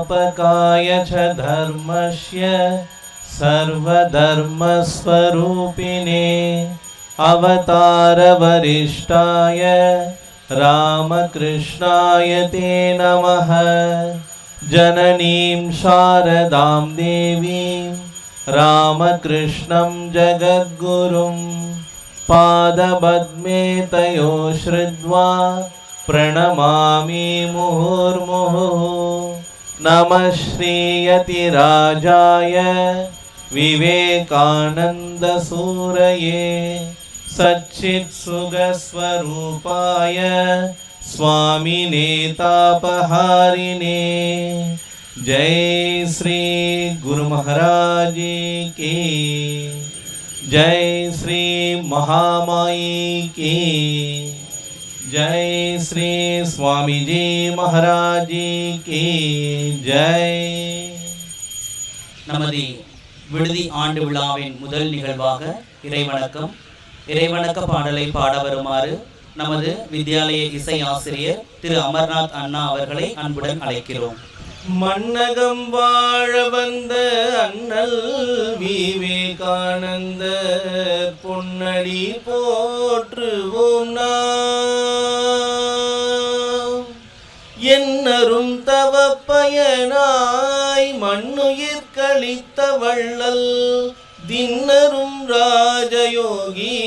संस्थापकाय च धर्मस्य सर्वधर्मस्वरूपिणे अवतारवरिष्ठाय रामकृष्णाय ते नमः। जननीं शारदां देवीं रामकृष्णं जगद्गुरुं पादपद्मे तयो श्रुत्वा प्रणमामि मुहुर्मुहुः। नमः श्रीयतिराजाय विवेकानन्दसूरये सच्चित्सुखस्वरूपाय स्वामिने तापहारिणे। जय श्री गुरु महाराज की जय, श्री महामाई की जय, श्री स्वामी जी महाराज की जय। நமது விடுதி ஆண்டு விழாவின் முதல் நிகழ்வாக இறைவணக்க பாடலை பாட வருமாறு நமது வித்யாலய இசை ஆசிரியர் திரு அமர்நாத் அண்ணா அவர்களை அன்புடன் அழைக்கிறோம். மன்னகம் வாழ வந்த அண்ணல் விவேகானந்தர் பொன்னடி போற்றுவோம் நாம். என்னரும் தவ பயனாய் மண்ணுயிர் கழித்த வள்ளல் தின்னரும் ராஜயோகி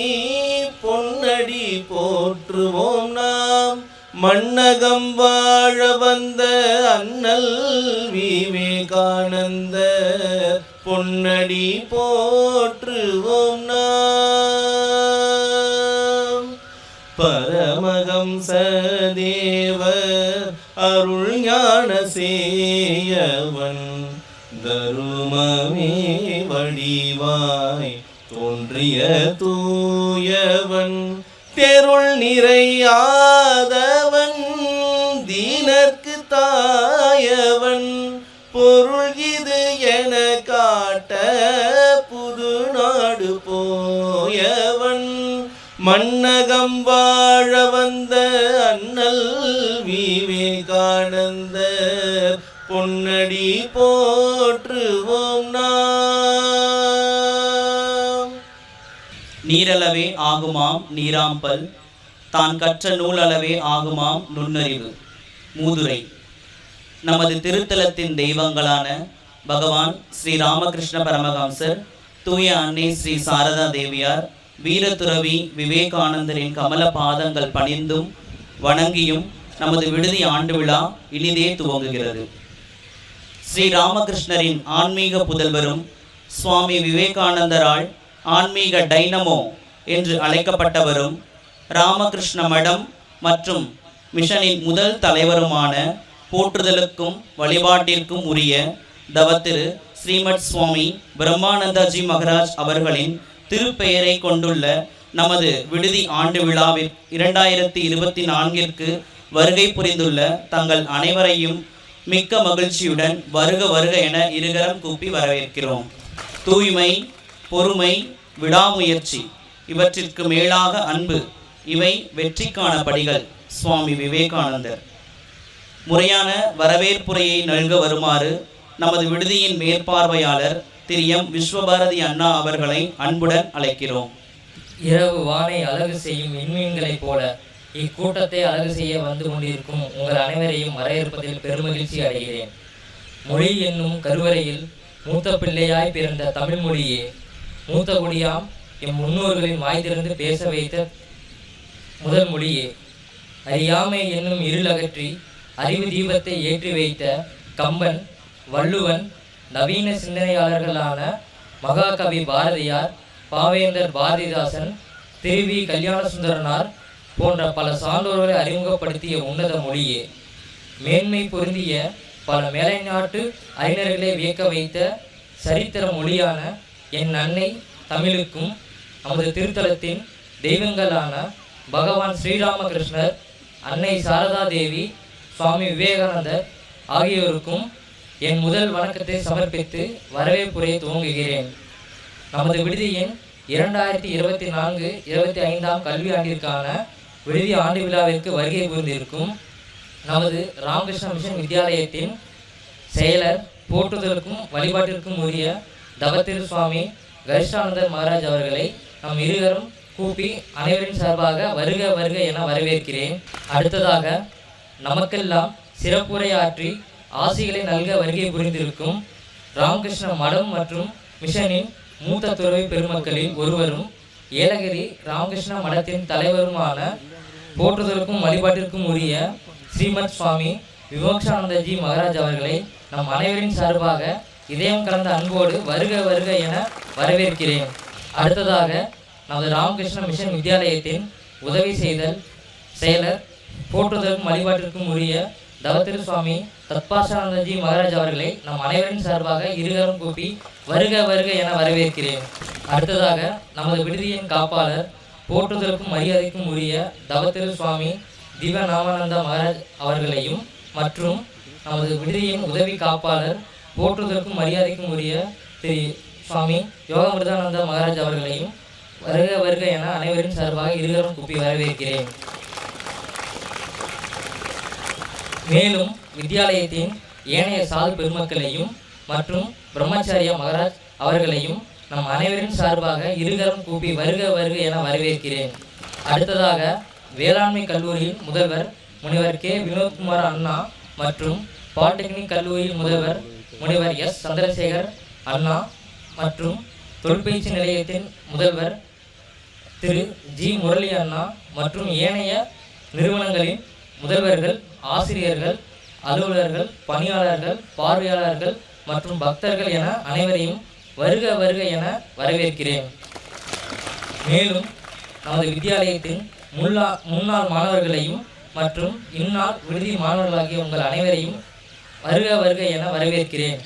பொன்னடி போற்றுவோம் நாம். மன்னகம் வாழ வந்த அண்ணல் விவேகானந்தர் பொன்னடி போற்றுவோம் நாம். பரமஹம்ச தேவர் அருள் ஞான சேயவன் தருமமே வடிவாய் தோன்றிய தூயவன் தெருள் நிறையாதவன் தீனர்க்கு தாயவன் பொருள் இது என காட்ட புது நாடு போயவன். மன்னகம் வாழ வந்த அண்ணல் விவேகானந்தர் பொன்னடி போற்றுவோம் நாம். நீரளவே ஆகுமாம் நீராம்பல் தான் கற்ற நூலளவே ஆகுமாம் நுண்ணறிவு. மூதுரை. நமது திருத்தலத்தின் தெய்வங்களான பகவான் ஸ்ரீ ராமகிருஷ்ண பரமஹம்சர், தூய அன்னை ஸ்ரீ சாரதா தேவியார், வீரதுறவி விவேகானந்தரின் கமல பாதங்கள் பணிந்தும் வணங்கியும் நமது விடுதி ஆண்டு விழா இனிதே துவங்குகிறது. ஸ்ரீ ராமகிருஷ்ணரின் ஆன்மீக புதல்வரும் சுவாமி விவேகானந்தரால் ஆன்மீக டைனமோ என்று அழைக்கப்பட்டவரும் ராமகிருஷ்ண மடம் மற்றும் மிஷனின் முதல் தலைவருமான போற்றுதலுக்கும் வழிபாட்டிற்கும் உரிய தவத்திரு ஸ்ரீமத் சுவாமி பிரம்மானந்தாஜி மகராஜ் அவர்களின் திருப்பெயரை கொண்டுள்ள நமது விடுதி ஆண்டு விழாவில் 2024 வருகை புரிந்துள்ள தங்கள் அனைவரையும் மிக்க மகிழ்ச்சியுடன் வருக வருக என இருகரம் கூப்பி வரவேற்கிறோம். தூய்மை, பொறுமை, விடாமுயற்சி இவற்றிற்கு மேலாக அன்பு, இவை வெற்றிக்கான படிகள். சுவாமி விவேகானந்தர். முறையான வரவேற்புரையை நல்க வருமாறு நமது விடுதியின் மேற்பார்வையாளர் திரு எம் விஸ்வபாரதி அண்ணா அவர்களை அன்புடன் அழைக்கிறோம். இரவு வானை அழகு செய்யும் விண்மீன்களைப் போல இக்கூட்டத்தை அழகு செய்ய வந்து கொண்டிருக்கும் உங்கள் அனைவரையும் வரவேற்பதில் பெருமகிழ்ச்சி அடைகிறேன். மொழி என்னும் கருவறையில் மூத்த பிள்ளையாய் பிறந்த தமிழ் மொழியே, மூத்த குடியாம் எம் முன்னோர்களின் வாய் திறந்து பேச வைத்த முதல் மொழியே, அறியாமை என்னும் இருளகற்றி அறிவு தீபத்தை ஏற்றி வைத்த கம்பன், வள்ளுவன், நவீன சிந்தனையாளர்களான மகாகவி பாரதியார், பாவேந்தர் பாரதிதாசன், திருவி கல்யாண சுந்தரனார் போன்ற பல சான்றோர்களை அறிமுகப்படுத்திய உன்னத மொழியே, மேன்மை பொருந்திய பல மேலைநாட்டு அறிஞர்களை வியக்க வைத்த சரித்திர மொழியான என் அன்னை தமிழுக்கும் நமது திருத்தலத்தின் தெய்வங்களான பகவான் ஸ்ரீராமகிருஷ்ணர், அன்னை சாரதா தேவி, சுவாமி விவேகானந்தர் ஆகியோருக்கும் என் முதல் வணக்கத்தை சமர்ப்பித்து வரவேற்புரையை துவங்குகிறேன். நமது விடுதியின் 2024-25 கல்வியாண்டிற்கான விடுதி ஆண்டு விழாவிற்கு வருகை புரிந்திருக்கும் நமது ராமகிருஷ்ண மிஷன் வித்யாலயத்தின் செயலர் போற்றுதலுக்கும் வழிபாட்டிற்கும் உரிய தவத்திரு சுவாமி கரிஷ்டானந்தர் மகாராஜ் அவர்களை நம் இருவரும் கூப்பி அனைவரின் சார்பாக வருக வருக என வரவேற்கிறேன். அடுத்ததாக நமக்கெல்லாம் சிறப்புரையாற்றி ஆசிகளை நல்க வருகை புரிந்திருக்கும் ராமகிருஷ்ண மடம் மற்றும் மிஷனின் மூத்த துறவி பெருமக்களில் ஒருவரும் ஏலகிரி ராமகிருஷ்ண மடத்தின் தலைவருமான போற்றுதலுக்கும் வழிபாட்டிற்கும் உரிய ஸ்ரீமத் சுவாமி விமோக்ஷானந்தஜி மகாராஜ் அவர்களை நம் அனைவரின் சார்பாக இதயம் கலந்த அன்போடு வருக வருக என வரவேற்கிறேன். அடுத்ததாக நமது ராமகிருஷ்ண மிஷன் வித்யாலயத்தின் உதவி செய்தல் செயலர் போற்றுதலுக்கும் வழிபாட்டிற்கும் உரிய தவத்திரு சுவாமி தத்பாசானந்தஜி மகாராஜ் அவர்களை நம் அனைவரின் சார்பாக இருகரம் கூப்பி வருக வருக என வரவேற்கிறேன். அடுத்ததாக நமது விடுதியின் காப்பாளர் போற்றுதலுக்கும் மரியாதைக்கும் உரிய தவத்திரு சுவாமி திவ்யநாமானந்த மகாராஜ் அவர்களையும் மற்றும் நமது விடுதியின் உதவி காப்பாளர் போற்றுதலுக்கும் மரியாதைக்கும் உரிய திரு சுவாமி யோகாமிருதானந்த மகாராஜ் அவர்களையும் வருக வருக என அனைவரின் சார்பாக இருகரம் கூப்பி வரவேற்கிறேன். மேலும் வித்யாலயத்தின் ஏனைய சாது பெருமக்களையும் மற்றும் பிரம்மச்சாரியா மகாராஜ் அவர்களையும் நம் அனைவரின் சார்பாக இருகரம் கூப்பி வருக வருக என வரவேற்கிறேன். அடுத்ததாக வேளாண்மை கல்லூரியின் முதல்வர் முனிவர் கே வினோத்குமார் அண்ணா மற்றும் பாலிடெக்னிக் கல்லூரியின் முதல்வர் முனிவர் எஸ் சந்திரசேகர் அண்ணா மற்றும் தொழிற்பயிற்சி நிலையத்தின் முதல்வர் திரு ஜி முரளி அண்ணா மற்றும் ஏனைய நிறுவனங்களின் முதல்வர்கள், ஆசிரியர்கள், அலுவலர்கள், பணியாளர்கள், பார்வையாளர்கள் மற்றும் பக்தர்கள் என அனைவரையும் வருக வருக என வரவேற்கிறேன். மேலும் நமது வித்யாலயத்தின் முன்னாள் மாணவர்களையும் மற்றும் இந்நாள் விடுதி மாணவர்களாகிய உங்கள் அனைவரையும் வருக வருக என வரவேற்கிறேன்.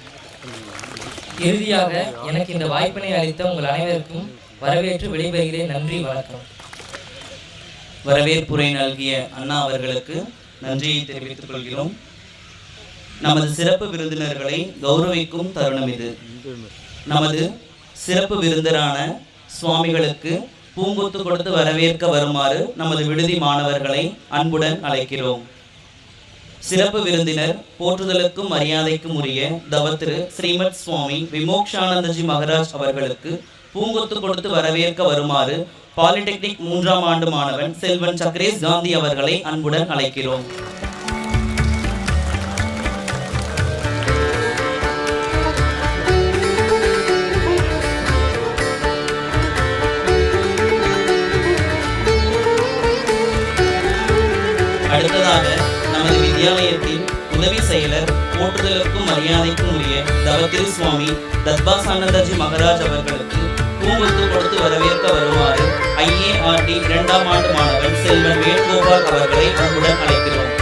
இறுதியாக எனக்கு இந்த வாய்ப்பினை அளித்த உங்கள் அனைவருக்கும் வரவேற்று விடைபெறுகிறேன். நன்றி, வணக்கம். வரவேற்புரை நல்கிய அண்ணா அவர்களுக்கு நன்றியை தெரிவித்துக் கொள்கிறோம். நமது சிறப்பு விருந்தினர்களை கௌரவிக்கும் தருணம் இது. நமது சிறப்பு விருந்தரான சுவாமிகளுக்கு பூங்கொத்து கொடுத்து வரவேற்க வருமாறு நமது விடுதி மாணவர்களை அன்புடன் அழைக்கிறோம். சிறப்பு விருந்தினர் போற்றுதலுக்கும் மரியாதைக்கும் உரிய தவத்திரு ஸ்ரீமத் சுவாமி விமோக்ஷானந்தஜி மகாராஜ் அவர்களுக்கு பூங்கொத்து கொடுத்து வரவேற்க வருமாறு பாலிடெக்னிக் 3ஆம் ஆண்டு மாணவன் செல்வன் சக்ரேஷ் காந்தி அவர்களை அன்புடன் அழைக்கிறோம். அடுத்ததாக நமது வித்யாலயத்தின் உதவி செயலர் போற்றுதலுக்கும் மரியாதைக்கும் உரிய தவத்திரு சுவாமி தத்பாசானந்தஜி மகாராஜ் அவர்களுக்கு பூங்கொத்து கொடுத்து வரவேற்க வருமாறு IART 2ஆம் ஆண்டு மாணவன் செல்வன் வேணுகோபால் அவர்களை அன்புடன் அழைக்கிறோம்.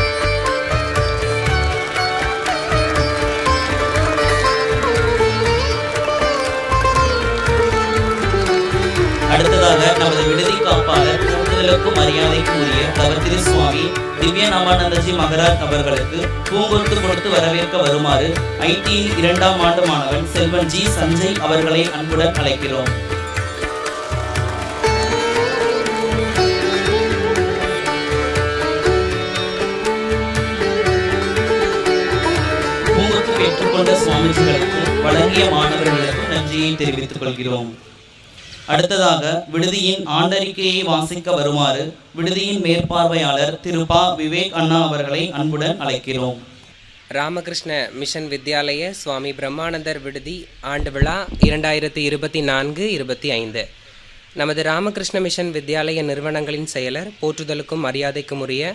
அடுத்ததாக நமது விடுதி காப்பாளர் போற்றுதலுக்கும் மரியாதைக்கும் உரிய தவத்திரு சுவாமி திவ்யநாமானந்தஜி மகாராஜ் அவர்களுக்கு பூங்கொத்து கொடுத்து வரவேற்க வருமாறு IT 2ஆம் ஆண்டு மாணவன் செல்வன் ஜி சஞ்சய் அவர்களை அன்புடன் அழைக்கிறோம். பூங்கொத்து பெற்றுக்கொண்ட சுவாமிஜிகளுக்கும் வழங்கிய மாணவர்களுக்கும் நன்றியை தெரிவித்துக் கொள்கிறோம். அடுத்ததாக விடுதியின் ஆண்டறிக்கையை வாசிக்க வருமாறு விடுதியின் மேற்பார்வையாளர் திரு பா விவேக் அண்ணா அவர்களை அன்புடன் அழைக்கிறோம். ராமகிருஷ்ண மிஷன் வித்யாலய சுவாமி பிரம்மானந்தர் விடுதி ஆண்டு விழா 2024-25. நமது ராமகிருஷ்ண மிஷன் வித்யாலய நிறுவனங்களின் செயலர் போற்றுதலுக்கும் மரியாதைக்கும் உரிய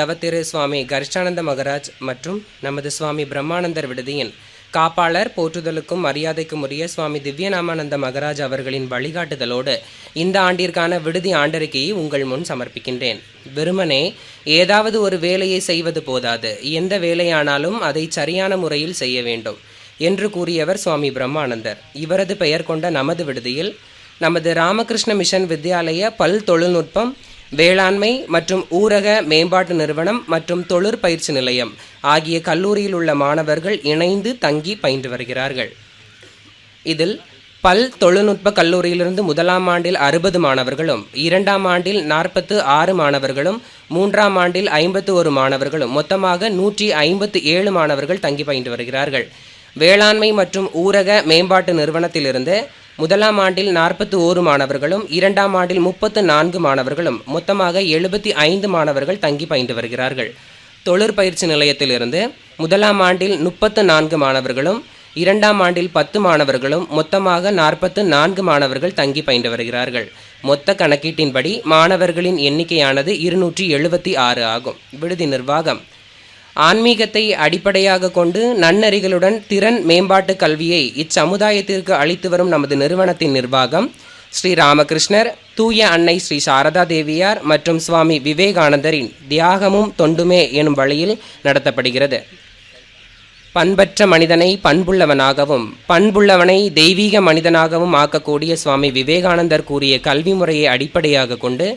தவத்திரு சுவாமி கரிஷ்டானந்த மகாராஜ் மற்றும் நமது சுவாமி பிரம்மானந்தர் விடுதியின் காப்பாளர் போற்றுதலுக்கும் மரியாதைக்கும் உரிய சுவாமி திவ்யநாமானந்த மகாராஜ் அவர்களின் வழிகாட்டுதலோடு இந்த ஆண்டிற்கான விடுதி ஆண்டறிக்கையை உங்கள் முன் சமர்ப்பிக்கின்றேன். வெறுமனே ஏதாவது ஒரு வேலையை செய்வது போதாது, எந்த வேலையானாலும் அதை சரியான முறையில் செய்ய வேண்டும் என்று கூறியவர் சுவாமி பிரம்மானந்தர். இவரது பெயர் கொண்ட நமது விடுதியில் நமது ராமகிருஷ்ண மிஷன் வித்யாலய பல் தொழில்நுட்பம், வேளாண்மை மற்றும் ஊரக மேம்பாட்டு நிறுவனம் மற்றும் தொழிற்பயிற்சி நிலையம் ஆகிய கல்லூரியில் உள்ள மாணவர்கள் இணைந்து தங்கி பயின்று வருகிறார்கள். இதில் பல் தொழில்நுட்ப கல்லூரியிலிருந்து முதலாம் ஆண்டில் 60 மாணவர்களும், 2ஆம் ஆண்டில் 46 மாணவர்களும், 3ஆம் ஆண்டில் 51 மாணவர்களும், மொத்தமாக 157 மாணவர்கள் தங்கி பயின்று வருகிறார்கள். வேளாண்மை மற்றும் ஊரக மேம்பாட்டு நிறுவனத்திலிருந்து முதலாம் ஆண்டில் 41 மாணவர்களும், 2ஆம் ஆண்டில் 34 மாணவர்களும், மொத்தமாக 75 மாணவர்கள் தங்கி பயின்று வருகிறார்கள். தொழிற்பயிற்சி நிலையத்திலிருந்து முதலாம் ஆண்டில் 34 மாணவர்களும், 2ஆம் ஆண்டில் 10 மாணவர்களும், மொத்தமாக 44 மாணவர்கள் தங்கி பயின்று வருகிறார்கள். மொத்த கணக்கீட்டின்படி மாணவர்களின் எண்ணிக்கையானது 276 ஆகும். விடுதி நிர்வாகம் ஆன்மீகத்தை அடிப்படையாக கொண்டு நன்னெறிகளுடன் திறன் மேம்பாட்டு கல்வியை இச்சமுதாயத்திற்கு அளித்து வரும் நமது நிறுவனத்தின் நிர்வாகம் ஸ்ரீ ராமகிருஷ்ணர், தூய அன்னை ஸ்ரீ சாரதா தேவியார் மற்றும் சுவாமி விவேகானந்தரின் தியாகமும் தொண்டுமே எனும் வழியில் நடத்தப்படுகிறது. பண்பற்ற மனிதனை பண்புள்ளவனாகவும் பண்புள்ளவனை தெய்வீக மனிதனாகவும் ஆக்கக்கூடிய சுவாமி விவேகானந்தர் கூறிய கல்வி முறையை அடிப்படையாக கொண்டு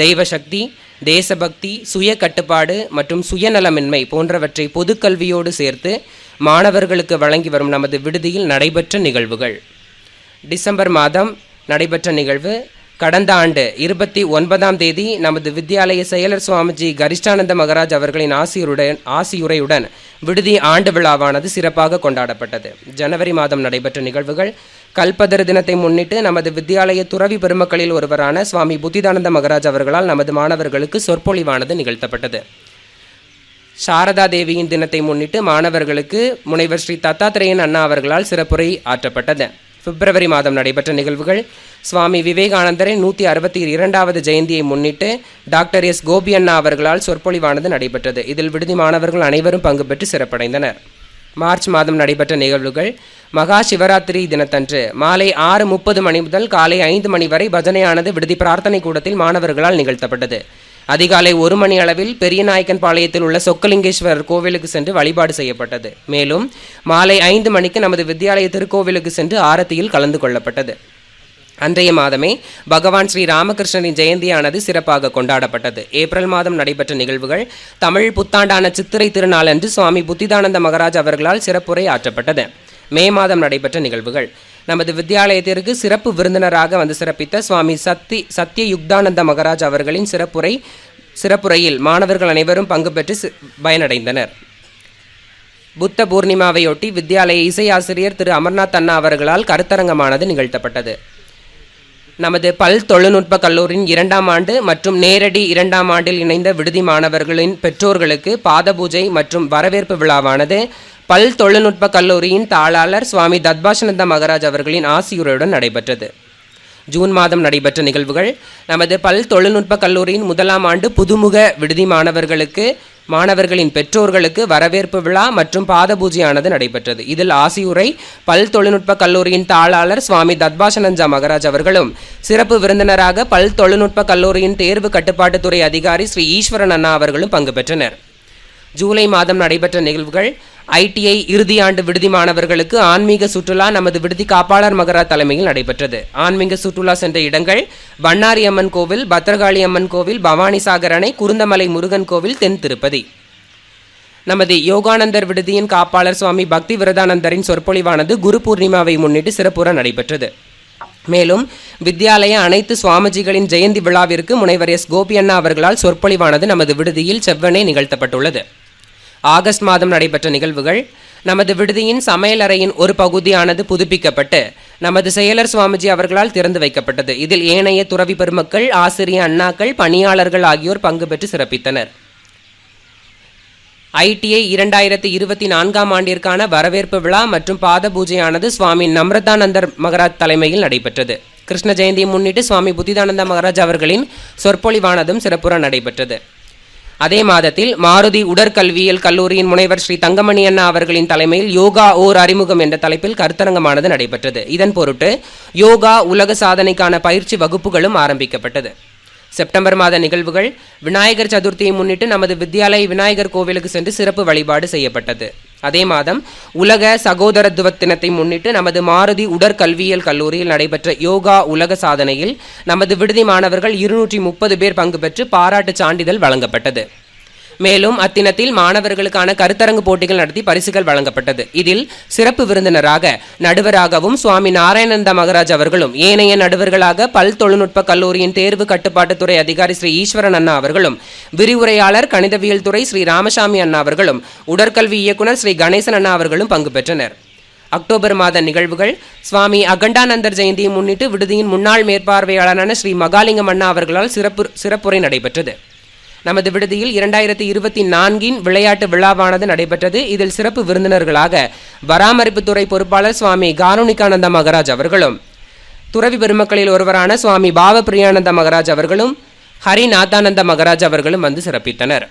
தெய்வசக்தி, தேசபக்தி, சுய கட்டுப்பாடு மற்றும் சுயநலமின்மை போன்றவற்றை பொதுக்கல்வியோடு சேர்த்து மாணவர்களுக்கு வழங்கி வரும் நமது விடுதியில் நடைபெற்ற நிகழ்வுகள். டிசம்பர் மாதம் நடைபெற்ற நிகழ்வு கடந்த ஆண்டு 29ஆம் தேதி நமது வித்யாலய செயலர் சுவாமிஜி கரிஷ்டானந்த மகராஜ் அவர்களின் ஆசியுரையுடன் விடுதி ஆண்டு விழாவானது சிறப்பாக கொண்டாடப்பட்டது. ஜனவரி மாதம் நடைபெற்ற நிகழ்வுகள் கல்பதர் தினத்தை முன்னிட்டு நமது வித்யாலய துறவி பெருமக்களில் ஒருவரான சுவாமி புத்திதானந்த மகராஜ் அவர்களால் நமது மாணவர்களுக்கு சொற்பொழிவானது நிகழ்த்தப்பட்டது. சாரதா தேவியின் தினத்தை முன்னிட்டு மாணவர்களுக்கு முனைவர் ஸ்ரீ தத்தாத்திரேயன் அண்ணா அவர்களால் சிறப்புரை ஆற்றப்பட்டது. பிப்ரவரி மாதம் நடைபெற்ற நிகழ்வுகள் சுவாமி விவேகானந்தரின் 162வது ஜெயந்தியை முன்னிட்டு டாக்டர் எஸ் கோபி அண்ணா அவர்களால் சொற்பொழிவானது நடைபெற்றது. இதில் விடுதி மாணவர்கள் அனைவரும் பங்கு பெற்று சிறப்படைந்தனர். மார்ச் மாதம் நடைபெற்ற நிகழ்வுகள் மகா சிவராத்திரி தினத்தன்று மாலை 6:30 மணி முதல் காலை 5 மணி வரை பஜனையானது விடுதி பிரார்த்தனை கூடத்தில் மாணவர்களால் நிகழ்த்தப்பட்டது. அதிகாலை 1 மணி அளவில் பெரியநாயக்கன் பாளையத்தில் உள்ள சொக்கலிங்கேஸ்வரர் கோவிலுக்கு சென்று வழிபாடு செய்யப்பட்டது. மேலும் மாலை 5 மணிக்கு நமது வித்யாலய திருக்கோவிலுக்கு சென்று ஆரத்தியில் கலந்து கொள்ளப்பட்டது. அன்றைய மாதமே பகவான் ஸ்ரீ ராமகிருஷ்ணரின் ஜெயந்தியானது சிறப்பாக கொண்டாடப்பட்டது. ஏப்ரல் மாதம் நடைபெற்ற நிகழ்வுகள் தமிழ் புத்தாண்டான சித்திரை திருநாள் அன்று சுவாமி புத்திதானந்த மகராஜ் அவர்களால் சிறப்புரை ஆற்றப்பட்டது. மே மாதம் நடைபெற்ற நிகழ்வுகள் நமது வித்யாலயத்திற்கு சிறப்பு விருந்தினராக வந்து சிறப்பித்த சுவாமி சத்ய யுக்தானந்த மகராஜ் அவர்களின் சிறப்புரையில் மாணவர்கள் அனைவரும் பங்கு பெற்று பயனடைந்தனர். புத்த பூர்ணிமாவையொட்டி வித்யாலய இசை ஆசிரியர் திரு அமர்நாத் அண்ணா அவர்களால் கருத்தரங்கமானது நிகழ்த்தப்பட்டது. நமது பல் தொழில்நுட்ப கல்லூரியின் 2ஆம் ஆண்டு மற்றும் நேரடி 2ஆம் ஆண்டில் இணைந்த விடுதி மாணவர்களின் பெற்றோர்களுக்கு பாத பூஜை மற்றும் வரவேற்பு விழாவானது பல் தொழில்நுட்ப கல்லூரியின் தாளாளர் சுவாமி தத்பாசனந்த மகராஜ் அவர்களின் ஆசியுரையுடன் நடைபெற்றது. ஜூன் மாதம் நடைபெற்ற நிகழ்வுகள் நமது பல் தொழில்நுட்ப கல்லூரியின் 1ஆம் ஆண்டு புதுமுக விடுதி மாணவர்களின் பெற்றோர்களுக்கு வரவேற்பு விழா மற்றும் பாத பூஜையானது நடைபெற்றது. இதில் ஆசியுரை பல் தொழில்நுட்ப கல்லூரியின் தாளாளர் சுவாமி தத்பாசனந்த மகராஜ் அவர்களும், சிறப்பு விருந்தினராக பல் தொழில்நுட்ப கல்லூரியின் தேர்வு கட்டுப்பாட்டுத்துறை அதிகாரி ஸ்ரீ ஈஸ்வரன் அண்ணா அவர்களும் பங்கு பெற்றனர். ஜூலை மாதம் நடைபெற்ற நிகழ்வுகள் ஐடிஐ இறுதியாண்டு விடுதி மாணவர்களுக்கு ஆன்மீக சுற்றுலா நமது விடுதி காப்பாளர் மகராஜ் தலைமையில் நடைபெற்றது. ஆன்மீக சுற்றுலா சென்ற இடங்கள் பண்ணாரி அம்மன் கோவில், பத்ரகாளி அம்மன் கோவில், பவானிசாகர் அணை, குருந்தமலை முருகன் கோவில், தென் திருப்பதி. நமது யோகானந்தர் விடுதியின் காப்பாளர் சுவாமி பக்தி விரதானந்தரின் சொற்பொழிவானது குரு பூர்ணிமாவை முன்னிட்டு சிறப்புற நடைபெற்றது. மேலும் வித்யாலய அனைத்து சுவாமிஜிகளின் ஜெயந்தி விழாவிற்கு முனைவர் எஸ் கோபி அண்ணா அவர்களால் சொற்பொழிவானது நமது விடுதியில் செவ்வனே நிகழ்த்தப்பட்டுள்ளது. ஆகஸ்ட் மாதம் நடைபெற்ற நிகழ்வுகள் நமது விடுதியின் சமையலறையின் ஒரு பகுதியானது புதுப்பிக்கப்பட்டு நமது செயலர் சுவாமிஜி அவர்களால் திறந்து வைக்கப்பட்டது. இதில் ஏனைய துறவி பெருமக்கள், ஆசிரிய அண்ணாக்கள், பணியாளர்கள் ஆகியோர் பங்கு பெற்று சிறப்பித்தனர். ஐடிஐ 2024ஆம் ஆண்டிற்கான வரவேற்பு விழா மற்றும் பாத பூஜையானது சுவாமி நம்ரதானந்தர் மகராஜ் தலைமையில் நடைபெற்றது. கிருஷ்ண ஜெயந்தியை முன்னிட்டு சுவாமி புத்திதானந்த மகராஜ் அவர்களின் சொற்பொழிவானதும் சிறப்புற நடைபெற்றது. அதே மாதத்தில் மாருதி உடற்கல்வியியல் கல்லூரியின் முனைவர் ஸ்ரீ தங்கமணி அண்ணா அவர்களின் தலைமையில் யோகா ஓர் அறிமுகம் என்ற தலைப்பில் கருத்தரங்கமானது நடைபெற்றது. இதன் பொருட்டு யோகா உலக சாதனைக்கான பயிற்சி வகுப்புகளும் ஆரம்பிக்கப்பட்டது. செப்டம்பர் மாத நிகழ்வுகள் விநாயகர் சதுர்த்தியை முன்னிட்டு நமது வித்யாலய விநாயகர் கோவிலுக்கு சென்று சிறப்பு வழிபாடு செய்யப்பட்டது. அதே மாதம் உலக சகோதரத்துவ தினத்தை முன்னிட்டு நமது மாருதி உடற்கல்வியியல் கல்லூரியில் நடைபெற்ற யோகா உலக சாதனையில் நமது விடுதி மாணவர்கள் 230 பேர் பங்கு பெற்று பாராட்டு சான்றிதழ் வழங்கப்பட்டது. மேலும் அத்தினத்தில் மாணவர்களுக்கான கருத்தரங்கு போட்டிகள் நடத்தி பரிசுகள் வழங்கப்பட்டது. இதில் சிறப்பு விருந்தினராக நடுவராகவும் சுவாமி நாராயணானந்த மகராஜ் அவர்களும், ஏனைய நடுவர்களாக பல் தொழில்நுட்ப கல்லூரியின் தேர்வு கட்டுப்பாட்டுத்துறை அதிகாரி ஸ்ரீ ஈஸ்வரன் அண்ணா அவர்களும், விரிவுரையாளர் கணிதவியல் துறை ஸ்ரீ ராமசாமி அண்ணா அவர்களும், உடற்கல்வி இயக்குனர் ஸ்ரீ கணேசன் அண்ணா அவர்களும் பங்கு பெற்றனர். அக்டோபர் மாத நிகழ்வுகள் சுவாமி அகண்டானந்தர் ஜெயந்தியை முன்னிட்டு விடுதியின் முன்னாள் மேற்பார்வையாளரான ஸ்ரீ மகாலிங்கம் அண்ணா அவர்களால் சிறப்புரை நடைபெற்றது. நமது விடுதியில் 2024 விளையாட்டு விழாவானது நடைபெற்றது. இதில் சிறப்பு விருந்தினர்களாக பராமரிப்புத்துறை பொறுப்பாளர் சுவாமி காருணிகானந்த மகராஜ் அவர்களும், துறவி பெருமக்களில் ஒருவரான சுவாமி பாவ பிரியானந்த மகராஜ் அவர்களும், ஹரிநாத்தானந்த மகராஜ் அவர்களும் வந்து சிறப்பித்தனர்.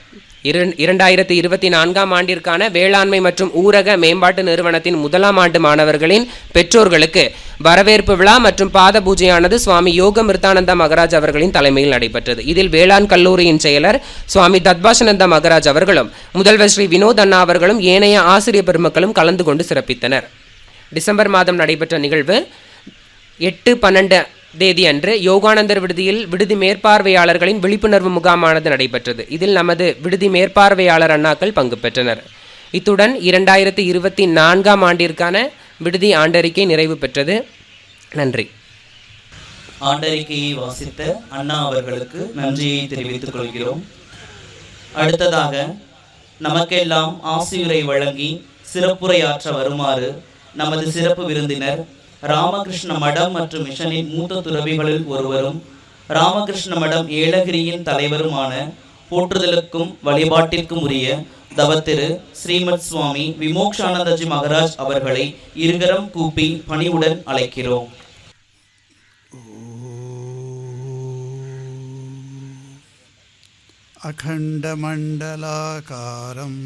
2024 ஆண்டிற்கான வேளாண்மை மற்றும் ஊரக மேம்பாட்டு நிறுவனத்தின் 1ஆம் ஆண்டு மாணவர்களின் பெற்றோர்களுக்கு வரவேற்பு விழா மற்றும் பாத பூஜையானது சுவாமி யோக மிருத்தானந்த மகராஜ் அவர்களின் தலைமையில் நடைபெற்றது. இதில் வேளாண் கல்லூரியின் செயலர் சுவாமி தத்பாஷானந்த மகராஜ் அவர்களும், முதல்வர் ஸ்ரீ வினோத் அண்ணா அவர்களும், ஏனைய ஆசிரியர் பெருமக்களும் கலந்து கொண்டு சிறப்பித்தனர். டிசம்பர் மாதம் நடைபெற்ற நிகழ்வு 8-12 தேதி அன்று யோகானந்தர் விடுதியில் விடுதி மேற்பார்வையாளர்களின் விழிப்புணர்வு முகாமானது நடைபெற்றது. இதில் நமது விடுதி மேற்பார்வையாளர் அண்ணாக்கள் பங்கு பெற்றனர். இத்துடன் 2024 ஆண்டிற்கான விடுதி ஆண்டறிக்கை நிறைவு பெற்றது. நன்றி. ஆண்டறிக்கையை வாசித்த அண்ணா அவர்களுக்கு நன்றியை தெரிவித்துக் கொள்கிறோம். அடுத்ததாக நமக்கெல்லாம் ஆசியுரை வழங்கி சிறப்புரையாற்ற வருமாறு நமது சிறப்பு விருந்தினர் ராமகிருஷ்ண மடம் மற்றும் மிஷனின் மூத்த துறவிகளில் ஒருவரும் ராமகிருஷ்ண மடம் ஏலகிரியின் தலைவருமான போற்றுதலுக்கும் வழிபாட்டிற்கும் உரிய தவத்திரு ஸ்ரீமத் சுவாமி விமோக்ஷானந்தஜி மகராஜ் அவர்களை இருகரம் கூப்பி பணிவுடன் அழைக்கிறோம். அகண்ட மண்டலாகாரம்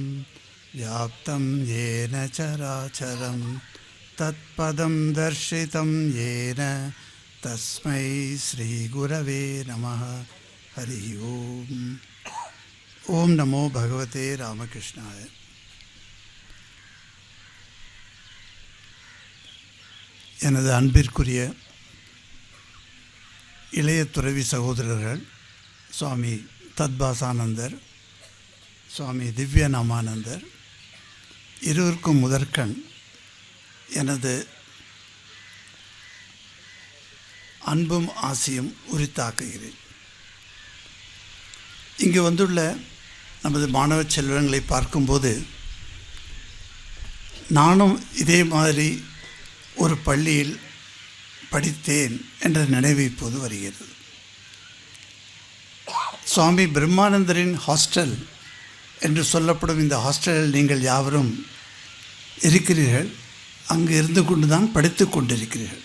வியாப்தம் ஏன சராச்சரம் தத்பதம் தர்ஷிதம் ஏன தஸ்மை ஸ்ரீ குரவே நமः. ஹரி ஓம். ஓம் நமோ பகவதே ராமகிருஷ்ணாய. எனது அன்பிற்குரிய இளைய துறவி சகோதரர்கள் சுவாமி தத்பாசானந்தர், சுவாமி திவ்யநாமானந்தர் இருவருக்கும் முதற்கண் எனது அன்பும் ஆசையும் உரித்தாக்குகிறேன். இங்கு வந்துள்ள நமது மாணவ செல்வங்களை பார்க்கும்போது நானும் இதே மாதிரி ஒரு பள்ளியில் படித்தேன் என்ற நினைவு இப்போது வருகிறது. சுவாமி பிரம்மானந்தரின் ஹாஸ்டல் என்று சொல்லப்படும் இந்த ஹாஸ்டலில் நீங்கள் யாவரும் இருக்கிறீர்கள். அங்கு இருந்து கொண்டு தான் படித்து கொண்டிருக்கிறீர்கள்.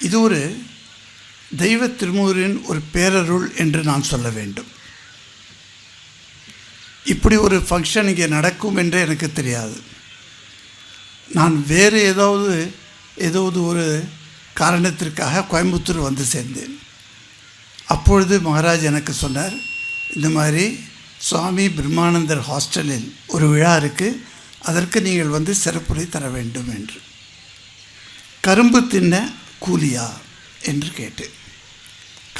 இது ஒரு தெய்வ திருமூரின் ஒரு பேரருள் என்று நான் சொல்ல வேண்டும். இப்படி ஒரு ஃபங்க்ஷன் இங்கே நடக்கும் என்று எனக்கு தெரியாது. நான் வேறு ஏதாவது ஒரு காரணத்திற்காக கோயம்புத்தூர் வந்து சேர்ந்தேன். அப்பொழுது மகாராஜ் எனக்கு சொன்னார், இந்த மாதிரி சுவாமி பிரம்மானந்தர் ஹாஸ்டலில் ஒரு விழா இருக்குது, அதற்கு நீங்கள் வந்து சிறப்புரை தர வேண்டும் என்று. கரும்பு தின்ன கூலியா என்று கேட்டேன்.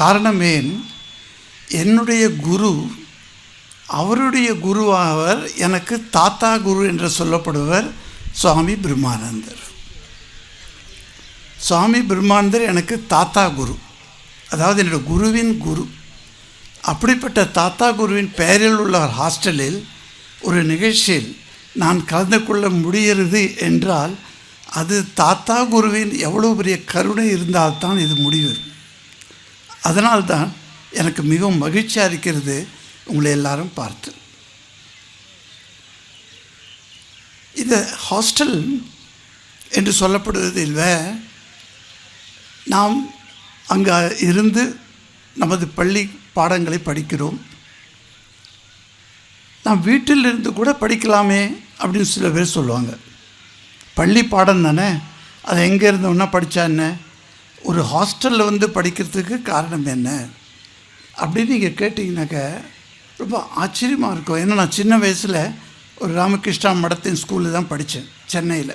காரணம் ஏன், என்னுடைய குரு, அவருடைய குருவாவர் எனக்கு தாத்தா குரு என்று சொல்லப்படுவர் சுவாமி பிரம்மானந்தர். சுவாமி பிரம்மானந்தர் எனக்கு தாத்தா குரு, அதாவது என்னுடைய குருவின் குரு. அப்படிப்பட்ட தாத்தா குருவின் பெயரில் உள்ள ஹாஸ்டலில் ஒரு நிகழ்ச்சியில் நான் கலந்து கொள்ள முடிகிறது என்றால் அது தாத்தா குருவின் எவ்வளோ பெரிய கருணை இருந்தால்தான் இது முடிவு. அதனால்தான் எனக்கு மிகவும் மகிழ்ச்சியாக இருக்கிறது உங்களை எல்லாரும் பார்த்து. இந்த ஹாஸ்டல் என்று சொல்லப்படுவதில் நாம் அங்கே இருந்து நமது பள்ளி பாடங்களை படிக்கிறோம். நாம் வீட்டில் இருந்து கூட படிக்கலாமே அப்படின்னு சில பேர் சொல்லுவாங்க. பள்ளி பாடம் தானே, அதை எங்கே இருந்தோன்னா படித்தா என்ன, ஒரு ஹாஸ்டலில் வந்து படிக்கிறதுக்கு காரணம் என்ன அப்படின்னு நீங்கள் கேட்டிங்கனாக்க ரொம்ப ஆச்சரியமாக இருக்கும். ஏன்னா நான் சின்ன வயசில் ஒரு ராமகிருஷ்ணா மடத்தின் ஸ்கூலில் தான் படித்தேன் சென்னையில்.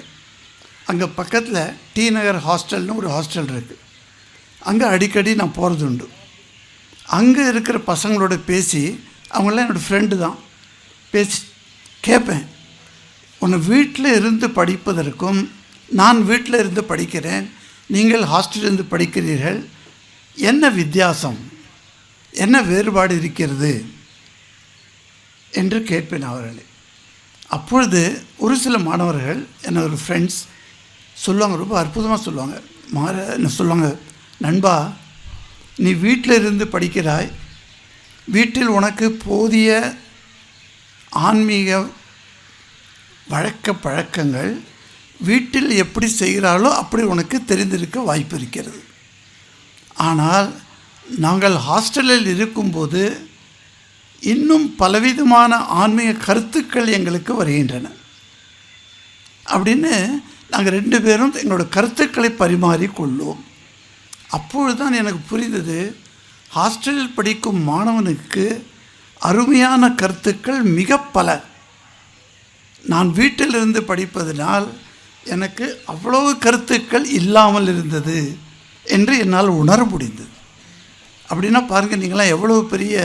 அங்கே பக்கத்தில் டி நகர் ஹாஸ்டல்னு ஒரு ஹாஸ்டல் இருக்குது. அங்கே அடிக்கடி நான் போகிறது உண்டு. அங்கே இருக்கிற பசங்களோட பேசி அவங்களாம் என்னோடய ஃப்ரெண்டு தான். பேசி கேட்பேன், உன்னை வீட்டில் இருந்து படிப்பதற்கும் நான் வீட்டில் இருந்து படிக்கிறேன், நீங்கள் ஹாஸ்டலிருந்து படிக்கிறீர்கள், என்ன வித்தியாசம், என்ன வேறுபாடு இருக்கிறது என்று கேட்பேன் அவர்களை. அப்பொழுது ஒரு சில மாணவர்கள் என்னோட ஃப்ரெண்ட்ஸ் சொல்லுவாங்க, ரொம்ப அற்புதமாக சொல்லுவாங்க. என்ன சொல்லுவாங்க, நண்பா நீ வீட்டில் இருந்து படிக்கிறாய், வீட்டில் உனக்கு போதிய ஆன்மீக பழக்கங்கள் வீட்டில் எப்படி செய்கிறாளோ அப்படி உனக்கு தெரிந்திருக்க வாய்ப்பு இருக்கிறது. ஆனால் நாங்கள் ஹாஸ்டலில் இருக்கும்போது இன்னும் பலவிதமான ஆன்மீக கருத்துக்கள் எங்களுக்கு வருகின்றன அப்படின்னு நாங்கள் 2 பேரும் எங்களோட கருத்துக்களை பரிமாறிக்கொள்வோம். அப்பொழுது தான் எனக்கு புரிந்தது, ஹாஸ்டலில் படிக்கும் மாணவனுக்கு அருமையான கருத்துக்கள் மிக பல. நான் வீட்டிலிருந்து படிப்பதனால் எனக்கு அவ்வளவு கருத்துக்கள் இல்லாமல் இருந்தது என்று என்னால் உணர முடிந்தது. அப்படின்னா பாருங்கள், நீங்களாம் எவ்வளவு பெரிய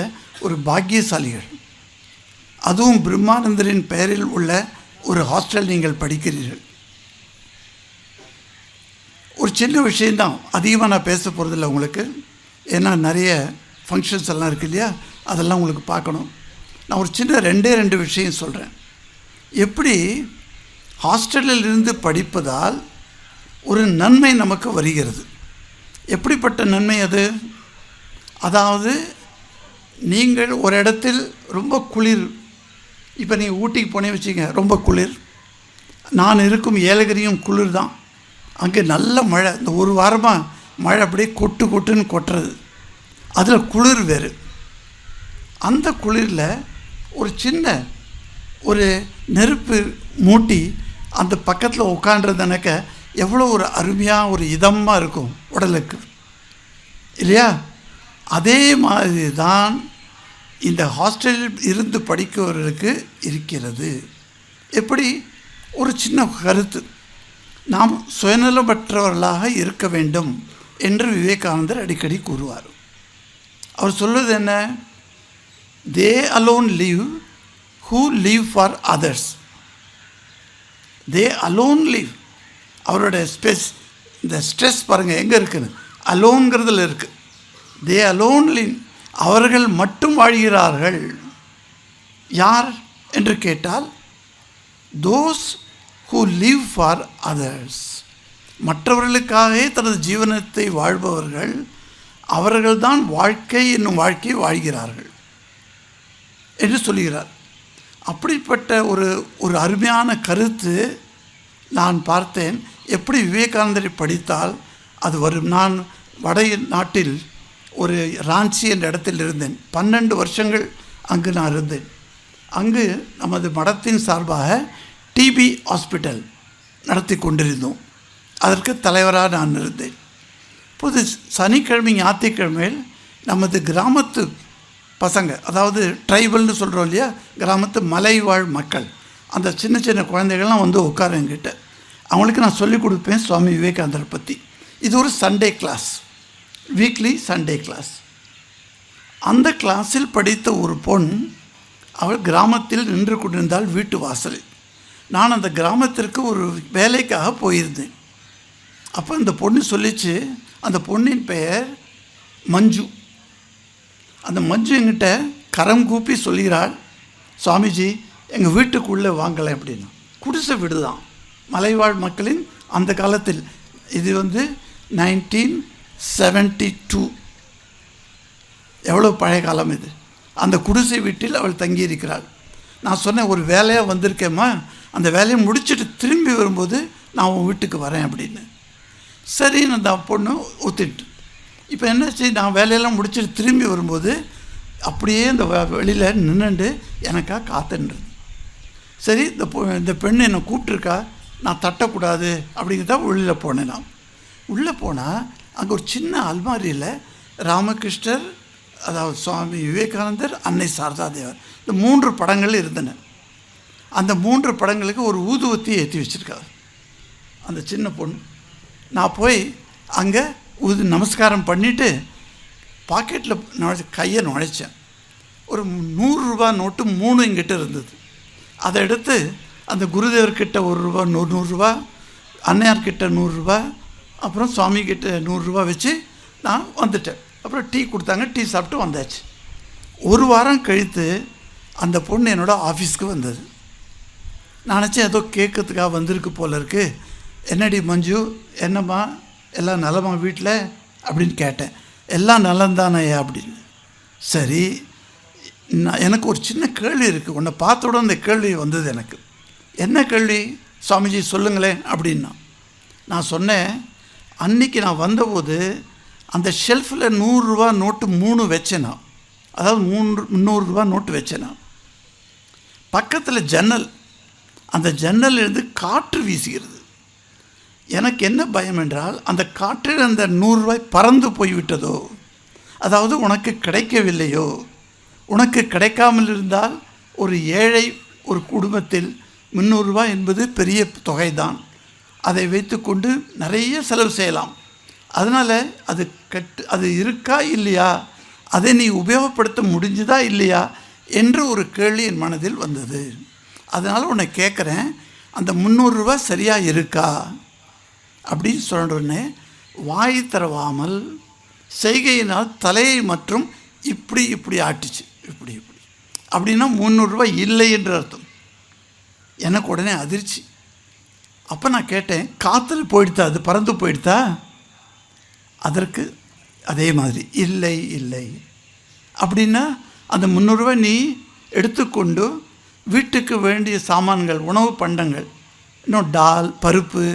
ஒரு பாக்கியசாலிகள். அதுவும் பிரம்மானந்தரின் பெயரில் உள்ள ஒரு ஹாஸ்டல் நீங்கள் படிக்கிறீர்கள். ஒரு சின்ன விஷயந்தான், அதிகமாக நான் பேச போகிறதில்ல உங்களுக்கு, ஏன்னா நிறைய ஃபங்க்ஷன்ஸ் எல்லாம் இருக்குது இல்லையா, அதெல்லாம் உங்களுக்கு பார்க்கணும். நான் ஒரு சின்ன 2 விஷயம் சொல்கிறேன். எப்படி ஹாஸ்டலில் இருந்து படிப்பதால் ஒரு நன்மை நமக்கு வருகிறது. எப்படிப்பட்ட நன்மை அது? அதாவது நீங்கள் ஒரு இடத்தில் ரொம்ப குளிர், இப்போ நீங்கள் ஊட்டிக்கு போனே வச்சுங்க, ரொம்ப குளிர். நான் இருக்கும் ஏலகிரியும் குளிர் தான். அங்கே நல்ல மழை, இந்த ஒரு வாரமாக மழை அப்படியே கொட்டுன்னு கொட்டுறது, அதில் குளிர் வேறு. அந்த குளிரில் ஒரு சின்ன ஒரு நெருப்பு மூட்டி அந்த பக்கத்தில் உட்காண்றதுனாக்க எவ்வளோ ஒரு அருமையாக ஒரு இதமாக இருக்கும் உடலுக்கு இல்லையா? அதே மாதிரி தான் இந்த ஹாஸ்டலில் இருந்து படிக்கிறவர்களுக்கு இருக்கிறது. எப்படி? ஒரு சின்ன கருத்து, நாம் சுயநலமற்றவர்களாக இருக்க வேண்டும் என்று விவேகானந்தர் அடிக்கடி கூறுவார். அவர் சொல்வது என்ன? They alone live who live for others. They alone live. அவரோட இந்த ஸ்ட்ரெஸ் பாருங்கள் எங்கே இருக்குன்னு, அலோன்கிறதுல இருக்குது. தே அலோன் லிவ், அவர்கள் மட்டும் வாழ்கிறார்கள். யார் என்று கேட்டால், those who live for others. மற்றவர்களுக்காகவே தனது ஜீவனத்தை வாழ்பவர்கள், அவர்கள்தான் வாழ்க்கை என்னும் வாழ்க்கையை வாழ்கிறார்கள் என்று சொல்கிறார். அப்படிப்பட்ட ஒரு அருமையான கருத்து நான் பார்த்தேன். எப்படி விவேகானந்தரை படித்தால் அது வரும். நான் வட நாட்டில் ஒரு ராஞ்சி என்ற இடத்தில் இருந்தேன். 12 வருஷங்கள் அங்கு நான் இருந்தேன். அங்கு நமது மடத்தின் சார்பாக டிபி ஹாஸ்பிட்டல் நடத்தி கொண்டிருந்தோம். அதற்கு தலைவராக நான் இருந்தேன். இப்போது சனிக்கிழமை ஞாயிற்றுக்கிழமையில் நமது கிராமத்து பசங்க, அதாவது ட்ரைபல்னு சொல்கிறோம் இல்லையா, கிராமத்து மலைவாழ் மக்கள், அந்த சின்ன சின்ன குழந்தைகள்லாம் வந்து உட்கார என்கிட்ட. அவங்களுக்கு நான் சொல்லிக் கொடுப்பேன் சுவாமி விவேகானந்தரை பற்றி. இது ஒரு Sunday class, weekly Sunday class. அந்த கிளாஸில் படித்த ஒரு பொண், அவள் கிராமத்தில் நின்று கொண்டிருந்தால் வீட்டு வாசலில். நான் அந்த கிராமத்திற்கு ஒரு வேலைக்காக போயிருந்தேன். அப்போ அந்த பொண்ணு சொல்லிச்சு, அந்த பொண்ணின் பெயர் மஞ்சு. அந்த மஞ்சு என்கிட்ட கரம் கூப்பி சொல்கிறாள், சுவாமிஜி எங்கள் வீட்டுக்குள்ளே வாங்கலை அப்படின்னு. குடிசை வீடு தான், மலைவாழ் மக்களின் அந்த காலத்தில். இது 1972, எவ்வளோ பழைய காலம் இது. அந்த குடிசை வீட்டில் அவள் தங்கியிருக்கிறாள். நான் சொன்னேன், ஒரு வேலையாக வந்திருக்கேம்மா, அந்த வேலையை முடிச்சுட்டு திரும்பி வரும்போது நான் உன் வீட்டுக்கு வரேன் அப்படின்னு. சரின்னு அந்த பொண்ணு ஒத்துட்டு, இப்போ என்னாச்சு, நான் வேலையெல்லாம் முடிச்சுட்டு திரும்பி வரும்போது அப்படியே இந்த வெளியில் நின்றுண்டு எனக்காக காத்துன்றது. சரி, இந்த பெண்ணு என்னை கூப்பிட்ருக்கா, நான் தட்டக்கூடாது அப்படிங்கிறத உள்ளே போனேன். நான் உள்ளே போனால் அங்கே ஒரு சின்ன அல்மாரியில் ராமகிருஷ்ணர், அதாவது சுவாமி விவேகானந்தர், அன்னை சாரதா தேவர், இந்த 3 படங்கள் இருந்தன. அந்த 3 படங்களுக்கு ஒரு ஊதுவத்தி ஏற்றி வச்சுருக்காரு அந்த சின்ன பொண்ணு. நான் போய் அங்கே நமஸ்காரம் பண்ணிவிட்டு பாக்கெட்டில் கையை நுழைச்சேன். ஒரு 100 ரூபா நோட்டு 3 எங்கிட்ட இருந்தது. அதை எடுத்து அந்த குருதேவர்கிட்ட 1 ரூபா 100 ரூபா, அன்னையார்கிட்ட 100 ரூபா, அப்புறம் சுவாமிகிட்ட 100 ரூபா வச்சு நான் வந்துட்டேன். அப்புறம் டீ கொடுத்தாங்க, டீ சாப்பிட்டு வந்தாச்சு. 1 வாரம் கழித்து அந்த பொண்ணு என்னோடய ஆஃபீஸ்க்கு வந்தது. நான் நினச்சேன் ஏதோ கேட்கறதுக்காக வந்திருக்கு போல இருக்குது. என்னடி மஞ்சு, என்னம்மா எல்லாம் நலமா வீட்டில் அப்படின்னு கேட்டேன். எல்லாம் நலந்தானே அப்படின்னு. சரி, எனக்கு ஒரு சின்ன கேள்வி இருக்குது, உன்னை பார்த்த உடனே அந்த கேள்வி வந்தது எனக்கு. என்ன கேள்வி சுவாமிஜி சொல்லுங்களேன் அப்படின்னா. நான் சொன்னேன், அன்றைக்கி நான் வந்தபோது அந்த ஷெல்ஃபில் 100 ரூபா நோட்டு 3 வச்சேனா, அதாவது 300 ரூபா நோட்டு வச்சேனா. பக்கத்தில் ஜன்னல், அந்த ஜன்னலிருந்து காற்று வீசுகிறது. எனக்கு என்ன பயம் என்றால், அந்த காற்றில் அந்த 100 ரூபாய் பறந்து போய்விட்டதோ, அதாவது உனக்கு கிடைக்கவில்லையோ. உனக்கு கிடைக்காமல் இருந்தால் ஒரு ஏழை ஒரு குடும்பத்தில் 300 ரூபாய் என்பது பெரிய தொகைதான். அதை வைத்துக்கொண்டு நிறைய செலவு செய்யலாம். அதனால் அது இருக்கா இல்லையா, அதை நீ உபயோகப்படுத்த முடிஞ்சுதா இல்லையா என்று ஒரு கேள்வி என் மனதில் வந்தது. அதனால் உன்னை கேட்குறேன், அந்த 300 ரூபாய் சரியாக இருக்கா அப்படின்னு சொல்கிறோன்னே வாய் தரவாமல் செய்கையினால் தலையை மற்றும் இப்படி ஆட்டுச்சு. இப்படி அப்படின்னா 300 ரூபாய் இல்லை என்று அர்த்தம். எனக்கு உடனே அதிர்ச்சி. அப்போ நான் கேட்டேன், காற்றுல போயிடுதா, அது பறந்து போயிடுதா? அதற்கு அதே மாதிரி இல்லை. அப்படின்னா அந்த 300 ரூபாய் நீ எடுத்துக்கொண்டு வீட்டுக்கு வேண்டிய சாமான்கள், உணவு பண்டங்கள், இன்னும் டால், பருப்பு,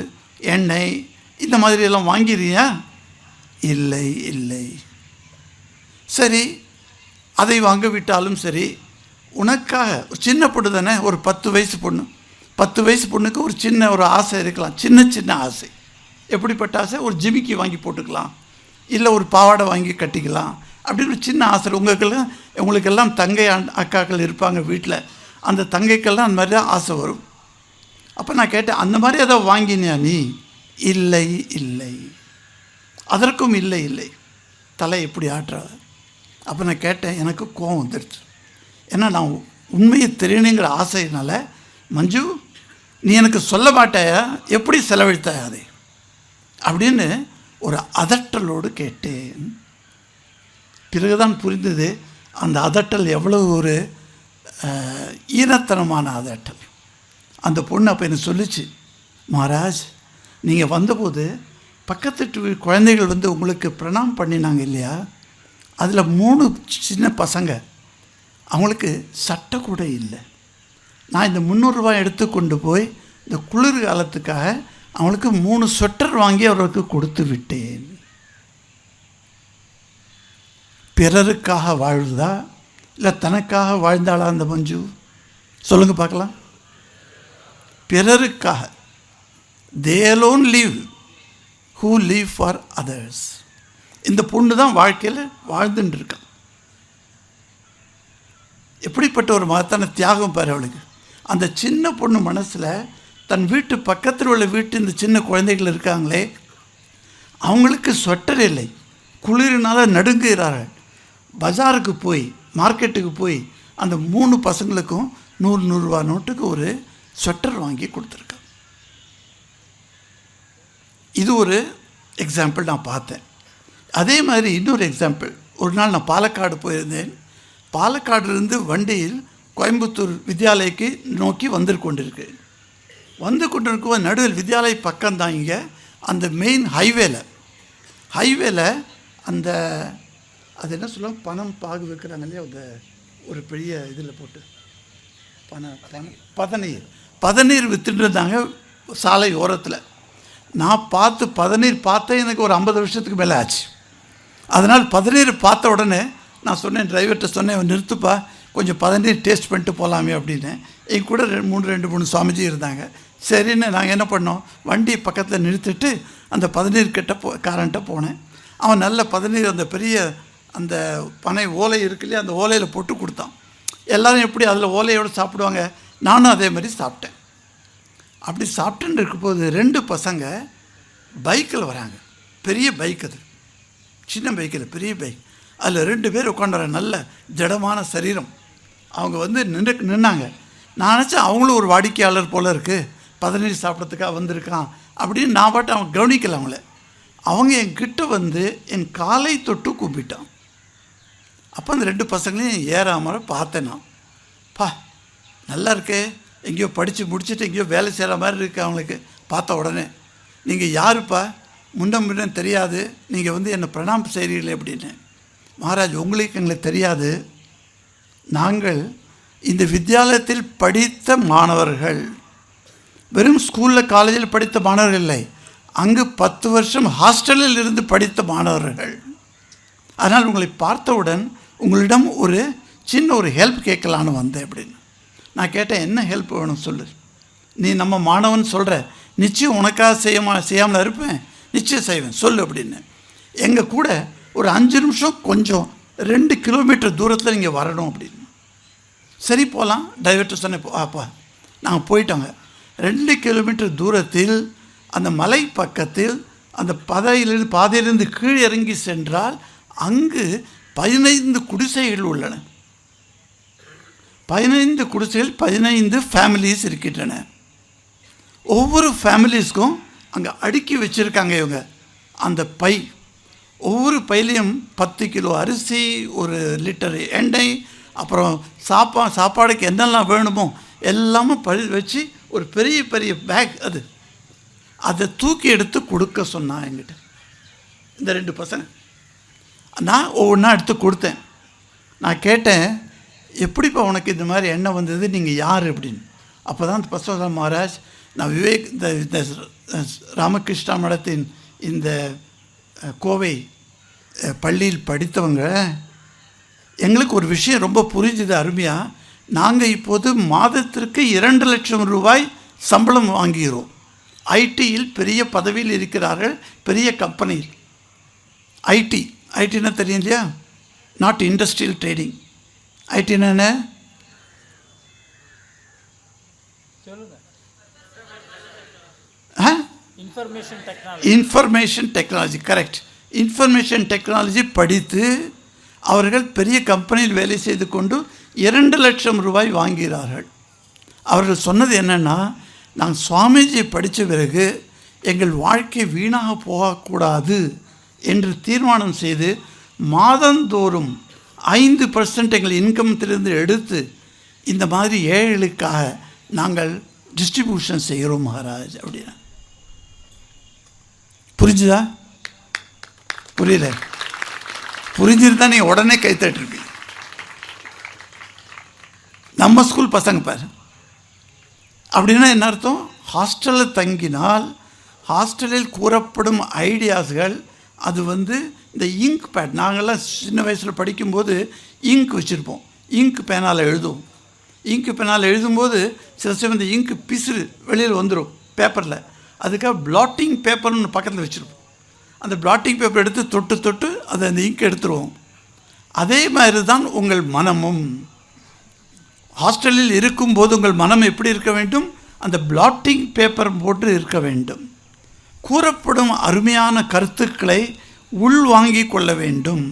எண்ணெய் இந்த மாதிரியெல்லாம் வாங்கிறியா? இல்லை. சரி, அதை வாங்க விட்டாலும் சரி, உனக்காக சின்ன பொண்ணு தானே, ஒரு 10 வயசு பொண்ணு, 10 வயசு பொண்ணுக்கு ஒரு சின்ன ஒரு ஆசை இருக்கலாம். சின்ன ஆசை. எப்படிப்பட்ட ஆசை? ஒரு ஜிமிக்கி வாங்கி போட்டுக்கலாம், இல்லை ஒரு பாவாடை வாங்கி கட்டிக்கலாம், அப்படின்னு ஒரு சின்ன ஆசை. உங்களுக்கெல்லாம் தங்கை அக்காக்கள் இருப்பாங்க வீட்டில், அந்த தங்கைக்கெல்லாம் அந்த மாதிரி தான் ஆசை வரும். அப்போ நான் கேட்டேன், அந்த மாதிரி ஏதாவது வாங்கினியா நீ? இல்லை. அதற்கும் இல்லை. தலை எப்படி ஆட்டுறாது. அப்போ நான் கேட்டேன், எனக்கு கோவம் வந்துடுச்சு. ஏன்னா நான் உண்மையை தெரியணுங்கிற ஆசையினால, மஞ்சு நீ எனக்கு சொல்ல மாட்டாயா, எப்படி செலவழித்தாயா அதை அப்படின்னு ஒரு அதட்டலோடு கேட்டேன். பிறகுதான் புரிந்தது அந்த அதட்டல் எவ்வளவு ஒரு ஈனத்தனமான அதட்டல். அந்த பொண்ணு அப்போ எனக்கு சொல்லிச்சு, மகாராஜ் நீங்கள் வந்தபோது பக்கத்து குழந்தைகள் வந்து உங்களுக்கு பிரணாம் பண்ணினாங்க இல்லையா, அதில் 3 சின்ன பசங்க, அவங்களுக்கு சட்டை கூட இல்லை. நான் இந்த 300 ரூபாய் எடுத்துக்கொண்டு போய் இந்த குளிர் காலத்துக்காக அவங்களுக்கு 3 ஸ்வெட்டர் வாங்கி அவர்களுக்கு கொடுத்து விட்டேன். பிறருக்காக வாழ்ந்தா இல்லை தனக்காக வாழ்ந்தாளா அந்த மஞ்சு? சொல்லுங்க பார்க்கலாம். பிறருக்காக. they alone live who live for others. இந்த பொண்ணு தான் வாழ்க்கையில் வாழ்ந்துட்டு இருக்கான். எப்படிப்பட்ட ஒரு மகத்தான தியாகம் பாரு அவளுக்கு. அந்த சின்ன பொண்ணு மனசில் தன் வீட்டு பக்கத்தில் உள்ள வீட்டு இந்த சின்ன குழந்தைகள் இருக்காங்களே, அவங்களுக்கு ஸ்வெட்டர் இல்லை, குளிரினால் நடுங்குகிறார்கள். பஜாருக்கு போய், மார்க்கெட்டுக்கு போய் அந்த 3 பசங்களுக்கும் 100 ரூபா நோட்டுக்கு ஒரு ஸ்வெட்டர் வாங்கி கொடுத்துருக்கான். இது ஒரு எக்ஸாம்பிள் நான் பார்த்தேன். அதே மாதிரி இன்னொரு எக்ஸாம்பிள், ஒரு நாள் நான் பாலக்காடு போயிருந்தேன். பாலக்காடுலேருந்து வண்டியில் கோயம்புத்தூர் வித்யாலயக்கு நோக்கி வந்து கொண்டிருக்கும் நடுவில் வித்யாலய பக்கம்தான் இங்கே அந்த மெயின் ஹைவேல அந்த அது என்ன சொல்லுவாங்க, பணம் பாகு வைக்கிறாங்க இல்லையா, அந்த ஒரு பெரிய இதில் போட்டு பதநீர் வித்துட்டு இருந்தாங்க சாலை ஓரத்தில். நான் பதநீர் பார்த்தேன், எனக்கு ஒரு 50 வருஷத்துக்கு மேலே ஆச்சு. அதனால் பதநீர் பார்த்த உடனே நான் சொன்னேன், டிரைவர்கிட்ட சொன்னேன், நிறுத்துப்பா, கொஞ்சம் பதநீர் டேஸ்ட் பண்ணிட்டு போகலாமே அப்படின்னு. என் கூட 2-3 சுவாமிஜி இருந்தாங்க. சரின்னு நாங்கள் என்ன பண்ணோம், வண்டி பக்கத்தில் நிறுத்திட்டு அந்த பதநீர் காரன்ட்ட போனேன். அவன் நல்ல பதநீர் அந்த பெரிய அந்த பனை ஓலை இருக்கு இல்லையா, அந்த ஓலையில் போட்டு கொடுத்தான். எல்லோரும் எப்படி அதில் ஓலையோடு சாப்பிடுவாங்க, நானும் அதே மாதிரி சாப்பிட்டேன். அப்படி சாப்பிட்டுன்னு இருக்கும்போது 2 பசங்க பைக்கில் வராங்க. பெரிய பைக், அது சின்ன பைக்கில் பெரிய பைக். அதில் 2 பேர் உட்காந்துறாங்க, நல்ல திடமான சரீரம். அவங்க வந்து நின்னாங்க. நான் நினச்சேன் அவங்களும் ஒரு வாடிக்கையாளர் போல் இருக்குது, பதநீர் சாப்பிட்றதுக்காக வந்திருக்கான் அப்படின்னு நான் பாட்டு அவங்க கவனிக்கல அவங்கள. அவங்க என்கிட்ட வந்து என் காலை தொட்டு கூப்பிட்டான். அப்போ அந்த 2 பசங்களையும் ஏறாமல் பார்த்தேன் நான். நல்லா இருக்கே, எங்கேயோ படித்து முடிச்சுட்டு எங்கேயோ வேலை செய்கிற மாதிரி இருக்குது அவங்களுக்கு. பார்த்த உடனே, நீங்கள் யாருப்பா, முன்ன தெரியாது, நீங்கள் வந்து என்னை பிரணாம் செய்கிறீங்களே அப்படின்னு. மகாராஜ், உங்களுக்கு எங்களுக்கு தெரியாது, நாங்கள் இந்த வித்யாலயத்தில் படித்த மாணவர்கள், வெறும் ஸ்கூலில் காலேஜில் படித்த மாணவர்கள் இல்லை, அங்கு 10 வருஷம் ஹாஸ்டலில் இருந்து படித்த மாணவர்கள். அதனால் உங்களை பார்த்தவுடன் உங்களிடம் ஒரு சின்ன ஒரு ஹெல்ப் கேட்கலான்னு வந்தேன் அப்படின்னு. நான் கேட்டேன், என்ன ஹெல்ப் வேணும் சொல்லு. நீ நம்ம மாணவன் சொல்கிற, நிச்சயம் உனக்காக செய்யாமல் இருப்பேன், நிச்சயம் செய்வேன் சொல்லு அப்படின்னு. எங்கள் கூட ஒரு 5 நிமிஷம் கொஞ்சம் 2 கிலோமீட்டர் தூரத்தில் நீங்கள் வரணும் அப்படின்னு. சரி போகலாம், டைவர்ட்டர் சொன்னேன். அப்பா நாங்கள் போயிட்டோங்க. 2 கிலோமீட்டர் தூரத்தில் அந்த மலை பக்கத்தில் அந்த பாதையிலிருந்து கீழே இறங்கி சென்றால் அங்கு 15 குடிசைகள் உள்ளன. 15 குடிசைகள், 15 ஃபேமிலிஸ் இருக்கின்றன. ஒவ்வொரு ஃபேமிலிஸ்க்கும் அங்கே அடுக்கி வச்சுருக்காங்க இவங்க அந்த பை. ஒவ்வொரு பையிலையும் 10 கிலோ அரிசி, 1 லிட்டர் எண்ணெய், அப்புறம் சாப்பாடுக்கு என்னெல்லாம் வேணுமோ எல்லாமே வச்சு ஒரு பெரிய பெரிய பேக். அதை தூக்கி எடுத்து கொடுக்க சொன்னான் என்கிட்ட இந்த 2 பசங்க. நான் ஒவ்வொன்றா எடுத்து கொடுத்தேன். நான் கேட்டேன், எப்படிப்பா உனக்கு இந்த மாதிரி எண்ணெய் வந்தது, நீங்கள் யார் அப்படின்னு. அப்போ தான் பசவராஜ் மகாராஜ், நான் இந்த ராமகிருஷ்ணா மடத்தின் இந்த கோவை பள்ளியில் படித்தவங்க, எங்களுக்கு ஒரு விஷயம் ரொம்ப புரிஞ்சுது அருமையாக. நாங்கள் இப்போது மாதத்திற்கு 2 லட்சம் ரூபாய் சம்பளம் வாங்குகிறோம். ஐடியில் பெரிய பதவியில் இருக்கிறார்கள், பெரிய கம்பெனியில். ஐடின்னா தெரியும் இல்லையா, நாட் இண்டஸ்ட்ரியல் ட்ரேடிங். ஐடின்னா என்ன? Information technology. Correct. Information technology படித்து அவர்கள் பெரிய கம்பெனியில் வேலை செய்து கொண்டு 2 லட்சம் ரூபாய் வாங்குகிறார்கள். அவர்கள் சொன்னது என்னென்னா, நாங்கள் சுவாமிஜி படித்த பிறகு எங்கள் வாழ்க்கை வீணாக போகக்கூடாது என்று தீர்மானம் செய்து மாதந்தோறும் 5% எங்கள் இன்கம்த்திலிருந்து எடுத்து இந்த மாதிரி ஏழைகளுக்காக நாங்கள் டிஸ்ட்ரிபியூஷன் செய்கிறோம் மகாராஜ் அப்படின்னா. புரிஞ்சுதா? புரியல? புரிஞ்சிருந்தா நீங்கள் உடனே கைத்தட்டிருப்பீங்க. நம்ம ஸ்கூல் பசங்க பாரு. அப்படின்னா என்ன அர்த்தம்? ஹாஸ்டலில் தங்கினால் ஹாஸ்டலில் கூறப்படும் ஐடியாஸ்கள், அது வந்து இந்த இங்க் பேட், நாங்கள்லாம் சின்ன வயசில் படிக்கும்போது இங்க் வச்சுருப்போம், இங்க் பேனால் எழுதுவோம். இங்க் பேனால் எழுதும்போது சில சமயம் இந்த இங்க் பிசுறு வெளியில் வந்துடும் பேப்பரில். அதுக்காக பிளாட்டிங் பேப்பர்னு பக்கத்தில் வச்சுருப்போம். அந்த பிளாட்டிங் பேப்பர் எடுத்து தொட்டு தொட்டு அதை அந்த இங்க் எடுத்துருவோம். அதே மாதிரி தான் உங்கள் மனமும். ஹாஸ்டலில் இருக்கும்போது உங்கள் மனம் எப்படி இருக்க வேண்டும்? அந்த பிளாட்டிங் பேப்பர் போட்டு இருக்க வேண்டும். கூறப்படும் அருமையான கருத்துக்களை உள்வாங்கிக் கொள்ள வேண்டும்.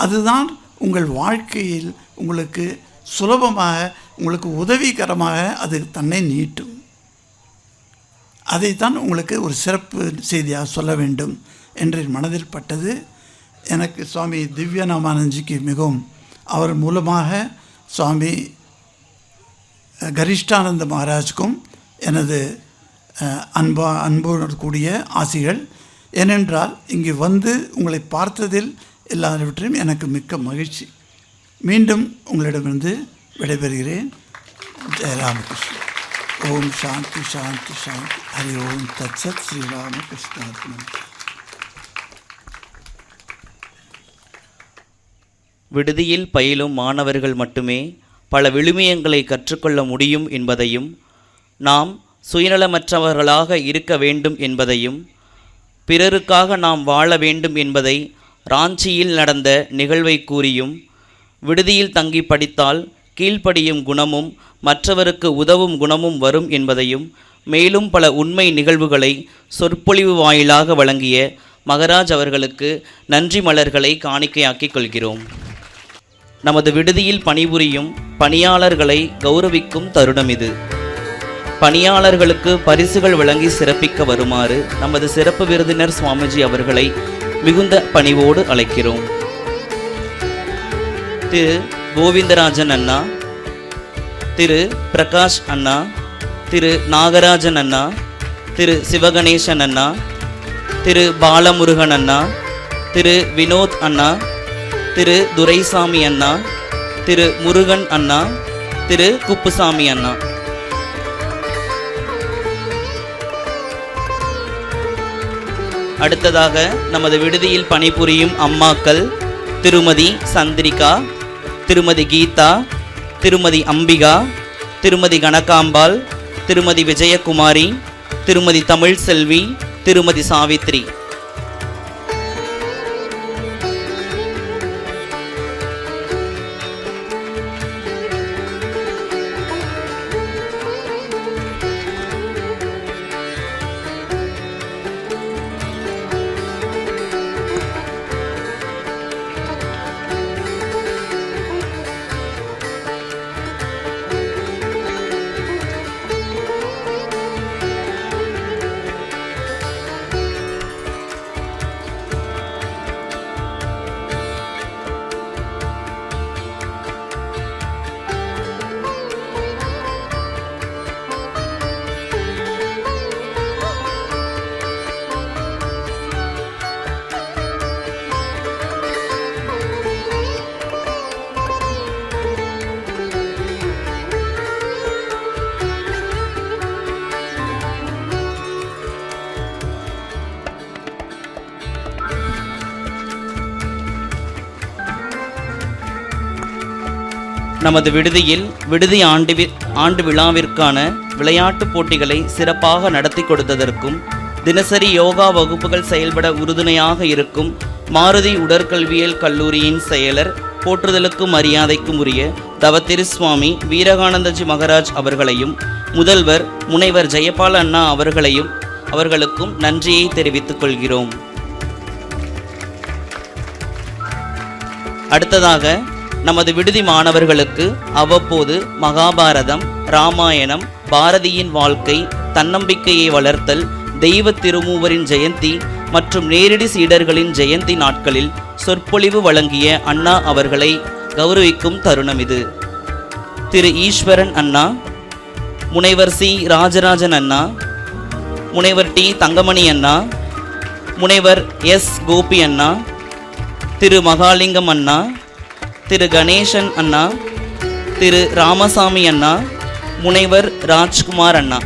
அதுதான் உங்கள் வாழ்க்கையில் உங்களுக்கு சுலபமாக, உங்களுக்கு உதவிகரமாக அது தன்னை நீட்டும். அதைத்தான் உங்களுக்கு ஒரு சிறப்பு செய்தியாக சொல்ல வேண்டும் என்று மனதில் பட்டது. எனக்கு சுவாமி திவ்யநாமானந்திஜிக்கு மிகவும், அவர் மூலமாக சுவாமி கரிஷ்டானந்த மகாராஜுக்கும் எனது அன்போடு கூடிய ஆசிகள். ஏனென்றால் இங்கு வந்து உங்களை பார்த்ததில் எல்லாவற்றையும் எனக்கு மிக்க மகிழ்ச்சி. மீண்டும் உங்களிடமிருந்து விடைபெறுகிறேன். ஜெயராமகிருஷ்ணன். ஓம் சாந்தி சாந்தி சாந்தி. ஹரி ஓம் தத்சத். ஸ்ரீராமகிருஷ்ணார்ப்பணம். விடுதியில் பயிலும் மாணவர்கள் மட்டுமே பல விழுமியங்களை கற்றுக்கொள்ள முடியும் என்பதையும், நாம் சுயநலமற்றவர்களாக இருக்க வேண்டும் என்பதையும், பிறருக்காக நாம் வாழ வேண்டும் என்பதை ராஞ்சியில் நடந்த நிகழ்வை கூறியும், விடுதியில் தங்கி படித்தால் கீழ்ப்படியும் குணமும் மற்றவருக்கு உதவும் குணமும் வரும் என்பதையும், மேலும் பல உண்மை நிகழ்வுகளை சொற்பொழிவு வாயிலாக வழங்கிய மகராஜ் அவர்களுக்கு நன்றி மலர்களை காணிக்கையாக்கிக் கொள்கிறோம். நமது விடுதியில் பணிபுரியும் பணியாளர்களை கௌரவிக்கும் தருணம் இது. பணியாளர்களுக்கு பரிசுகள் வழங்கி சிறப்பிக்க வருமாறு நமது சிறப்பு விருந்தினர் சுவாமிஜி அவர்களை மிகுந்த பணிவோடு அழைக்கிறோம். திரு கோவிந்தராஜன் அண்ணா, திரு பிரகாஷ் அண்ணா, திரு நாகராஜன் அண்ணா, திரு சிவகணேசன் அண்ணா, திரு பாலமுருகன் அண்ணா, திரு வினோத் அண்ணா, திரு துரைசாமி அண்ணா, திரு முருகன் அண்ணா, திரு குப்புசாமி அண்ணா. அடுத்ததாக நமது விடுதியில் பணிபுரியும் அம்மாக்கள் திருமதி சந்திரிகா, திருமதி கீதா, திருமதி அம்பிகா, திருமதி கனகாம்பாள், திருமதி விஜயகுமாரி, திருமதி தமிழ் செல்வி, திருமதி சாவித்ரி. நமது விடுதியில் விடுதி ஆண்டு விழாவிற்கான விளையாட்டுப் போட்டிகளை சிறப்பாக நடத்தி கொடுத்ததற்கும் தினசரி யோகா வகுப்புகள் செயல்பட உறுதுணையாக இருக்கும் மாருதி உடற்கல்வியல் கல்லூரியின் செயலர் போற்றுதலுக்கும் மரியாதைக்கும் உரிய தவத்திரு சுவாமி வீரகானந்தஜி மகராஜ் அவர்களையும் முதல்வர் முனைவர் ஜெயபால் அண்ணா அவர்களுக்கும் நன்றியை தெரிவித்துக் கொள்கிறோம். அடுத்ததாக நமது விடுதி மாணவர்களுக்கு அவ்வப்போது மகாபாரதம், ராமாயணம், பாரதியின் வாழ்க்கை, தன்னம்பிக்கையை வளர்த்தல், தெய்வ திருமூவரின் ஜெயந்தி மற்றும் நேரடி சீடர்களின் ஜெயந்தி நாட்களில் சொற்பொழிவு வழங்கிய அண்ணா அவர்களை கௌரவிக்கும் தருணம் இது. திரு ஈஸ்வரன் அண்ணா, முனைவர் சி ராஜராஜன் அண்ணா, முனைவர் டி தங்கமணி அண்ணா, முனைவர் எஸ் கோபி அண்ணா, திரு மகாலிங்கம் அண்ணா, திரு கணேசன் அண்ணா, திரு ராமசாமி அண்ணா, முனைவர் ராஜ்குமார் அண்ணா.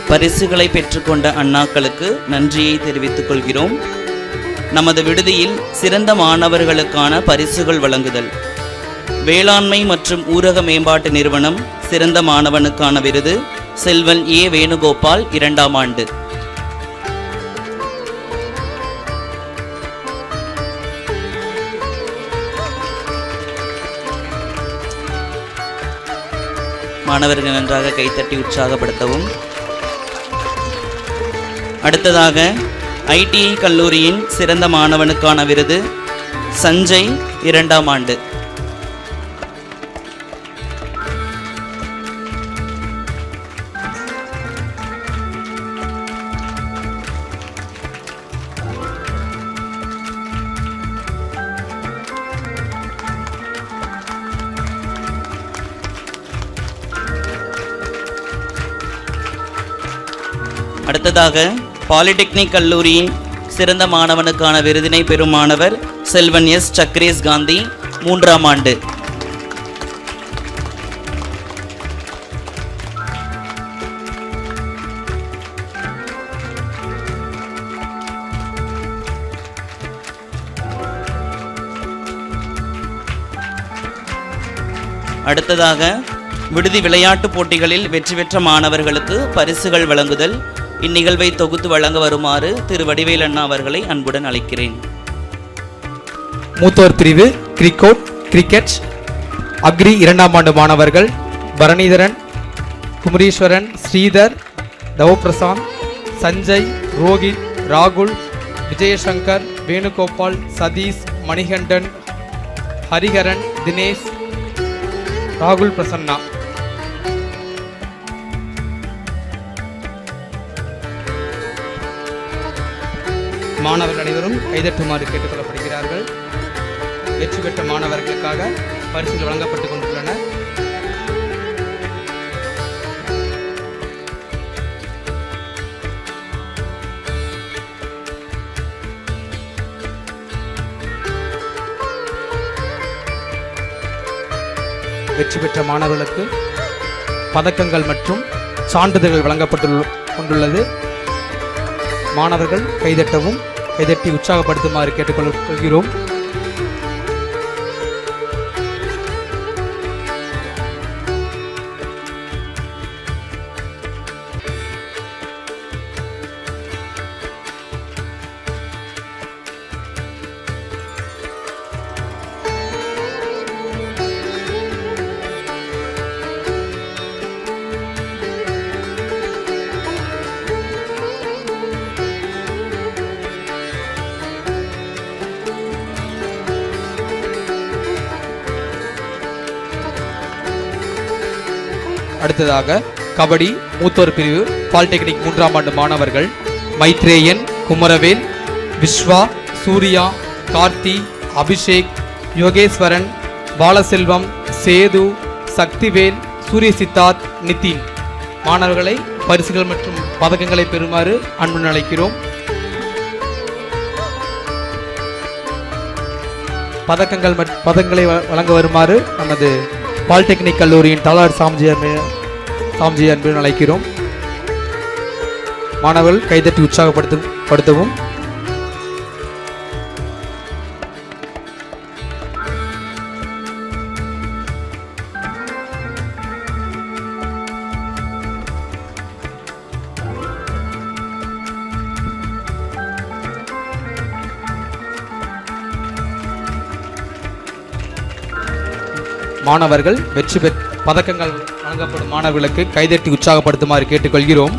பரிசுகளை பெற்றுக்கொண்ட அண்ணாக்களுக்கு நன்றியை தெரிவித்துக் கொள்கிறோம். நமது விடுதியில் சிறந்த மாணவர்களுக்கான பரிசுகள் வழங்குதல். வேளாண்மை மற்றும் ஊரக மேம்பாட்டு நிறுவனம் சிறந்த மாணவனுக்கான விருது செல்வன் ஏ வேணுகோபால் 2ஆம் ஆண்டு. மாணவர்கள் நன்றாக கைத்தட்டி உற்சாகப்படுத்தவும். அடுத்ததாக ஐடிஐ கல்லூரியின் சிறந்த மாணவனுக்கான விருது சஞ்சய் 2ஆம் ஆண்டு. அடுத்ததாக பாலிடெக்னிக் கல்லூரியின் சிறந்த மாணவனுக்கான விருதினை பெறும் மாணவர் செல்வன் எஸ் சக்ரேஸ் காந்தி 3ஆம் ஆண்டு. அடுத்ததாக விடுதி விளையாட்டுப் போட்டிகளில் வெற்றி பெற்ற மாணவர்களுக்கு பரிசுகள் வழங்குதல். இந்நிகழ்வை தொகுத்து வழங்க வருமாறு திரு வடிவேல் அண்ணா அவர்களை அன்புடன் அழைக்கிறேன். மூத்தோர் பிரிவு கிரிக்கெட் அக்ரி 2ஆம் ஆண்டு மாணவர்கள் பரணிதரன், குமரீஸ்வரன், ஸ்ரீதர், தவப்பிரசாந்த், சஞ்சய், ரோஹித், ராகுல், விஜயசங்கர், வேணுகோபால், சதீஷ், மணிகண்டன், ஹரிஹரன், தினேஷ், ராகுல் பிரசன்னா. மாணவர்கள் அனைவரும் கைதட்டுமாறு கேட்டுக்கொள்ளப்படுகிறார்கள். வெற்றி பெற்ற மாணவர்களுக்காக பரிசுகள் வழங்கப்பட்டுக் கொண்டுள்ளன. வெற்றி பெற்ற மாணவர்களுக்கு பதக்கங்கள் மற்றும் சான்றிதழ்கள் வழங்கப்பட்டுள்ளது. மாணவர்கள் கைதட்டவும், கைதட்டி உற்சாகப்படுத்துமாறு கேட்டுக்கொள்கிறோம். அடுத்ததாக கபடி மூத்தோர் பிரிவு பாலிடெக்னிக் 3ஆம் ஆண்டு மாணவர்கள் மைத்ரேயன், குமரவேல், விஸ்வா, சூர்யா, கார்த்தி, அபிஷேக், யோகேஸ்வரன், பாலசெல்வம், சேது, சக்திவேல், சூரிய சித்தார்த், நிதின் மாணவர்களை பரிசுகள் மற்றும் பதக்கங்களை பெறுமாறு அன்புடன் அழைக்கிறோம். பதக்கங்களை வழங்க வருமாறு நமது பாலிடெக்னிக் கல்லூரியின் தாளார் சாம்ஜி அன்புடன் அழைக்கிறோம். மாணவர்கள் கைதட்டி உற்சாகப்படுத்தவும். மாணவர்கள் வெற்றி பதக்கங்கள் வழங்கப்படும் மாணவர்களுக்கு கைதட்டி உற்சாகப்படுத்துமாறு கேட்டுக்கொள்கிறோம்.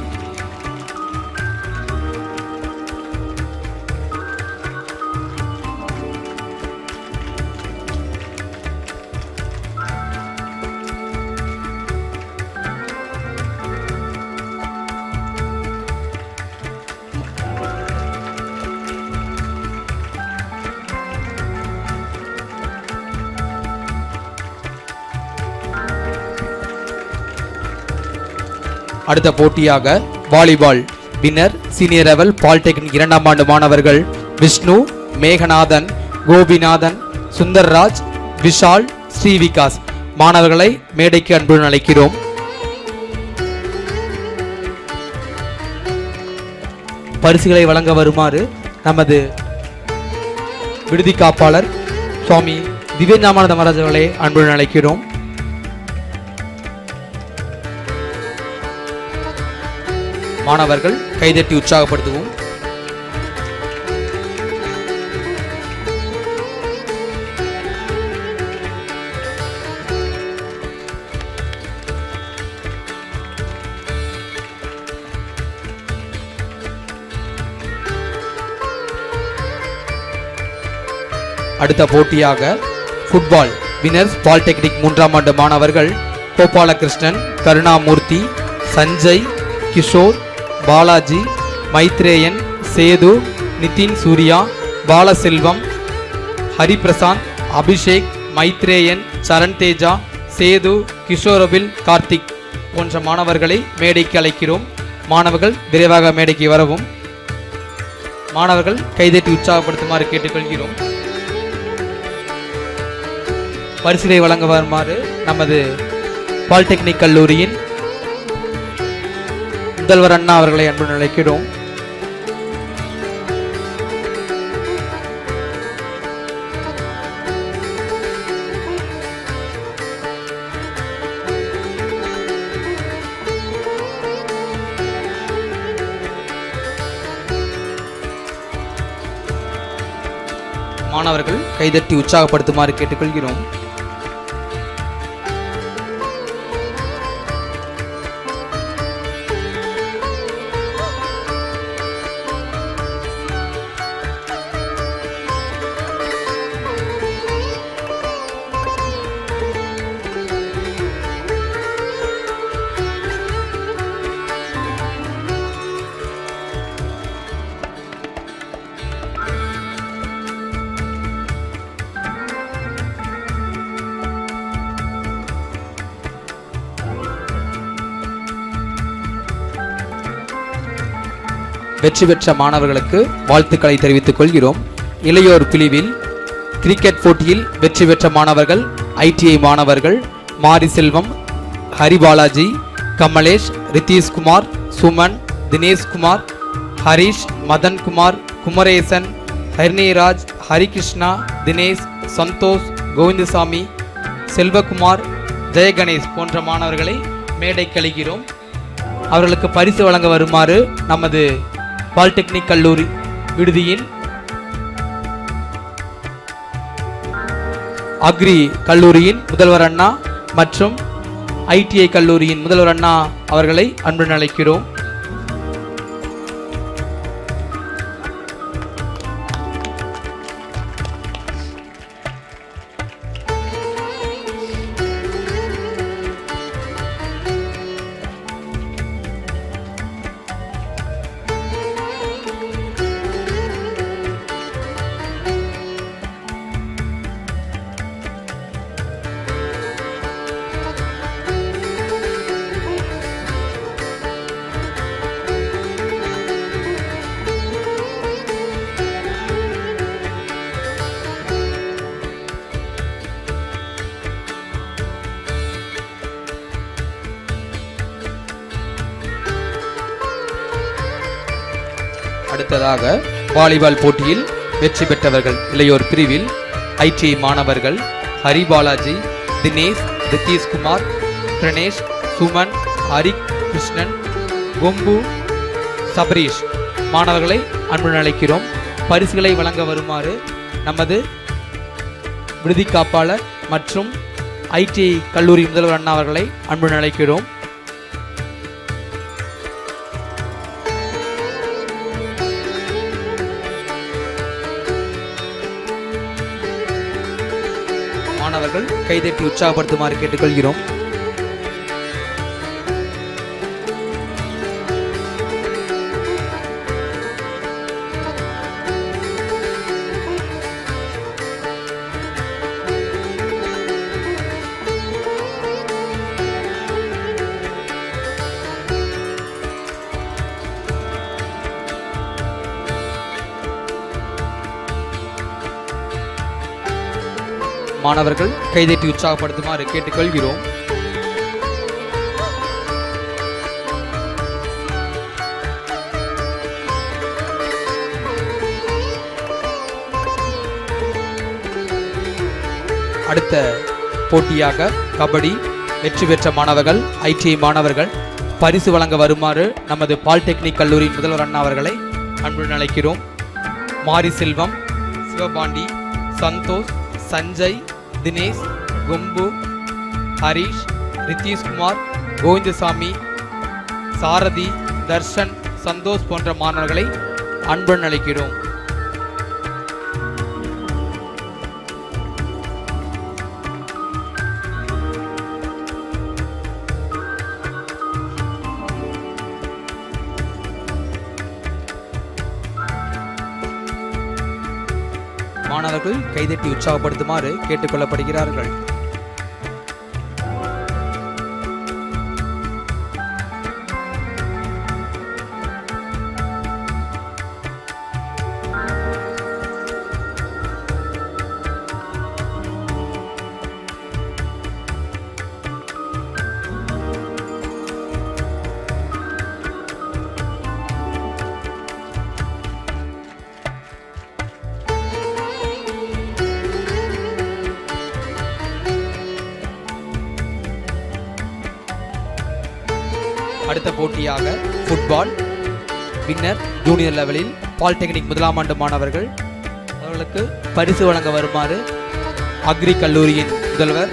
அடுத்த போட்டியாக volleyball winner senior level polytechnic 2ஆம் ஆண்டு மாணவர்கள் விஷ்ணு, மேகநாதன், கோபிநாதன், சுந்தர்ராஜ், விஷால், ஸ்ரீவிகாஸ் மாணவர்களை மேடைக்கு அன்புடன் அழைக்கிறோம். பரிசுகளை வழங்க வருமாறு நமது விடுதி காப்பாளர் சுவாமி திவ்யஞானந்த மகாராஜ் அவர்களை அன்புடன் அழைக்கிறோம். மாணவர்கள் கைதட்டி உற்சாகப்படுத்துவோம். அடுத்த போட்டியாக ஃபுட்பால் வினர்ஸ் பாலிடெக்னிக் 3ஆம் ஆண்டு மாணவர்கள் கோபாலகிருஷ்ணன், கருணாமூர்த்தி, சஞ்சய், கிஷோர், பாலாஜி, மைத்ரேயன், சேது, நிதின் சூர்யா, பாலசெல்வம், ஹரிபிரசாந்த், அபிஷேக், மைத்ரேயன், சரண் தேஜா, சேது, கிஷோரபில், கார்த்திக் போன்ற மாணவர்களை மேடைக்கு அழைக்கிறோம். மாணவர்கள் விரைவாக மேடைக்கு வரவும். மாணவர்கள் கைதட்டி உற்சாகப்படுத்துமாறு கேட்டுக்கொள்கிறோம். பரிசுகளை வழங்க வருமாறு நமது பாலிடெக்னிக் கல்லூரியின் முதல்வர் அண்ணா அவர்களை அன்புடன் அழைக்கிறோம். மாணவர்கள் கைதட்டி உற்சாகப்படுத்துமாறு கேட்டுக்கொள்கிறோம். வெற்றி பெற்ற மாணவர்களுக்கு வாழ்த்துக்களை தெரிவித்துக் கொள்கிறோம். இளையோர் பிரிவில் கிரிக்கெட் போட்டியில் வெற்றி பெற்ற மாணவர்கள் ITI மாணவர்கள் மாரிசெல்வம், ஹரிபாலாஜி, கமலேஷ், ரித்தீஷ்குமார், சுமன், தினேஷ்குமார், ஹரிஷ், மதன்குமார், குமரேசன், ஹர்னிராஜ், ஹரிகிருஷ்ணா, தினேஷ், சந்தோஷ், கோவிந்தசாமி, செல்வகுமார், ஜெயகணேஷ் போன்ற மாணவர்களை மேடைக்கு அழைக்கிறோம். அவர்களுக்கு பரிசு வழங்க வருமாறு நமது பாலிடெக்னிக் கல்லூரி விடுதியின் அக்ரி கல்லூரியின் முதல்வர் அண்ணா மற்றும் ITI கல்லூரியின் முதல்வர் அண்ணா அவர்களை அன்புடன் அழைக்கிறோம். அடுத்ததாக வாலிபால் போட்டியில் வெற்றி பெற்றவர்கள் இளையோர் பிரிவில் ITI மாணவர்கள் ஹரிபாலாஜி, தினேஷ், ரித்தீஷ்குமார், பிரணேஷ், சுமன், ஹரிகிருஷ்ணன், கொம்பு, சபரீஷ் மாணவர்களை அன்புடன் அழைக்கிறோம். பரிசுகளை வழங்க வருமாறு நமது விடுதி காப்பாளர் மற்றும் ITI கல்லூரி முதல்வர் அண்ணா அவர்களை அன்புடன் அழைக்கிறோம். மாணவர்கள் கைதட்டி உற்சாகப்படுத்துமாறு கேட்டுக்கொள்கிறோம். மாணவர்கள் கைதட்டி உற்சாகப்படுத்துமாறு கேட்டுக்கொள்கிறோம். அடுத்த போட்டியாக கபடி வெற்றி பெற்ற மாணவர்கள் ITI மாணவர்கள் பரிசு வழங்க வருமாறு நமது பாலிடெக்னிக் கல்லூரி முதல்வர் அண்ணா அவர்களை அன்புடன் அழைக்கிறோம். மாரிசெல்வம், சிவபாண்டி, சந்தோஷ், சஞ்சய், தினேஷ், கொம்பு, ஹரிஷ், ரித்தீஷ்குமார், கோவிந்தசாமி, சாரதி, தர்ஷன், சந்தோஷ் போன்ற மாணவர்களை அன்புடன் அழைக்கிறோம். மாணவர்கள் கைதட்டி உற்சாகப்படுத்துமாறு கேட்டுக்கொள்ளப்படுகிறார்கள். அடுத்த போட்டியாக ஃபுட்பால் வின்னர் ஜூனியர் லெவலில் பாலிடெக்னிக் முதலாம் ஆண்டு மாணவர்கள் அவர்களுக்கு பரிசு வழங்க வருமாறு அக்ரி கல்லூரியின் முதல்வர்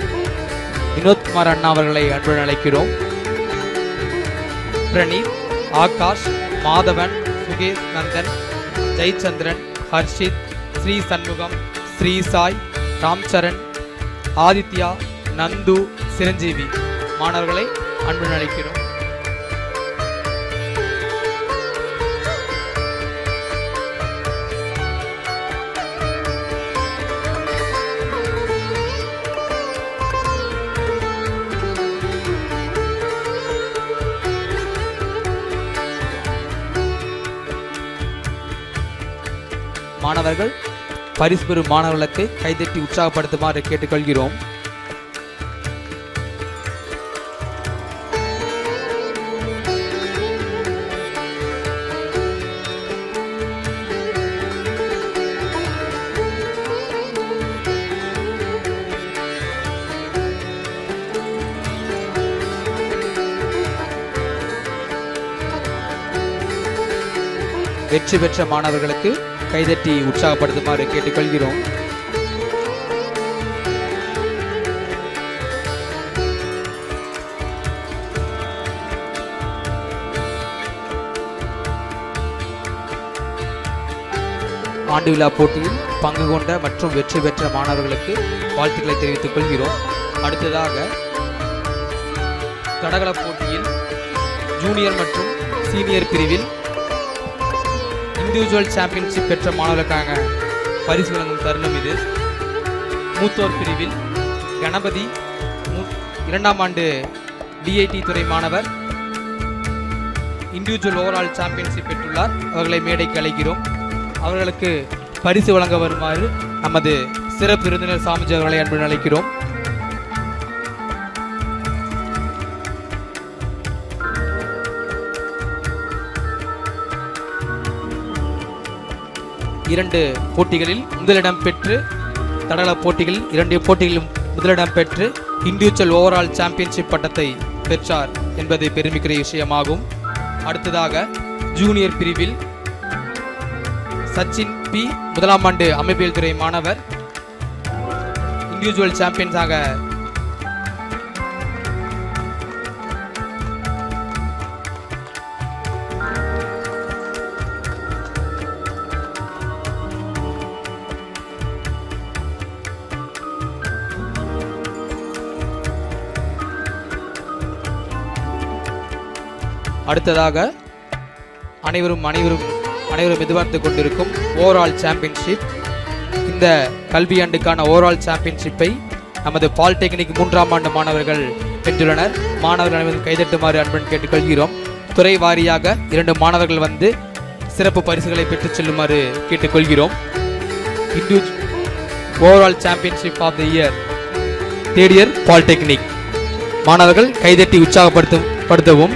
வினோத்குமார் அண்ணா அவர்களை அன்புடன் அழைக்கிறோம். பிரணீத், ஆகாஷ், மாதவன், சுகேஷ் நந்தன், ஜெயச்சந்திரன், ஹர்ஷித், ஸ்ரீ சண்முகம், ஸ்ரீ சாய், ராம்சரண், ஆதித்யா, நந்து, சிரஞ்சீவி மாணவர்களை அன்புடன் அழைக்கிறோம். மாணவர்கள் பரிசு பெறும் மாணவர்களுக்கு கைதட்டி உற்சாகப்படுத்துமாறு கேட்டுக்கொள்கிறோம். வெற்றி பெற்ற மாணவர்களுக்கு கைதட்டி உற்சாகப்படுத்துமாறு கேட்டுக்கொள்கிறோம். ஆண்டு விழா போட்டியில் பங்கு கொண்ட மற்றும் வெற்றி பெற்ற மாணவர்களுக்கு வாழ்த்துக்களை தெரிவித்துக் கொள்கிறோம். அடுத்ததாக தடகள போட்டியில் ஜூனியர் மற்றும் சீனியர் பிரிவில் இண்டிவிஜுவல் சாம்பியன்ஷிப் பெற்ற மாணவர்களுக்காக பரிசு வழங்கும் தருணம் இது. மூத்தோர் பிரிவில் கணபதி 2ஆம் ஆண்டு டிஐடி துறை மாணவர் இண்டிவிஜுவல் ஓவரால் சாம்பியன்ஷிப் பெற்றுள்ளார். அவர்களை மேடைக்கு அழைக்கிறோம். அவர்களுக்கு பரிசு வழங்க வருமாறு நமது சிறப்பு விருந்தினர் சாமிஜி அவர்களை அன்புடன் அழைக்கிறோம். இரண்டு போட்டிகளில் முதலிடம் பெற்று தடகள போட்டிகளில் 2 போட்டிகளிலும் முதலிடம் பெற்று இண்டிவிஜுவல் ஓவரால் சாம்பியன்ஷிப் பட்டத்தை பெற்றார் என்பது பெருமைக்குரிய விஷயமாகும். அடுத்ததாக ஜூனியர் பிரிவில் சச்சின் பி 1ஆம் ஆண்டு அமைப்பியல் துறை மாணவர் இண்டிவிஜுவல் சாம்பியன்ஸாக அடுத்ததாக அனைவரும் எதிர்பார்த்து கொண்டிருக்கும் ஓவரால் சாம்பியன்ஷிப். இந்த கல்வியாண்டுக்கான ஓவரால் சாம்பியன்ஷிப்பை நமது பாலிடெக்னிக் 3ஆம் ஆண்டு மாணவர்கள் வென்றுள்ளனர். மாணவர்கள் அனைவரும் கைதட்டுமாறு அன்புடன் கேட்டுக்கொள்கிறோம். துறை வாரியாக 2 மாணவர்கள் வந்து சிறப்பு பரிசுகளை பெற்றுச் செல்லுமாறு கேட்டுக்கொள்கிறோம். Overall championship of the year 3rd year polytechnic மாணவர்கள் கைதட்டி உற்சாகப்படுத்தவும்.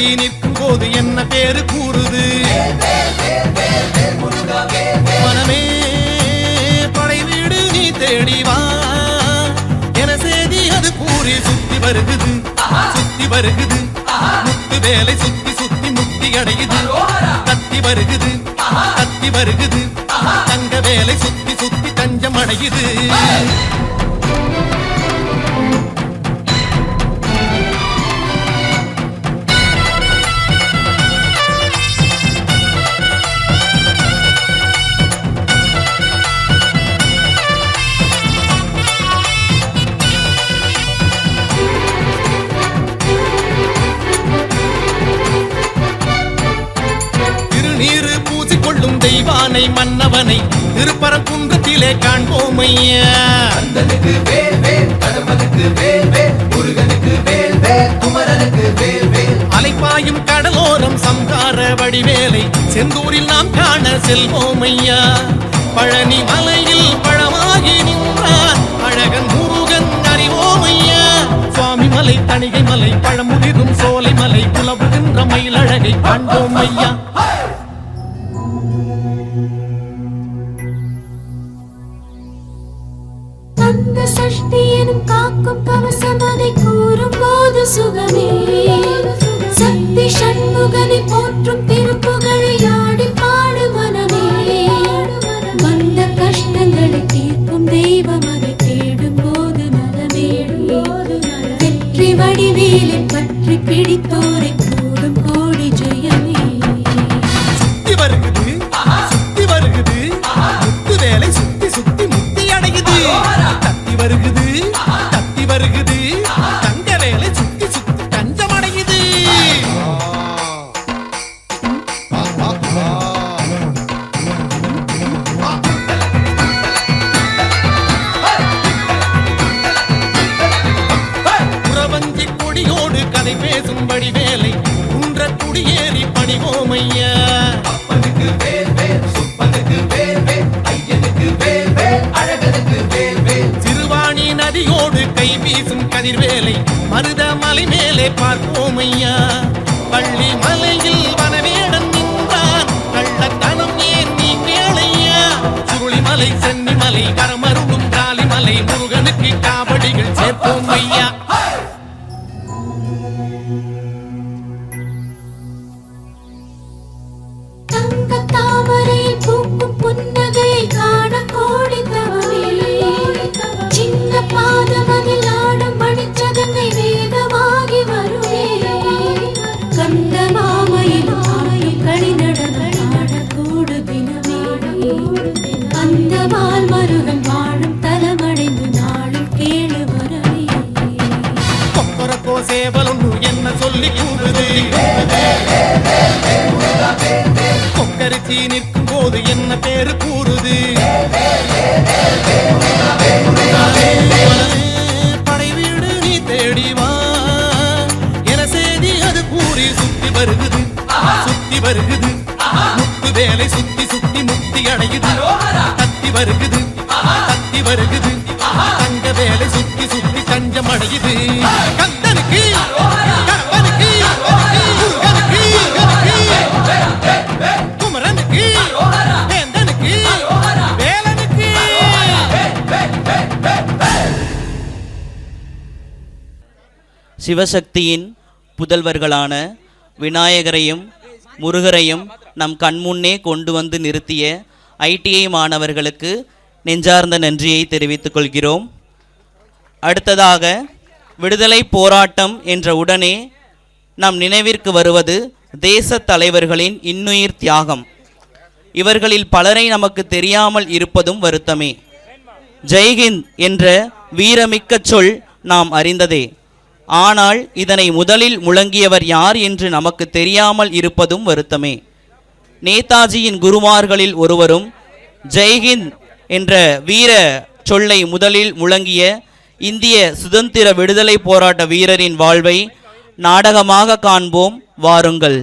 கொக்கரிச்சி நிற்கும் போது என்ன பேரு கூறுது? மனமே படை வீடு நீ தேடி வா என செய்தி அது கூறி சுத்தி வருகுது, சுத்தி வருகுது. முத்து வேலை சுத்தி சுத்தி முக்தி அடையுது. கத்தி வருகுது, கத்தி வருகுது. தங்க வேலை சுத்தி சுத்தி தஞ்சம் அடையுது. தெய்வானை மன்னவனை திருப்பரங்குன்றத்திலே காண்போம் ஐயா. கந்தனுக்கு வேல் வேல், கடம்பனுக்கு வேல் வேல், முருகனுக்கு வேல் வேல், குமரனுக்கு வேல் வேல். அலைப்பாயும் கடலோரம் சம்ஹார வடிவேலை செந்தூரில் நாம் காண செல்வோம் ஐயா. பழனி மலையில் பழமாகி நின்றார் அழகன் முருகன் அறிவோம் ஐயா. சுவாமி மலை, தணிகை மலை, பழமுதிரும் சோலை மலை, புலவுகின்ற மயிலழகை காண்போம் ஐயா. கந்த சஷ்டி எனும் காக்கும் கவசம் அதை கூறும் போது சுகமே. சக்தி சண்முகனை போற்றும் திருப்புகழை ஆடி பாடு மனமே. வந்த கஷ்டங்களை தீர்க்கும் தெய்வம் அதை தேடும் போது நலமே. வெற்றி வடிவேலை பற்றி பிடித்தோரை கூடும் கோடி ஜெயமே. சுத்தி வருகுது, சுத்தி வருகுது. முத்து வேலை சுத்தி சுத்தி முக்தி அடையுது. தத்தி வருகுது, தத்தி வருகுது. தங்க வேலை சுத்தி சுத்தி தஞ்சம் அடையுது. புறவஞ்சி கொடியோடு கதை பேசும்படி வேலை குன்ற குடியேறி பணிவோம் ஐயா. அப்பனுக்கு வேல் வேல், சுப்பனுக்கு வேல் வேல், ஐயனுக்கு வேல் வேல், அழகனுக்கு வேல் வேல். சிறுவாணி நதியோடு கை வீசும் கதிர்வேலை மருத மலை மேலே பார்ப்போம் ஐயா. பள்ளி மலையில் வனவேடன் நின்றான் கள்ளத்தனம் ஏன் நீ கேளையா. சுருளிமலை, சென்னிமலை, வரமருடும் காளிமலை, முருகனுக்கு காவடிகள் சேர்ப்போம் ஐயா. தங்க தாமரையில் பூக்கும் புன்னகையை காண கோடி தவமே. சின்ன பாதமதில் ஆடும் மணிச்சதங்கை வேகமாகி வருவே. கந்த மாமையில் ஆடும் களி நடனம் ஆடக்கூடு தினமே. அந்த மால் மருகன் வாழும் தலமடைந்து நாளும் கேளு வரவே. கொக்கரக்கோ சேவலொன்று என்ன சொல்லி கூறுது? கொக்கரிச்சி நிற்கும் போது என்ன பேரு கூறுது? படை வீடு நீ தேடி வா என செய்தி அது கூறி சுத்தி வருகுது, சுத்தி வருகுது. முத்து வேலை சுத்தி சுத்தி முக்தி அடையுது. கத்தி வருகுது, கத்தி வருகுது. தங்க வேலை சுத்தி சுத்தி தஞ்சம் அடையுது. கந்தனுக்கு, கடம்பனுக்கு, முருகனுக்கு, குமரனுக்கு, வேந்தனுக்கு, வேலனுக்கு. சிவசக்தியின் புதல்வர்களான விநாயகரையும் முருகரையும் நம் கண்முன்னே கொண்டு வந்து நிறுத்திய ஐடிஐ மாணவர்களுக்கு நெஞ்சார்ந்த நன்றியை தெரிவித்துக் கொள்கிறோம். அடுத்ததாக விடுதலை போராட்டம் என்ற உடனே நம் நினைவிற்கு வருவது தேச தலைவர்களின் இன்னுயிர் தியாகம். இவர்களில் பலரை நமக்கு தெரியாமல் இருப்பதும் வருத்தமே. ஜெய்ஹிந்த் என்ற வீரமிக்க சொல் நாம் அறிந்ததே. ஆனால் இதனை முதலில் முழங்கியவர் யார் என்று நமக்கு தெரியாமல் இருப்பதும் வருத்தமே. நேதாஜியின் குருமார்களில் ஒருவரும் ஜெய்ஹிந்த் என்ற வீர சொல்லை முதலில் முழங்கிய இந்திய சுதந்திர விடுதலை போராட்ட வீரரின் வாழ்வை நாடகமாக காண்போம், வாருங்கள்.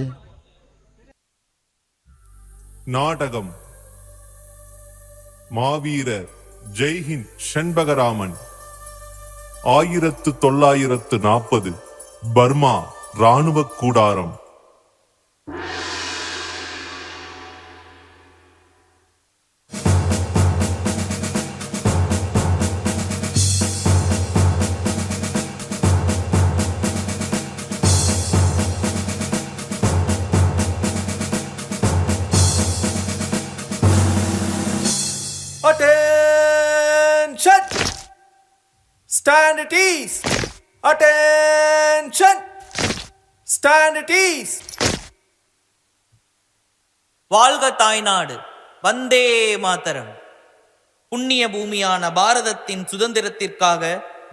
நாடகம். மாவீரர் ஜெய்ஹிந்த் செண்பகராமன் 1940 பர்மா இராணுவ கூடாரம் Attention! Stand at ease! Attention! Stand at ease! வாழ்க தாய்நாடு, வந்தே மாதரம். புண்ணிய பூமியான பாரதத்தின் சுதந்திரத்திற்காக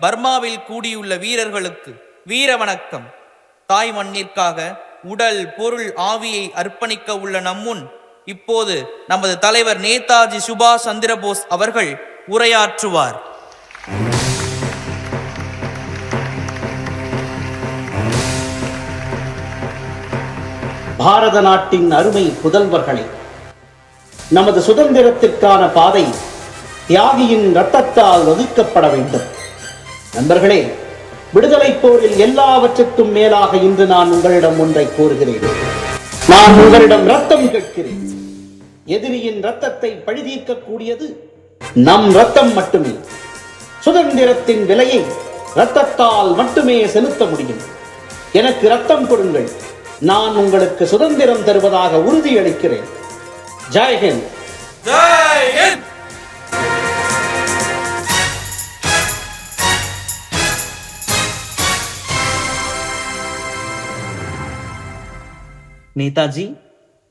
பர்மாவில் கூடியுள்ள வீரர்களுக்கு வீர வணக்கம். தாய் மண்ணிற்காக உடல் பொருள் ஆவியை அர்ப்பணிக்க உள்ள நம்முன் இப்போது நமது தலைவர் நேதாஜி சுபாஷ் சந்திரபோஸ் அவர்கள் உரையாற்றுவார். பாரத நாட்டின் அருமை புதல்வர்களே, நமது சுதந்திரத்திற்கான பாதை தியாகியின் இரத்தத்தால் வகுக்கப்பட வேண்டும். நண்பர்களே, விடுதலை போரில் எல்லாவற்றுக்கும் மேலாக இன்று நான் உங்களிடம் ஒன்றை கூறுகிறேன். நான் உங்களிடம் ரத்தம் கேட்கிறேன். எதிரியின் ரத்தத்தை பழிதீர்க்கக்கூடியது நம் ரத்தம் மட்டுமே. சுதந்திரத்தின் விலையை ரத்தத்தால் மட்டுமே செலுத்த முடியும். எனக்கு ரத்தம் கொடுங்கள், நான் உங்களுக்கு சுதந்திரம் தருவதாக உறுதியளிக்கிறேன். ஜெய்ஹிந்த். ஜெய்ஹிந்த். நேதாஜி.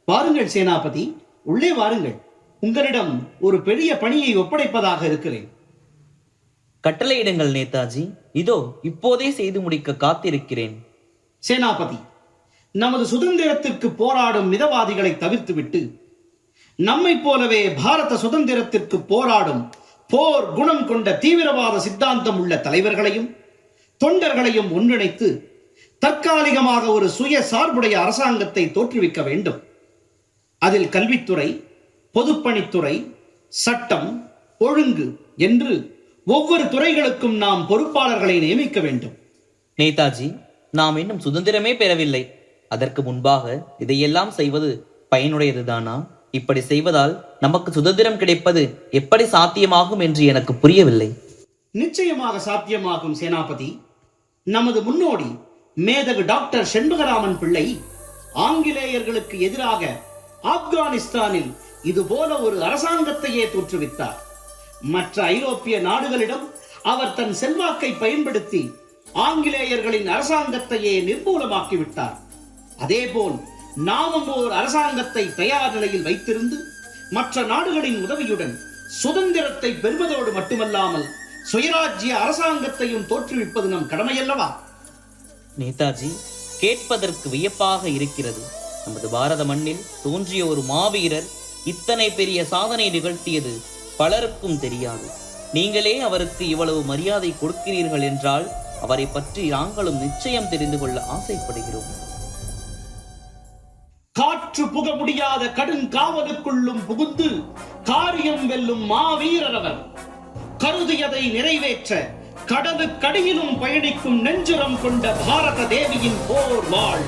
வாருங்கள் சேனாபதி, உள்ளே வாருங்கள். உங்களிடம் ஒரு பெரிய பணியை ஒப்படைப்பதாக இருக்கிறேன். கட்டளையிடுங்கள் நேதாஜி, இதோ இப்போதே செய்து முடிக்க காத்திருக்கிறேன். சேனாபதி, நமது சுதந்திரத்திற்கு போராடும் மிதவாதிகளை தவிர்த்துவிட்டு நம்மை போலவே பாரத சுதந்திரத்திற்கு போராடும் போர் குணம் கொண்ட தீவிரவாத சித்தாந்தம் உள்ள தலைவர்களையும் தொண்டர்களையும் ஒன்றிணைத்து தற்காலிகமாக ஒரு சுய சார்புடைய அரசாங்கத்தை தோற்றுவிக்க வேண்டும். அதில் கல்வித்துறை, பொதுப்பணித்துறை, சட்டம், ஒழுங்கு என்று ஒவ்வொரு துறைகளுக்கும் நாம் பொறுப்பாளர்களை நியமிக்க வேண்டும். நேதாஜி, நாம் இன்னும் சுதந்திரமே பெறவில்லை. அதற்கு முன்பாக இதையெல்லாம் செய்வது பயனுடையதுதானா? இப்படி செய்வதால் நமக்கு சுதந்திரம் கிடைப்பது எப்படி சாத்தியமாகும் என்று எனக்கு புரியவில்லை. நிச்சயமாக சாத்தியமாகும் சேனாபதி. நமது முன்னோடி மேதகு டாக்டர் செண்பகராமன் பிள்ளை ஆங்கிலேயர்களுக்கு எதிராக ஆப்கானிஸ்தானில் இதுபோல ஒரு அரசாங்கத்தையே தோற்றுவித்தார். மற்ற ஐரோப்பிய நாடுகளிடம் அவர் தன் செல்வாக்கை பயன்படுத்தி ஆங்கிலேயர்களின் அரசாங்கத்தையே நிர்மூலமாக்கிவிட்டார். அதேபோல் நாமும் ஓர் அரசாங்கத்தை தயார் நிலையில் வைத்திருந்து மற்ற நாடுகளின் உதவியுடன் சுதந்திரத்தை பெறுவதோடு மட்டுமல்லாமல் சுயராஜ்ய அரசாங்கத்தையும் தோற்றுவிப்பது நம் கடமையல்லவா? நேதாஜி, கேட்பதற்கு வியப்பாக இருக்கிறது. நமது பாரத மண்ணில் தோன்றிய ஒரு மாவீரர் இத்தனை பெரிய சாதனை நிகழ்த்தியது பலருக்கும் தெரியாது. நீங்களே அவருக்கு இவ்வளவு மரியாதை கொடுக்கிறீர்கள் என்றால் அவரை பற்றி நாங்களும் நிச்சயம் தெரிந்து கொள்ள ஆசைப்படுகிறோம். காற்று புக முடியாத கடும் காவலுக்குள்ளும் புகுந்து காரியம் வெல்லும் மாவீரர் அவர். கருதியதை நிறைவேற்ற கடலுக்கடியிலும் பயணிக்கும் நெஞ்சுரம் கொண்ட பாரத தேவியின் போர் வாழ்.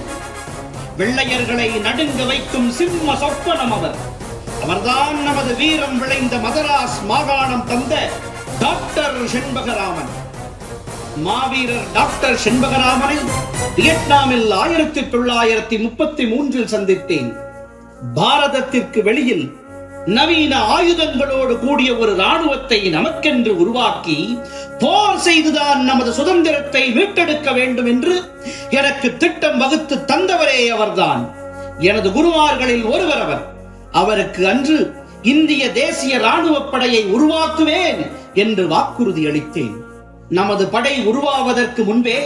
வெள்ளையர்களை நடுங்க வைக்கும் சிம்ம சொப்பனம் அவர். அவர்தான் நமது வீரம் விளைந்த மதராஸ் மாகாணம் தந்த டாக்டர் செண்பகராமன். மாவீரர் டாக்டர் செண்பகராமனை வியட்நாமில் 1933 சந்தித்தேன். பாரதத்திற்கு வெளியில் நவீன ஆயுதங்களோடு கூடிய ஒரு ராணுவத்தை நமக்கென்று உருவாக்கி போர் செய்துதான் நமது சுதந்திரத்தை மீட்டெடுக்க வேண்டும் என்று எனக்கு திட்டம் வகுத்து தந்தவரே அவர்தான். எனது குருமார்களில் ஒருவர் அவர். அவருக்கு அன்று இந்திய தேசிய ராணுவ படையை உருவாக்குவேன் என்று வாக்குறுதி அளித்தேன். நமது படை உருவாவதற்கு முன்பே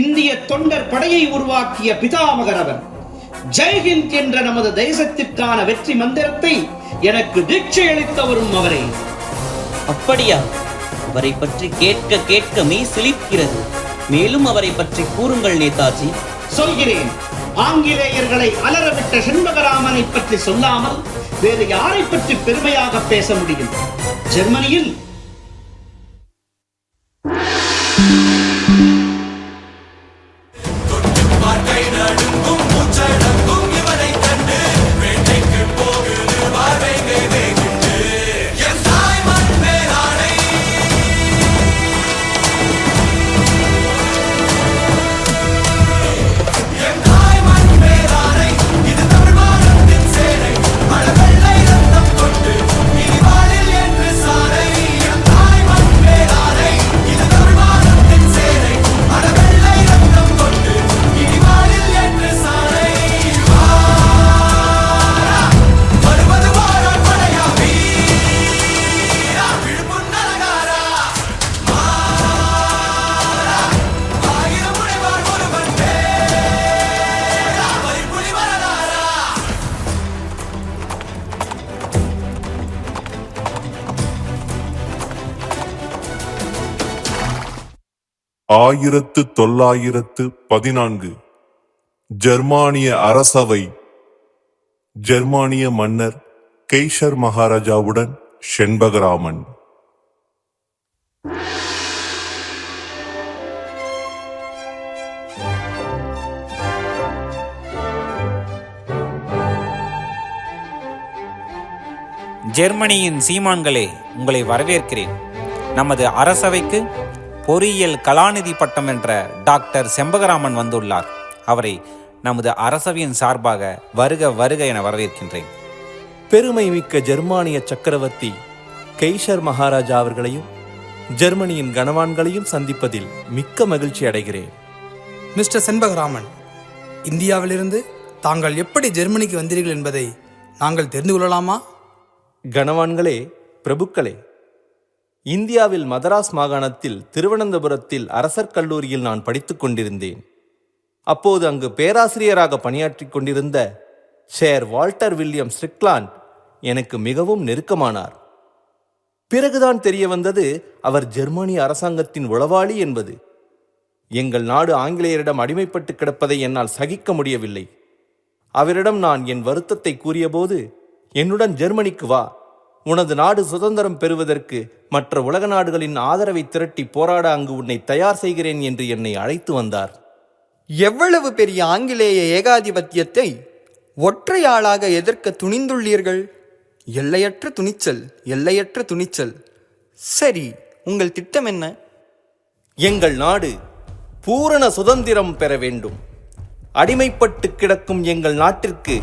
இந்திய தொண்டர் படையை உருவாக்கிய பிதாமகர் அவர். ஜெய்ஹிந்த் என்ற நமது தேசத்திற்கான வெற்றி மந்திரத்தை எனக்கு தீட்சை அளித்தவரும் அவரே. அப்படியா? அவரை பற்றி கேட்க கேட்க மெய் சிலிர்க்கிறது. மேலும் அவரை பற்றி கூறுங்கள் நேதாஜி. சொல்கிறேன். ஆங்கிலேயர்களை அலறவிட்ட செண்பகராமனை பற்றி சொல்லாமல் வேறு யாரை பற்றி பெருமையாக பேச முடியும்? ஜெர்மனியில் வாழ்க்கை நடுங்கும் மூச்சடங்கும் இவரை 1914 ஜெர்மானிய அரசவை ஜெர்மானிய மன்னர் கெய்சர் மகாராஜாவுடன் செண்பகராமன். ஜெர்மனியின் சீமான்களே, உங்களை வரவேற்கிறேன். நமது அரசவைக்கு பொறியியல் கலாநிதி பட்டம் வென்ற டாக்டர் செண்பகராமன் வந்துள்ளார். அவரை நமது அரசவையின் சார்பாக வருக வருக என வரவேற்கின்றேன். பெருமை மிக்க ஜெர்மானிய சக்கரவர்த்தி கெய்சர் மகாராஜா அவர்களையும் ஜெர்மனியின் கனவான்களையும் சந்திப்பதில் மிக்க மகிழ்ச்சி அடைகிறேன். மிஸ்டர் செண்பகராமன், இந்தியாவிலிருந்து தாங்கள் எப்படி ஜெர்மனிக்கு வந்தீர்கள் என்பதை நாங்கள் தெரிந்து கொள்ளலாமா? கனவான்களே, பிரபுக்களே, இந்தியாவில் மதராஸ் மாகாணத்தில் திருவனந்தபுரத்தில் அரசர் கல்லூரியில் நான் படித்துக் கொண்டிருந்தேன். அப்போது அங்கு பேராசிரியராக பணியாற்றிக் கொண்டிருந்த சேர் வால்டர் வில்லியம் ஸ்ட்ரிக்லாண்ட் எனக்கு மிகவும் நெருக்கமானார். பிறகுதான் தெரிய வந்தது அவர் ஜெர்மனிய அரசாங்கத்தின் உளவாளி என்பது. எங்கள் நாடு ஆங்கிலேயரிடம் அடிமைப்பட்டு கிடப்பதை என்னால் சகிக்க முடியவில்லை. அவரிடம் நான் என் வருத்தத்தை கூறியபோது, என்னுடன் ஜெர்மனிக்கு வா, உனது நாடு சுதந்திரம் பெறுவதற்கு மற்ற உலக நாடுகளின் ஆதரவை திரட்டி போராட அங்கு உன்னை தயார் செய்கிறேன் என்று என்னை அழைத்து வந்தார். எவ்வளவு பெரிய ஆங்கிலேய ஏகாதிபத்தியத்தை ஒற்றை ஆளாக எதிர்க்க துணிந்துள்ளீர்கள்! எல்லையற்ற துணிச்சல், எல்லையற்ற துணிச்சல். சரி, உங்கள் திட்டம் என்ன? எங்கள் நாடு பூரண சுதந்திரம் பெற வேண்டும். அடிமைப்பட்டு கிடக்கும் எங்கள் நாட்டிற்கு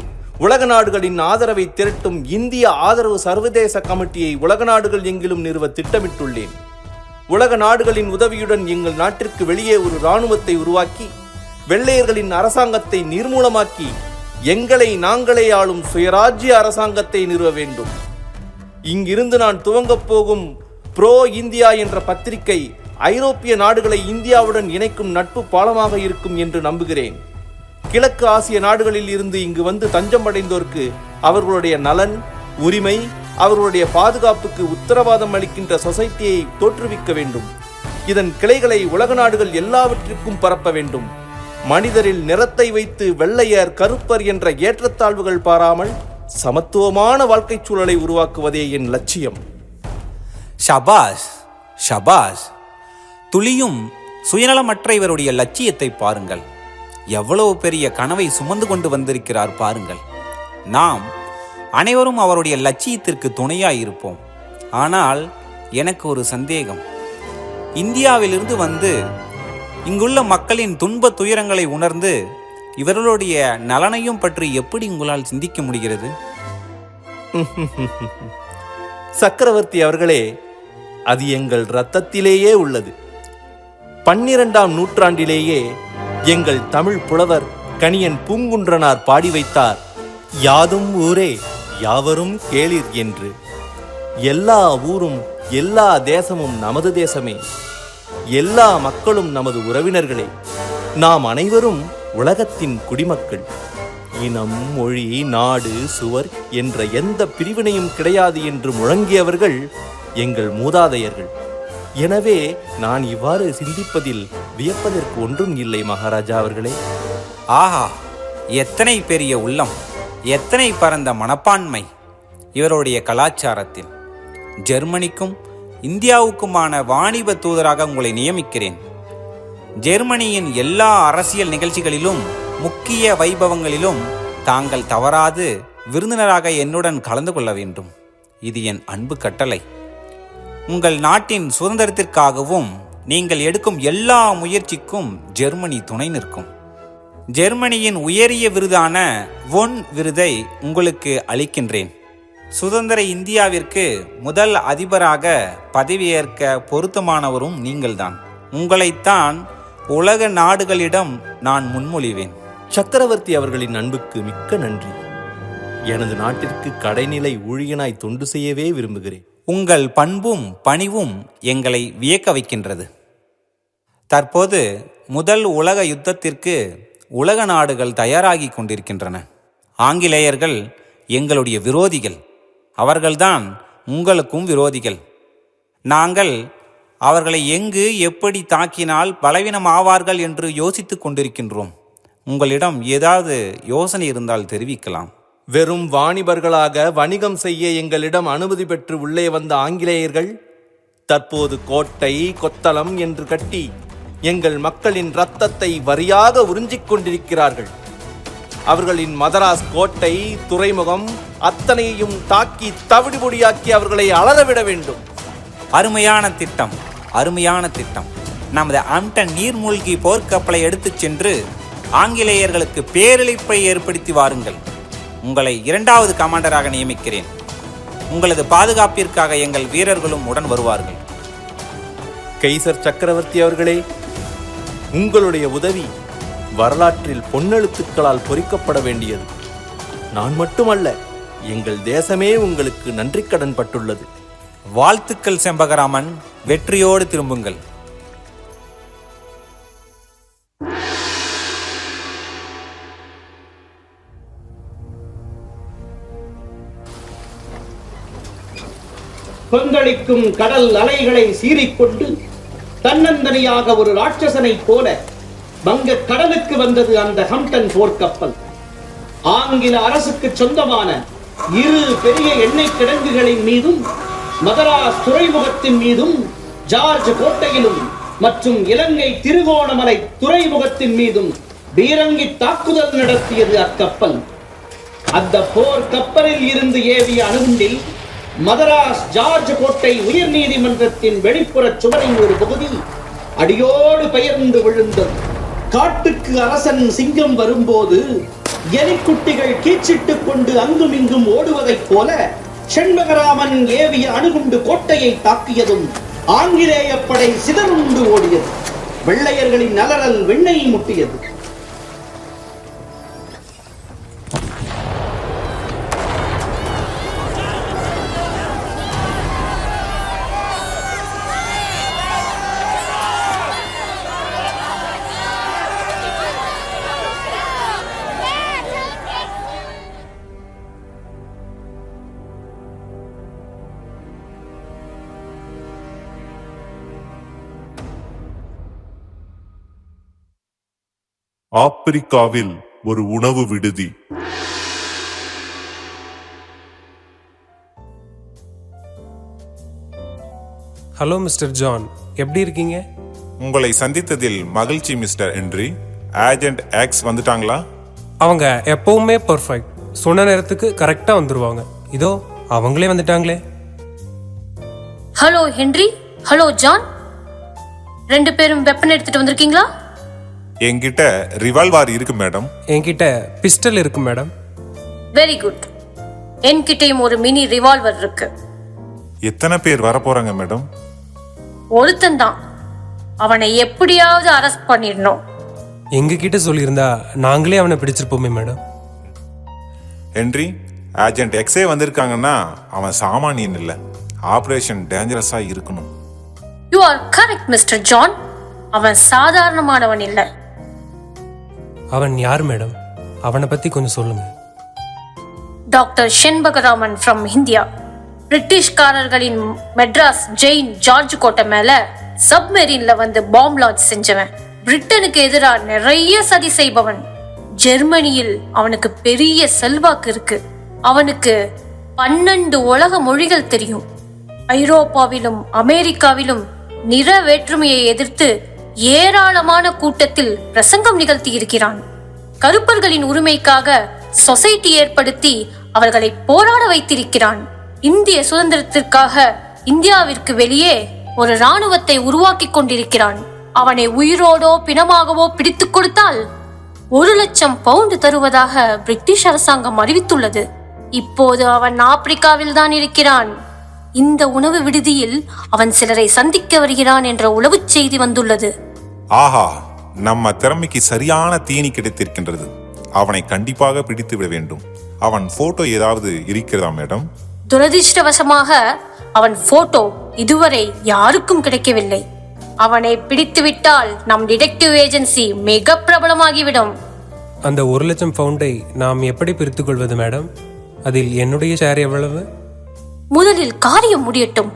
உலக நாடுகளின் ஆதரவை திரட்டும் இந்திய ஆதரவு சர்வதேச கமிட்டியை உலக நாடுகள் எங்கிலும் நிறுவ திட்டமிட்டுள்ளேன். உலக நாடுகளின் உதவியுடன் எங்கள் நாட்டிற்கு வெளியே ஒரு இராணுவத்தை உருவாக்கி வெள்ளையர்களின் அரசாங்கத்தை நிர்மூலமாக்கி எங்களை நாங்களே ஆளும் சுயராஜ்ய அரசாங்கத்தை நிறுவ வேண்டும். இங்கிருந்து நான் துவங்கப் போகும் ப்ரோ இந்தியா என்ற பத்திரிகை ஐரோப்பிய நாடுகளை இந்தியாவுடன் இணைக்கும் நட்பு பாலமாக இருக்கும் என்று நம்புகிறேன். கிழக்கு ஆசிய நாடுகளில் இருந்து இங்கு வந்து தஞ்சம் அடைந்தோருக்கு அவர்களுடைய நலன், உரிமை, அவர்களுடைய பாதுகாப்புக்கு உத்தரவாதம் அளிக்கின்ற சொசைட்டியை தோற்றுவிக்க வேண்டும். இதன் கிளைகளை உலக நாடுகள் எல்லாவற்றிற்கும் பரப்ப வேண்டும். மனிதரில் நிறத்தை வைத்து வெள்ளையர் கருப்பர் என்ற ஏற்றத்தாழ்வுகள் பாராமல் சமத்துவமான வாழ்க்கை சூழலை உருவாக்குவதே என் லட்சியம். ஷபாஷ் ஷபாஷ். துளியும் சுயநலமற்ற இவருடைய லட்சியத்தை பாருங்கள். எவ்வளவு பெரிய கனவை சுமந்து கொண்டு வந்திருக்கிறார் பாருங்கள். நாம் அனைவரும் அவருடைய லட்சியத்திற்கு துணையாயிருப்போம். ஆனால் எனக்கு ஒரு சந்தேகம். இந்தியாவிலிருந்து வந்து இங்குள்ள மக்களின் துன்ப துயரங்களை உணர்ந்து இவர்களுடைய நலனையும் பற்றி எப்படி உங்களால் சிந்திக்க முடிகிறது? சக்கரவர்த்தி அவர்களே, அது எங்கள் இரத்தத்திலேயே உள்ளது. 12ஆம் நூற்றாண்டிலேயே எங்கள் தமிழ் புலவர் கணியன் பூங்குன்றனார் பாடி வைத்தார், யாதும் ஊரே யாவரும் கேளிர் என்று. எல்லா ஊரும் எல்லா தேசமும் நமது தேசமே, எல்லா மக்களும் நமது உறவினர்களே, நாம் அனைவரும் உலகத்தின் குடிமக்கள். இனம், மொழி, நாடு, சுவர் என்ற எந்த பிரிவினையும் கிடையாது என்று முழங்கியவர்கள் எங்கள் மூதாதையர்கள். எனவே நான் இவ்வாறு சிந்திப்பதில் வியப்பதற்கு ஒன்றும் இல்லை மகாராஜா அவர்களே. ஆஹா, எத்தனை பெரிய உள்ளம், எத்தனை பரந்த மனப்பான்மை இவருடைய கலாச்சாரத்தில். ஜெர்மனிக்கும் இந்தியாவுக்குமான வாணிப தூதராக உங்களை நியமிக்கிறேன். ஜெர்மனியின் எல்லா அரசியல் நிகழ்ச்சிகளிலும் முக்கிய வைபவங்களிலும் தாங்கள் தவறாது விருந்தினராக என்னுடன் கலந்து கொள்ள வேண்டும். இது என் அன்பு கட்டளை. உங்கள் நாட்டின் சுதந்திரத்திற்காகவும் நீங்கள் எடுக்கும் எல்லா முயற்சிக்கும் ஜெர்மனி துணை நிற்கும். ஜெர்மனியின் உயரிய விருதான ஒன் விருதை உங்களுக்கு அளிக்கின்றேன். சுதந்திர இந்தியாவிற்கு முதல் அதிபராக பதவியேற்க பொருத்தமானவரும் நீங்கள்தான். உங்களைத்தான் உலக நாடுகளிடம் நான் முன்மொழிவேன். சக்கரவர்த்தி அவர்களின் அன்புக்கு மிக்க நன்றி. எனது நாட்டிற்கு கடைநிலை ஊழியனாய் தொண்டு செய்யவே விரும்புகிறேன். உங்கள் பண்பும் பணிவும் எங்களை வியக்க வைக்கின்றது. தற்போது முதல் உலக யுத்தத்திற்கு உலக நாடுகள் தயாராகி கொண்டிருக்கின்றன. ஆங்கிலேயர்கள் எங்களுடைய விரோதிகள். அவர்கள்தான் உங்களுக்கும் விரோதிகள். நாங்கள் அவர்களை எங்கு எப்படி தாக்கினால் பலவீனம் ஆவார்கள் என்று யோசித்துக் கொண்டிருக்கின்றோம். உங்களிடம் ஏதாவது யோசனை இருந்தால் தெரிவிக்கலாம். வெறும் வாணிபர்களாக வணிகம் செய்ய எங்களிடம் அனுமதி பெற்று உள்ளே வந்த ஆங்கிலேயர்கள் தற்போது கோட்டை கொத்தளம் என்று கட்டி எங்கள் மக்களின் இரத்தத்தை வரியாக உறிஞ்சிக் கொண்டிருக்கிறார்கள். அவர்களின் மதராஸ் கோட்டை, துறைமுகம் அத்தனையையும் தாக்கி தவிடுபொடியாக்கி அவர்களை அலறவிட வேண்டும். அருமையான திட்டம், அருமையான திட்டம். நமது அம்டன் நீர்மூழ்கி போர்க்கப்பலை எடுத்துச் சென்று ஆங்கிலேயர்களுக்கு பேரிழப்பை ஏற்படுத்தி வாருங்கள். உங்களை 2வது கமாண்டராக நியமிக்கிறேன். உங்களது பாதுகாப்பிற்காக எங்கள் வீரர்களும் உடன் வருவார்கள். கைசர் சக்கரவர்த்தி அவர்களே, உங்களுடைய உதவி வரலாற்றில் பொன்னெழுத்துக்களால் பொறிக்கப்பட வேண்டியது. நான் மட்டுமல்ல, எங்கள் தேசமே உங்களுக்கு நன்றி கடன் பட்டுள்ளது. வாழ்த்துக்கள் செம்பகராமன், வெற்றியோடு திரும்புங்கள். கொந்தளிக்கும் கடல் அலைகளை சீறிக்கொண்டு தன்னந்தனியாக ஒரு ராட்சசனைப் போல வங்க கடலுக்கு வந்தது அந்த ஹம்டன் போர்க்கப்பல். ஆங்கில அரசுக்கு சொந்தமான 2 பெரிய எண்ணெய் கிடங்குகளின் மீதும், மதராஸ் துறைமுகத்தின் மீதும், ஜார்ஜ் கோட்டையிலும் மற்றும் இலங்கை திருகோணமலை துறைமுகத்தின் மீதும் பீரங்கி தாக்குதல் நடத்தியது அக்கப்பல். அந்த போர் கப்பலில் இருந்து ஏவிய அணுகுண்டில் மதராஸ் ஜார்ஜ் கோட்டை உயர் நீதிமன்றத்தின் வெளிப்புற சுவரின் ஒரு பகுதி அடியோடு பெயர்ந்து விழுந்தது. காட்டுக்கு அரசன் சிங்கம் வரும்போது எலிக்குட்டிகள் கீச்சிட்டுக் கொண்டு அங்கும் இங்கும் ஓடுவதைப் போல செண்பகராமன் ஏவிய அணுகுண்டு கோட்டையை தாக்கியதும் ஆங்கிலேய படை சிதறுண்டு ஓடியது. வெள்ளையர்களின் அலறல் வெண்ணை முட்டியது. ஆப்பிரிக்காவில் ஒரு உணவு விடுதி. ஹலோ மிஸ்டர் ஜான், எப்படி இருக்கீங்க? உங்களை சந்தித்ததில் மகிழ்ச்சி மிஸ்டர் ஹென்றி. ஏஜென்ட் எக்ஸ் வந்துட்டாங்களா? அவங்க எப்பவுமே பர்ஃபெக்ட். சொன்ன நேரத்துக்கு கரெக்டாக வந்துருவாங்க. இதோ அவங்களே வந்துட்டாங்களே. ஹலோ ஹென்றி, ஹலோ ஜான், 2 பேரும் வெப்பன் எடுத்துட்டு வந்திருக்கீங்களா? என்கிட்ட ரிவால்வர் இருக்கு மேடம். என்கிட்ட பிஸ்டல் இருக்கு மேடம். Very good. என்கிட்டயும் ஒரு மினி ரிவால்வர் இருக்கு. எத்தனை பேர் வர போறாங்க மேடம்? ஒருத்தன் தான். அவனை எப்படியாவது அரெஸ்ட் பண்ணிடணும். எங்க கிட்ட சொல்லியிருந்தா நாங்களே அவனை பிடிச்சிருப்போமே மேடம். ஹென்றி, ஏஜென்ட் எக்ஸே வந்திருக்காங்கன்னா அவன் சாமானியன் இல்லை. ஆபரேஷன் டேஞ்சரஸா இருக்கணும். You are correct mister John. அவன் சாதாரணமானவன் இல்லை. அவன் யார் மேடம்? அவனை பத்தி கொஞ்சம் சொல்லுங்க. Doctor Chempakaraman from India. பிரிட்டிஷ்காரர்களின் மெட்ராஸ் ஜெயின் ஜார்ஜ் கோட்டை மேல சப்மெரீன்ல வந்து பாம்பு லான்ச் செஞ்சவன். பிரிட்டனுக்கு எதிராக நிறைய சதி செய்பவன். ஜெர்மனியில் அவனுக்கு பெரிய செல்வாக்கு இருக்கு. அவனுக்கு 12 உலக மொழிகள் தெரியும். ஐரோப்பாவிலும் அமெரிக்காவிலும் நிற வேற்றுமையை எதிர்த்து ஏராளமான கூட்டத்தில் பிரசங்கம் நிகழ்த்தி இருக்கிறான். கருப்பர்களின் உரிமைக்காக சொசைட்டி ஏற்படுத்தி அவர்களை போராட வைத்திருக்கிறான். இந்திய சுதந்திரத்திற்காக இந்தியாவிற்கு வெளியே ஒரு இராணுவத்தை உருவாக்கி கொண்டிருக்கிறான். அவனை உயிரோடோ பிணமாகவோ பிடித்துக் கொடுத்தால் 1,00,000 பவுண்டு தருவதாக பிரிட்டிஷ் அரசாங்கம் அறிவித்துள்ளது. இப்போது அவன் ஆப்பிரிக்காவில் தான் இருக்கிறான். இந்த உணவு விடுதியில் அவன் சிலரை சந்திக்க வருகிறான் என்ற உளவு செய்தி வந்துள்ளது. ஆஹா, நம்ம திறமைக்கு சரியான தீனி கிடைத்திருக்கின்றது. அவனை கண்டிப்பாக பிடித்து விட வேண்டும். அவன் போட்டோ ஏதாவது இருக்கிறதா மேடம்? துரதிர்ஷ்டவசமாக அவன் போட்டோ இதுவரை யாருக்கும் கிடைக்கவில்லை. அவனை பிடித்துவிட்டால் நம் டிடெக்டிவ் ஏஜென்சி மிக பிரபலமாகிவிடும். அந்த 1,00,000 பவுண்டை நாம் எப்படி பிரித்துக் கொள்வது மேடம்? அதில் என்னுடைய ஷேர் எவ்வளவு? முதலில் காரியம் முடியட்டும்,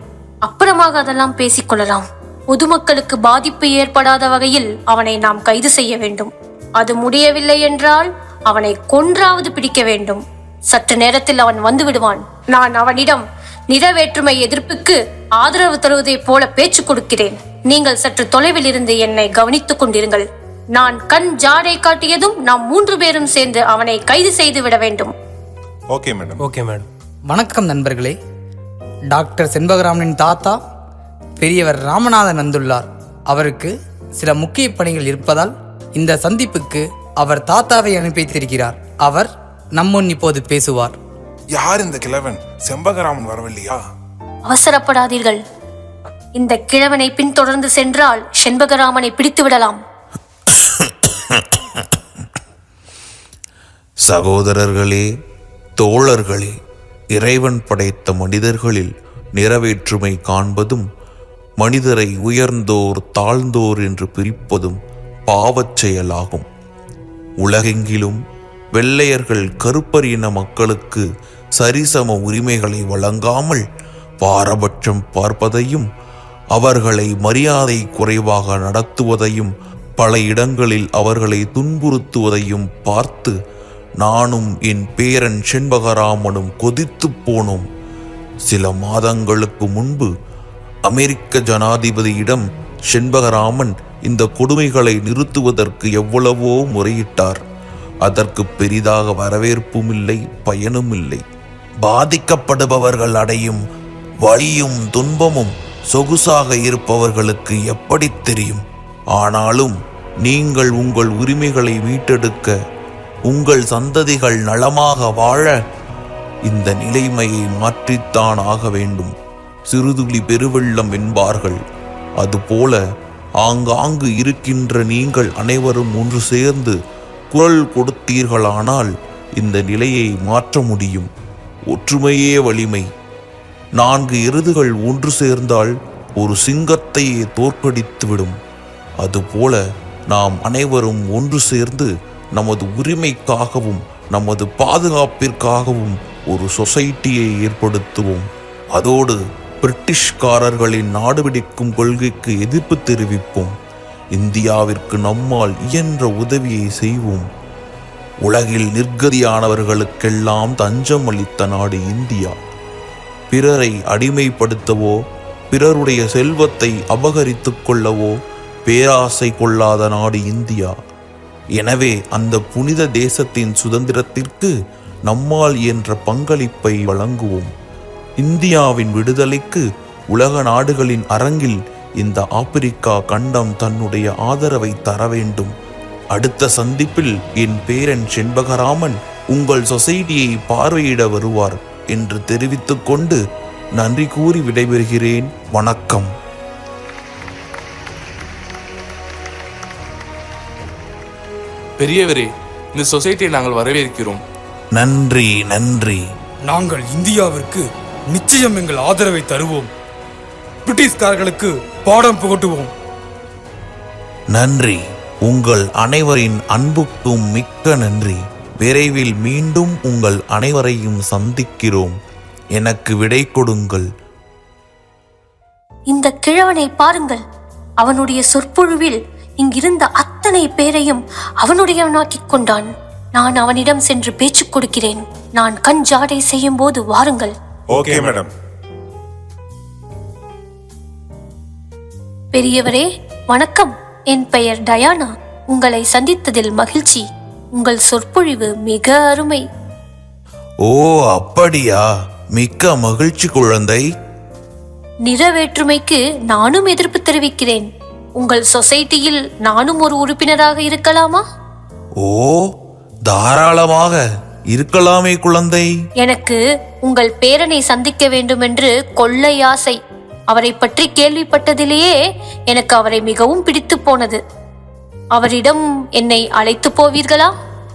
அப்புறமாக அதெல்லாம் பேசிக்கொள்ளலாம். பொதுமக்களுக்கு பாதிப்பு ஏற்படாத வகையில் அவனை நாம் கைது செய்ய வேண்டும். அது முடியவில்லை என்றால் அவனை கொன்றாவது பிடிக்க வேண்டும். சற்று நேரத்தில் அவன் வந்து விடுவான். நான் அவனிடம் நிறவேற்றுமை எதிர்ப்புக்கு ஆதரவு தருவதைப் போல பேச்சு கொடுக்கிறேன். நீங்கள் சற்று தொலைவில் இருந்து என்னை கவனித்துக் கொண்டிருங்கள். நான் கண் ஜாடை காட்டியதும் நாம் 3 பேரும் சேர்ந்து அவனை கைது செய்து விட வேண்டும். Okay madam. Okay madam. வணக்கம் நண்பர்களே. டாக்டர் செண்பகராமனின் தாத்தா பெரியவர் ராமநாதன் வந்துள்ளார். அவருக்கு சில முக்கிய பணிகள் இருப்பதால் இந்த சந்திப்புக்கு அவர் தாத்தாவை அனுப்பி வைத்திருக்கிறார். அவர் நம்முன் இப்போது பேசுவார். யார் இந்த கிழவன்? செண்பகராமன் வரவில்லையா? அவசரப்படாதீர்கள். இந்த கிழவனை பின்தொடர்ந்து சென்றால் செண்பகராமனை பிடித்து விடலாம். சகோதரர்களே, தோழர்களே, இறைவன் படைத்த மனிதர்களில் நிறவேற்றுமை காண்பதும் மனிதரை உயர்ந்தோர் தாழ்ந்தோர் என்று பிரிப்பதும் பாவச் செயலாகும். உலகெங்கிலும் வெள்ளையர்கள் கருப்பர் இன மக்களுக்கு சரிசம உரிமைகளை வழங்காமல் பாரபட்சம் பார்ப்பதையும் அவர்களை மரியாதை குறைவாக நடத்துவதையும் பல இடங்களில் அவர்களை துன்புறுத்துவதையும் பார்த்து நானும் என் பேரன் செண்பகராமனும் கொதித்து போனோம். சில மாதங்களுக்கு முன்பு அமெரிக்க ஜனாதிபதியிடம் செண்பகராமன் இந்த கொடுமைகளை நிறுத்துவதற்கு எவ்வளவோ முறையிட்டார். அதற்கு பெரிதாக வரவேற்பும் இல்லை, பயனும் இல்லை. பாதிக்கப்படுபவர்கள் அடையும் வலியும் துன்பமும் சொகுசாக இருப்பவர்களுக்கு எப்படி தெரியும்? ஆனாலும் நீங்கள் உங்கள் உரிமைகளை மீட்டெடுக்க, உங்கள் சந்ததிகள் நலமாக வாழ இந்த நிலைமையை மாற்றித்தான் ஆக வேண்டும். சிறுதுளி பெருவெள்ளம் என்பார்கள். அதுபோல ஆங்காங்கு இருக்கின்ற நீங்கள் அனைவரும் ஒன்று சேர்ந்து குரல் கொடுத்தீர்களானால் இந்த நிலையை மாற்ற முடியும். ஒற்றுமையே வலிமை. 4 எருதுகள் ஒன்று சேர்ந்தால் ஒரு சிங்கத்தையே தோற்கடித்துவிடும். அதுபோல நாம் அனைவரும் ஒன்று சேர்ந்து நமது உரிமைக்காகவும் நமது பாதுகாப்பிற்காகவும் ஒரு சொசைட்டியை ஏற்படுத்துவோம். அதோடு பிரிட்டிஷ்காரர்களின் நாடுபிடிக்கும் கொள்கைக்கு எதிர்ப்பு தெரிவிப்போம். இந்தியாவிற்கு நம்மால் இயன்ற உதவியை செய்வோம். உலகில் நிர்கதியானவர்களுக்கெல்லாம் தஞ்சம் அளித்த நாடு இந்தியா. பிறரை அடிமைப்படுத்தவோ பிறருடைய செல்வத்தை அபகரித்து கொள்ளவோ பேராசை கொள்ளாத நாடு இந்தியா. எனவே அந்த புனித தேசத்தின் சுதந்திரத்திற்கு நம்மால் இயன்ற பங்களிப்பை வழங்குவோம். இந்தியாவின் விடுதலைக்கு உலக நாடுகளின் அரங்கில் இந்த ஆப்பிரிக்கா கண்டம் தன்னுடைய ஆதரவை தர வேண்டும். அடுத்த சந்திப்பில் என் பேரன் செண்பகராமன் உங்கள் சொசைட்டியை பார்வையிட வருவார் என்று தெரிவித்துக் கொண்டு நன்றி கூறி விடைபெறுகிறேன். வணக்கம். பெரியவரே, இந்த சொசைட்டியை நாங்கள் வரவேற்கிறோம். நன்றி நன்றி. நாங்கள் இந்தியாவிற்கு நிச்சயம் எங்கள் ஆதரவை தருவோம். பிரிட்டிஷ்காரர்களுக்கு பாடம் புகட்டுவோம். நன்றி. உங்கள் அனைவரின் அன்புக்கும் மிக்க நன்றி. விரைவில் மீண்டும் உங்கள் அனைவரையும் சந்திக்கிறோம். எனக்கு விடை கொடுங்கள். இந்த கிழவனை பாருங்கள். அவனுடைய சொற்பொழிவில் இங்கிருந்த அத்தனை பேரையும் அவனுடையவனாக்கிக் கொண்டான். நான் அவனிடம் சென்று பேச்சு கொடுக்கிறேன். நான் கண் ஜாடை செய்யும் போது வாருங்கள். Okay madam. பெரியவரே வணக்கம். என் பெயர் டயானா. உங்களை சந்தித்ததில் மகிழ்ச்சி. உங்கள் சொற்பொழிவு மிக அருமை. ஓ அப்படியா? மிக்க மகிழ்ச்சி குழந்தை. நிறவேற்றுமைக்கு நானும் எதிர்ப்பு தெரிவிக்கிறேன். உங்கள் சொசைட்டியில் நானும் ஒரு உறுப்பினராக இருக்கலாமா? ஓ தாராளமாக இருக்கலாமே குழந்தை. எனக்கு உங்கள் பேரனை சந்திக்க வேண்டும் என்று கொள்ளை ஆசை. அவரை பற்றி கேள்விப்பட்டதிலேயே எனக்கு அவரை மிகவும் பிடித்து போனது. அவரிடம் என்னை அழைத்து போவீர்களா?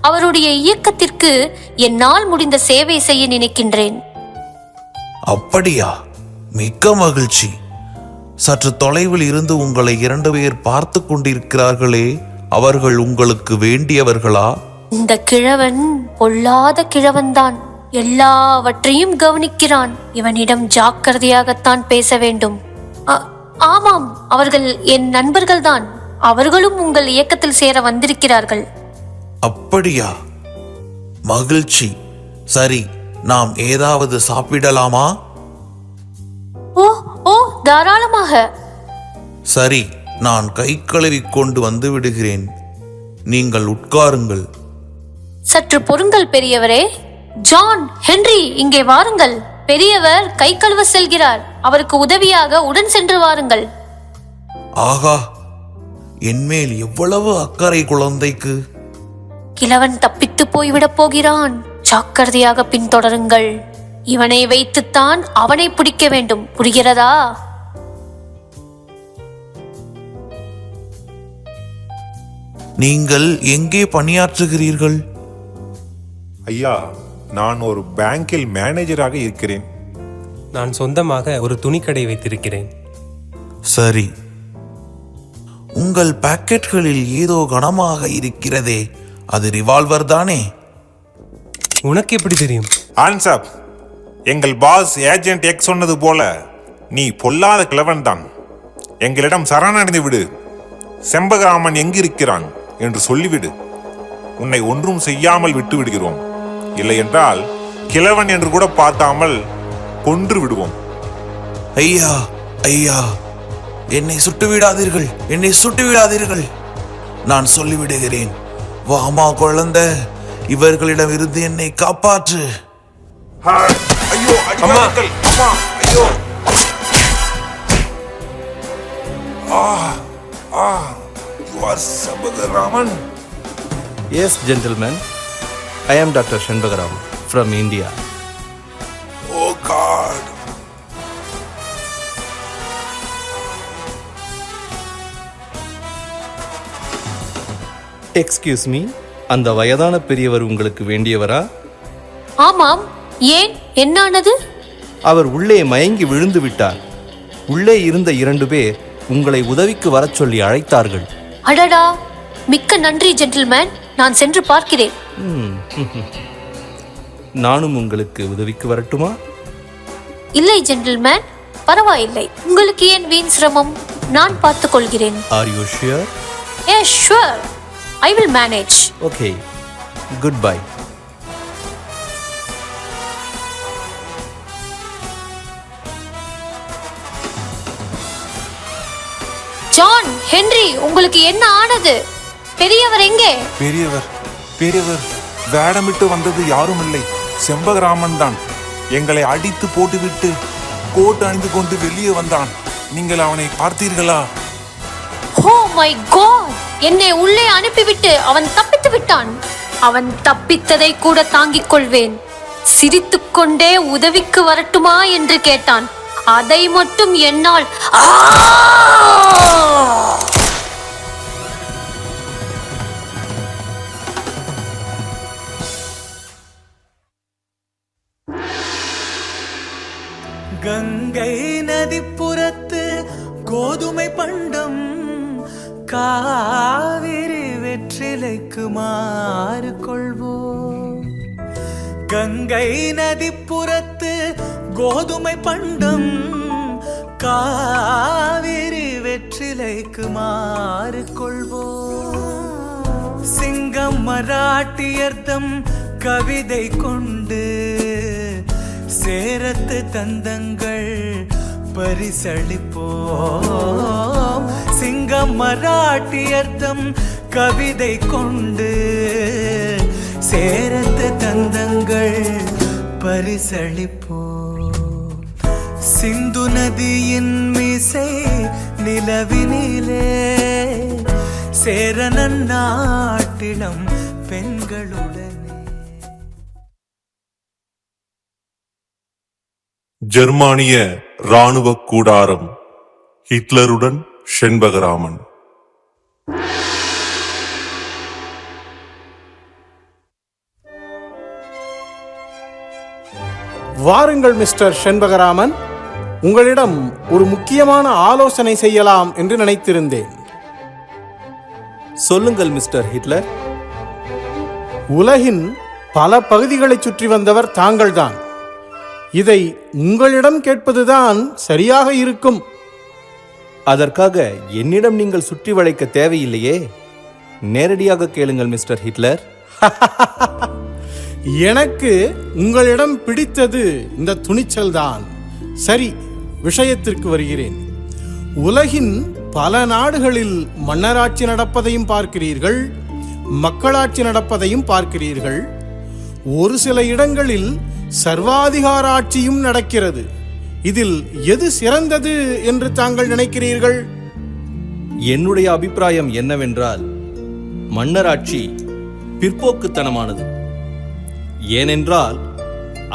அவருடைய இயக்கத்திற்கு என்னால் முடிந்த சேவை செய்ய நினைக்கின்றேன். அப்படியா? மிக்க மகிழ்ச்சி. சற்று தொலைவில் இருந்து உங்களை 2 பேர் பார்த்து கொண்டிருக்கிறார்களே, அவர்கள் உங்களுக்கு வேண்டியவர்களா? இந்த கிழவன் பொல்லாத கிழவன்தான். எல்லாவற்றையும் கவனிக்கிறான். இவனிடம் ஜாக்கிரதையாகத்தான் பேச வேண்டும். ஆமாம், அவர்கள் என் நண்பர்கள்தான். அவர்களும் உங்கள் இயக்கத்தில் சேர வந்திருக்கிறார்கள். அப்படியா? மகிழ்ச்சி. சரி, நாம் ஏதாவது சாப்பிடலாமா? ஓ ஓ தாராளமாக. சரி, நான் கை கழுவி கொண்டு வந்து விடுகிறேன். நீங்கள் உட்காருங்கள். சற்று பொறுங்கள் பெரியவரே. ஜான், ஹென்றி, இங்கே வாருங்கள். பெரியவர் கை கழுவ செல்கிறார். அவருக்கு உதவியாக உடன் சென்று வாருங்கள். ஆகா, என்மேல் எவ்வளவு அக்கறை குழந்தைக்கு. கிழவன் தப்பித்து போய்விடப் போகிறான். ஜாக்கிரதையாக பின்தொடருங்கள். இவனை வைத்துத்தான் அவனை பிடிக்க வேண்டும். புரிகிறதா? நீங்கள் எங்கே பணியாற்றுகிறீர்கள்? ஐயா, நான் ஒரு பேங்கில் மேனேஜராக இருக்கிறேன். நான் சொந்தமாக ஒரு துணிக்கடை வைத்திருக்கிறேன். சரி, உங்கள் பாக்கெட்களில் ஏதோ கனமாக இருக்கிறதே, அது ரிவால்வர் தானே? உனக்கு எப்படி தெரியும்? ஆன்சாப், எங்கள் பாஸ் ஏஜென்ட் எக்ஸ் சொன்னது போல நீ பொல்லாத கிழவன் தான். எங்களிடம் சரணடைந்து விடு. செம்பகராமன் எங்கிருக்கிறான் என்று சொல்லிவிடு. உன்னை ஒன்றும் செய்யாமல் விட்டு விடுகிறோம். இல்லை என்றால் கிழவன் என்று கூட பார்க்காமல் கொன்று விடுவோம். ஐயா ஐயா, என்னை சுட்டு விடாதீர்கள், என்னை சுட்டு விடாதீர்கள். நான் சொல்லிவிடுகிறேன். வாமா குழந்தை, இவர்களிடம் இருந்து என்னை காப்பாற்று. ஐயோ, அடிவாருங்கள். அம்மா, ஐயோ. You are Sembagaraman. Yes, gentlemen. I am Dr. Shenbagaraman from India. Oh God. Excuse me, அந்த வயதான பெரியவர் உங்களுக்கு வேண்டியவரா? ஆமாம். ஏன், என்னானது? அவர் உள்ளே மயங்கி விழுந்து விட்டார். உள்ளே இருந்த 2 பேர் உங்களை உதவிக்கு வரச் சொல்லி அழைத்தார்கள். அடடா, மிக்க நன்றி ஜென்டில்மேன். நான் சென்று பார்க்கிறேன். நானும் உங்களுக்கு உதவிக்கு வரட்டுமா? இல்லை ஜென்டில்மேன், பரவாயில்லை. உங்களுக்கு ஏன் வீண் சிரமம்? நான் பார்த்துக் கொள்கிறேன். Are you sure? Yes, sure. I will manage. Okay. Goodbye. John, Henry, உங்களுக்கு என்ன ஆனது? பெரியவர் எங்கே? பெரியவர் வேடமிட்டு வந்தது யாரும் இல்லை, செம்பகராமன் தான். எங்களை அடித்து போட்டுவிட்டு கோட் அணிந்து கொண்டு வெளியே வந்தான். நீங்கள் அவனை பார்த்தீர்களா? Oh my God! என்னை உள்ளே அனுப்பிவிட்டு அவன் தப்பித்து விட்டான். அவன் தப்பித்ததை கூட தாங்கிக் கொள்வேன். சிரித்துக்கொண்டே உதவிக்கு வரட்டுமா என்று கேட்டான். அதை மட்டும் என்னால் கங்கை நதிப்புறத்து கோதுமை பண்டம் காவிரி வெற்றிலைக்கு மாறு கொள்வோம். கங்கை நதிப்புறத்து கோதுமை பண்டம் காவிரி வெற்றிலைக்கு மாறு கொள்வோம். சிங்கம் மராட்டியர்தம் கவிதை கொண்டு சேரத்து தந்தங்கள் பரிசளிப்போம். சிங்கம் மராட்டியர்தம் கவிதை கொண்டு சேரத்து தந்தங்கள் பரிசளிப்போம். சிந்து நதியின் மிசை நிலவினிலே சேரனன் நாட்டிடம் பெண்களுடனே. ஜெர்மானிய இராணுவ கூடாரம், ஹிட்லருடன் செண்பகராமன். வாருங்கள் மிஸ்டர் செண்பகராமன், உங்களிடம் ஒரு முக்கியமான ஆலோசனை செய்யலாம் என்று நினைத்திருந்தேன். சொல்லுங்கள் மிஸ்டர் ஹிட்லர். உலகின் பல பகுதிகளை சுற்றி வந்தவர் தாங்கள்தான். இதை உங்களிடம் கேட்பதுதான் சரியாக இருக்கும். அதற்காக என்னிடம் நீங்கள் சுற்றி வளைக்க தேவையில்லையே. நேரடியாக கேளுங்கள் மிஸ்டர் ஹிட்லர். எனக்கு உங்களிடம் பிடித்தது இந்த துணிச்சல்தான். சரி, விஷயத்திற்கு வருகிறேன். உலகின் பல நாடுகளில் மன்னராட்சி நடப்பதையும் பார்க்கிறீர்கள், மக்களாட்சி நடப்பதையும் பார்க்கிறீர்கள். ஒரு சில இடங்களில் சர்வாதிகார ஆட்சியும் நடக்கிறது. இதில் எது சிறந்தது என்று தாங்கள் நினைக்கிறீர்கள்? என்னுடைய அபிப்பிராயம் என்னவென்றால், மன்னராட்சி பிற்போக்குத்தனமானது. ஏனென்றால்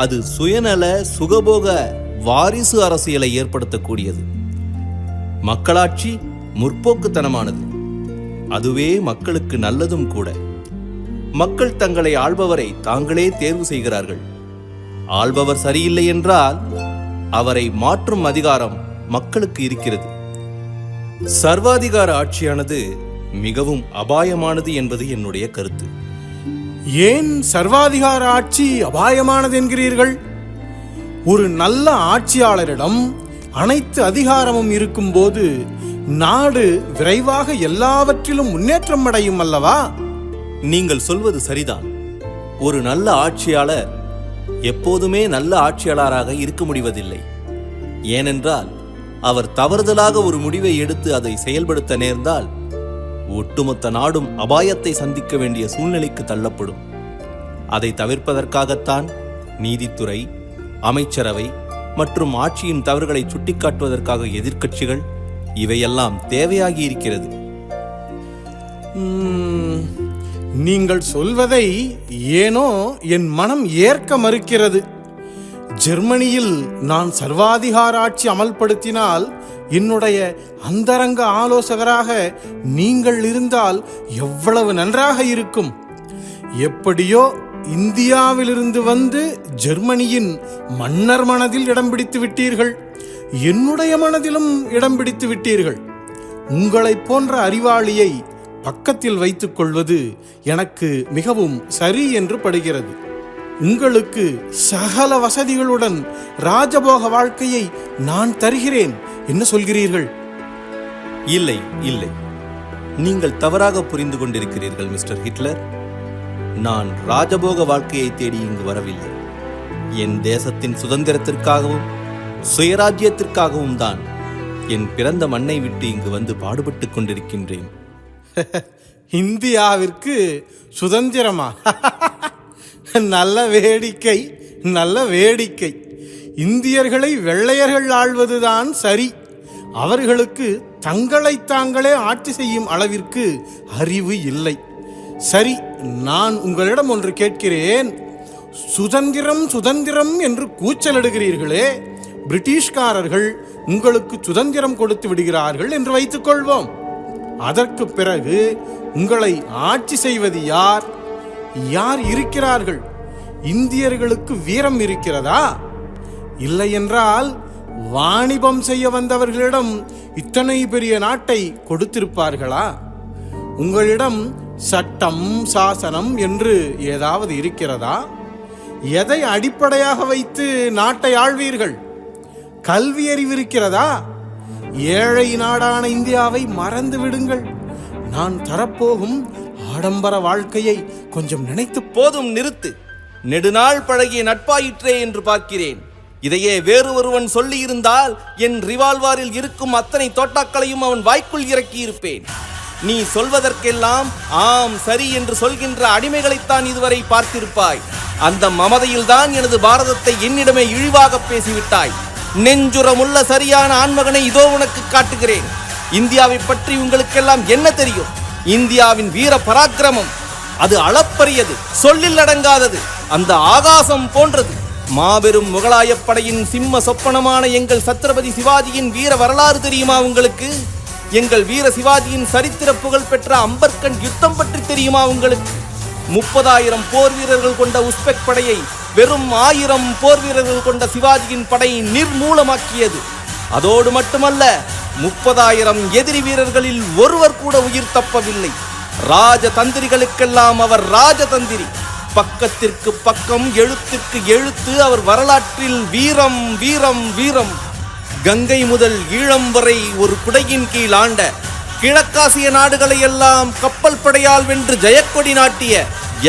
அது சுயநல சுகபோக வாரிசு அரசியலை ஏற்படுத்தக்கூடியது. மக்களாட்சி முற்போக்குத்தனமானது. அதுவே மக்களுக்கு நல்லதும் கூட. மக்கள் தங்களை ஆள்பவரை தாங்களே தேர்வு செய்கிறார்கள். ஆள்பவர் சரியில்லை என்றால் அவரை மாற்றும் அதிகாரம் மக்களுக்கு இருக்கிறது. சர்வாதிகார ஆட்சியானது மிகவும் அபாயமானது என்பது என்னுடைய கருத்து. ஏன் சர்வாதிகார ஆட்சி அபாயமானது என்கிறீர்கள்? ஒரு நல்ல ஆட்சியாளரிடம் அனைத்து அதிகாரமும் இருக்கும்போது நாடு விரைவாக எல்லாவற்றிலும் முன்னேற்றம் அடையும் அல்லவா? நீங்கள் சொல்வது சரிதான். ஒரு நல்ல ஆட்சியாளர் எப்போதுமே நல்ல ஆட்சியாளராக இருக்க முடிவதில்லை. ஏனென்றால் அவர் தவறுதலாக ஒரு முடிவை எடுத்து அதை செயல்படுத்த நேர்ந்தால் ஒட்டுமொத்த நாடும் அபாயத்தை சந்திக்க வேண்டிய சூழ்நிலைக்கு தள்ளப்படும். அதை தவிர்ப்பதற்காகத்தான் நீதித்துறை, அமைச்சரவை மற்றும் ஆட்சியின் தவறுகளை சுட்டிக்காட்டுவதற்காக எதிர்க்கட்சிகள் இவையெல்லாம் தேவையாகி இருக்கிறது. நீங்கள் சொல்வதை ஏனோ என் மனம் ஏற்க மறுக்கிறது. ஜெர்மனியில் நான் சர்வாதிகார ஆட்சி அமல்படுத்தினால் என்னுடைய அந்தரங்க ஆலோசகராக நீங்கள் இருந்தால் எவ்வளவு நன்றாக இருக்கும். எப்படியோ இந்தியாவிலிருந்து வந்து ஜெர்மனியின் மன்னர் மனதில் இடம் பிடித்து விட்டீர்கள். என்னுடைய மனதிலும் இடம் பிடித்து விட்டீர்கள். உங்களை போன்ற அறிவாளியை பக்கத்தில் வைத்துக் கொள்வது எனக்கு மிகவும் சரி என்று படுகிறது. உங்களுக்கு சகல வசதிகளுடன் ராஜபோக வாழ்க்கையை நான் தருகிறேன். என்ன சொல்கிறீர்கள்? இல்லை இல்லை, நீங்கள் தவறாக புரிந்து கொண்டிருக்கிறீர்கள் மிஸ்டர் ஹிட்லர். நான் ராஜபோக வாழ்க்கையை தேடி இங்கு வரவில்லை. என் தேசத்தின் சுதந்திரத்திற்காகவும் சுயராஜ்யத்திற்காகவும் தான் என் பிறந்த மண்ணை விட்டு இங்கு வந்து பாடுபட்டுக் கொண்டிருக்கின்றேன். இந்தியாவிற்கு சுதந்திரமா? நல்ல வேடிக்கை, நல்ல வேடிக்கை. இந்தியர்களை வெள்ளையர்கள் ஆள்வதுதான் சரி. அவர்களுக்கு தங்களை தாங்களே ஆட்சி செய்யும் அளவிற்கு அறிவு இல்லை. சரி, நான் உங்களிடம் ஒன்று கேட்கிறேன். சுதந்திரம் சுதந்திரம் என்று கூச்சலிடுகிறீர்களே, பிரிட்டிஷ்காரர்கள் உங்களுக்கு சுதந்திரம் கொடுத்து விடுகிறார்கள் என்று வைத்துக் கொள்வோம். அதற்கு பிறகு உங்களை ஆட்சி செய்வது யார்? யார் இருக்கிறார்கள்? இந்தியர்களுக்கு வீரம் இருக்கிறதா? இல்லை என்றால் வாணிபம் செய்ய வந்தவர்களிடம் இத்தனை பெரிய நாட்டை கொடுத்திருப்பார்களா? உங்களிடம் சட்டம் சாசனம் என்று ஏதாவது இருக்கிறதா? எதை அடிப்படையாக வைத்து நாட்டை ஆள்வீர்கள்? கல்வி அறிவு இருக்கிறதா? ஏழை நாடான இந்தியாவை மறந்து விடுங்கள். நான் தரப்போகும் ஆடம்பர வாழ்க்கையை கொஞ்சம் நினைத்து போதும், நிறுத்து. நெடுநாள் பழகிய நட்பாயிற்றே என்று பார்க்கிறேன். இதையே வேறு ஒருவன் சொல்லி இருந்தால் என் ரிவால்வாரில் இருக்கும் அத்தனை தோட்டாக்களையும் அவன் வாய்க்குள் இறக்கி இருப்பேன். நீ சொல்வதற்கெல்லாம் ஆம் சரி என்று சொல்கின்ற அடிமைகளைத்தான் இதுவரை பார்த்திருப்பாய். அந்த மமதையில்தான் எனது பாரதத்தை என்னிடமே இழிவாக பேசிவிட்டாய். நெஞ்சுரமுள்ள சரியான ஆண்மகனை இதோ உனக்கு காட்டுகிறேன். இந்தியாவை பற்றி உங்களுக்கெல்லாம் என்ன தெரியும்? இந்தியாவின் வீர பராக்கிரமம் அது அளப்பரியது, சொல்லில் அடங்காதது, அந்த ஆகாசம் போன்றது. மாபெரும் முகலாயப் படையின் சிம்ம சொப்பனமான எங்கள் சத்ரபதி சிவாஜியின் வீர வரலாறு தெரியுமா உங்களுக்கு? எங்கள் வீர சிவாஜியின் சரித்திர புகழ் பெற்ற அம்பர்கண்ட் யுத்தம் பற்றி தெரியுமா உங்களுக்கு? 30,000 போர் வீரர்கள் கொண்ட உஸ்பெக் படையை வெறும் 1000 போர் வீரர்கள் கொண்ட சிவாஜியின் படை நிர்மூலமாக்கியது. அதோடு மட்டுமல்ல, 30,000 எதிரி வீரர்களில் ஒருவர் கூட உயிர் தப்பவில்லை. ராஜதந்திரிகளுக்கெல்லாம் அவர் ராஜதந்திரி. பக்கத்திற்கு பக்கம், எழுத்திற்கு எழுத்து அவர் வரலாற்றில் வீரம் வீரம் வீரம். கங்கை முதல் ஈழம் வரை ஒரு குடையின் கீழ் ஆண்ட கிழக்காசிய நாடுகளை எல்லாம் கப்பல் படையால் வென்று ஜெயக்கொடி நாட்டிய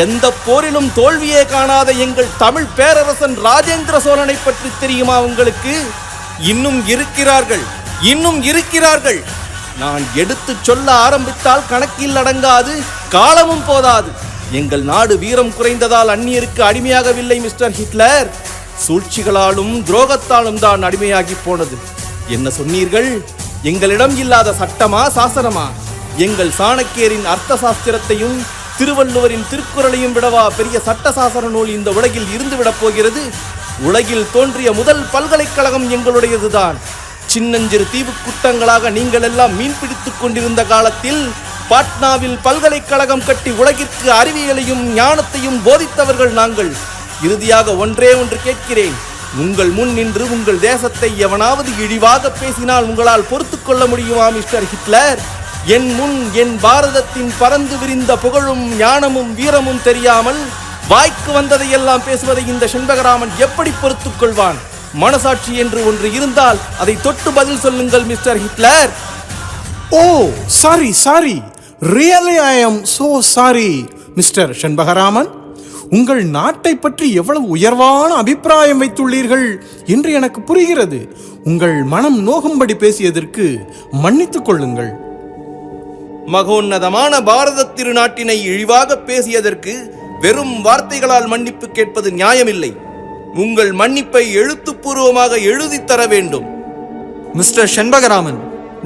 எந்த போரிலும் தோல்வியே காணாத எங்கள் தமிழ் பேரரசன் ராஜேந்திர சோழனை பற்றி தெரியுமா உங்களுக்கு? இன்னும் இருக்கிறார்கள். நான் எடுத்துச் சொல்ல ஆரம்பித்தால் கணக்கில் அடங்காது, காலமும் போதாது. எங்கள் நாடு வீரம் குறைந்ததால் அந்நியருக்கு அடிமையாகவில்லை மிஸ்டர் ஹிட்லர், சூழ்ச்சிகளாலும் துரோகத்தாலும் தான் அடிமையாகி போனது. என்ன சொன்னீர்கள்? எங்களிடம் இல்லாத சட்டமா சாசனமா? எங்கள் சாணக்கியரின் அர்த்த சாஸ்திரத்தையும் திருவள்ளுவரின் திருக்குறளையும் விடவா பெரிய சட்ட சாசன நூல் இந்த உலகில் இருந்துவிடப் போகிறது? உலகில் தோன்றிய முதல் பல்கலைக்கழகம் எங்களுடையதுதான். சின்னஞ்சிறு தீவு குட்டங்களாக நீங்கள் எல்லாம் மீன் பிடித்துக் கொண்டிருந்த காலத்தில் பாட்னாவில் பல்கலைக்கழகம் கட்டி உலகிற்கு அறிவியலையும் ஞானத்தையும் போதித்தவர்கள் நாங்கள். இறுதியாக ஒன்றே ஒன்று கேட்கிறேன். உங்கள் முன் நின்று உங்கள் தேசத்தை எவனாவது இழிவாக பேசினால் உங்களால் பொறுத்துக் கொள்ள முடியுமா மிஸ்டர் ஹிட்லர்? என் முன் என் பாரதத்தின் பறந்து விரிந்த புகழும் ஞானமும் வீரமும் தெரியாமல் வாய்க்கு வந்ததையெல்லாம் பேசுவதை இந்த செண்பகராமன் எப்படி பொறுத்துக் கொள்வான்? மனசாட்சி என்று ஒன்று இருந்தால் அதை தொட்டு பதில் சொல்லுங்கள் mister Hitler. Oh sorry, really I am so sorry mister Chempakaraman. உங்கள் நாட்டை பற்றி எவ்வளவு உயர்வான அபிப்பிராயம் வைத்துள்ளீர்கள் என்று எனக்கு புரிகிறது. உங்கள் மனம் நோகும்படி பேசியதற்கு மன்னித்துக் கொள்ளுங்கள். மகோன்னதமான பாரத திருநாட்டினை இழிவாக பேசியதற்கு வெறும் வார்த்தைகளால் மன்னிப்பு கேட்பது நியாயமில்லை. உங்கள் மன்னிப்பை எழுத்துப்பூர்வமாக எழுதித் தர வேண்டும். மிஸ்டர் செண்பகராமன்,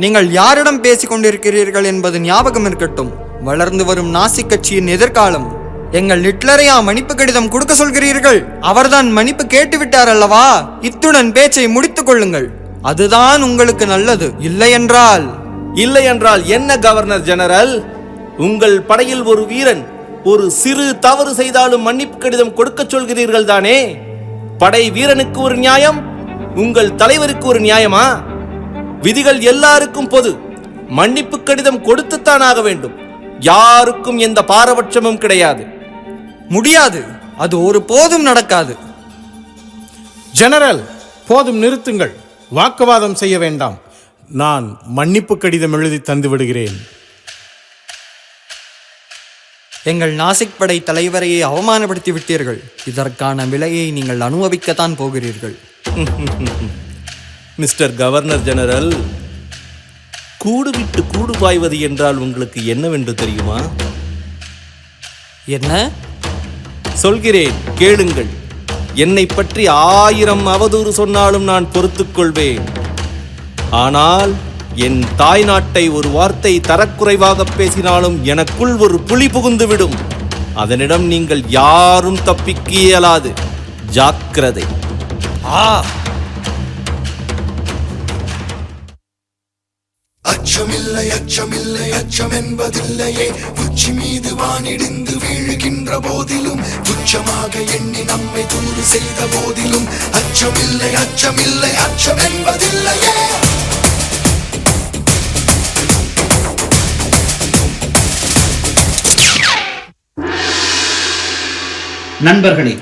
நீங்கள் யாரிடம் பேசிக் கொண்டிருக்கிறீர்கள் என்பது ஞாபகம் இருக்கட்டும். வளர்ந்து வரும் நாசி கட்சியின் எதிர்காலம். எங்கள் ஹிட்லரையா மன்னிப்பு கடிதம் கொடுக்க சொல்கிறீர்கள்? அவர்தான் மன்னிப்பு கேட்டுவிட்டார் அல்லவா? இத்துடன் பேச்சை முடித்துக் கொள்ளுங்கள். அதுதான் உங்களுக்கு நல்லது. இல்லை என்றால் என்ன கவர்னர் ஜெனரல்? உங்கள் படையில் ஒரு வீரன் ஒரு சிறு தவறு செய்தாலும் மன்னிப்பு கடிதம் கொடுக்க சொல்கிறீர்கள் தானே? படை வீரனுக்கு ஒரு நியாயம், உங்கள் தலைவருக்கு ஒரு நியாயமா? விதிகள் எல்லாருக்கும் பொது. மன்னிப்பு கடிதம் கொடுத்துத்தான் ஆக வேண்டும். யாருக்கும் எந்த பாரபட்சமும் கிடையாது. முடியாது, அது ஒரு போதும் நடக்காது. ஜெனரல், போதும் நிறுத்துங்கள். வாக்குவாதம் செய்ய வேண்டாம். நான் மன்னிப்பு கடிதம் எழுதி தந்து விடுகிறேன். எங்கள் நாசிக் படை தலைவரையை அவமானப்படுத்தி விட்டீர்கள். இதற்கான விலையை நீங்கள் அனுபவிக்கத்தான் போகிறீர்கள். மிஸ்டர் கவர்னர் ஜெனரல், கூடு விட்டு கூடு பாய்வது என்றால் உங்களுக்கு என்னவென்று தெரியுமா? என்ன சொல்கிறேன், கேளுங்கள். என்னை பற்றி 1000 அவதூறு சொன்னாலும் நான் பொறுத்துக் கொள்வேன். ஆனால் என் தாய் நாட்டை ஒரு வார்த்தை தரக்குறைவாக பேசினாலும் எனக்குள் ஒரு புலி புகுந்துவிடும். அதனிடம் நீங்கள் யாரும் தப்பிக்க இயலாது. ஜாக்கிரதை. அச்சமில்லை அச்சமில்லை அச்சம் என்பதில்லையே. உச்சி மீது வானிடிந்து வீழுகின்ற போதிலும், துச்சமாக எண்ணி நம்மை தூது செய்த போதிலும், அச்சமில்லை அச்சமில்லை அச்சம் என்பதில்லையே. நண்பர்களே,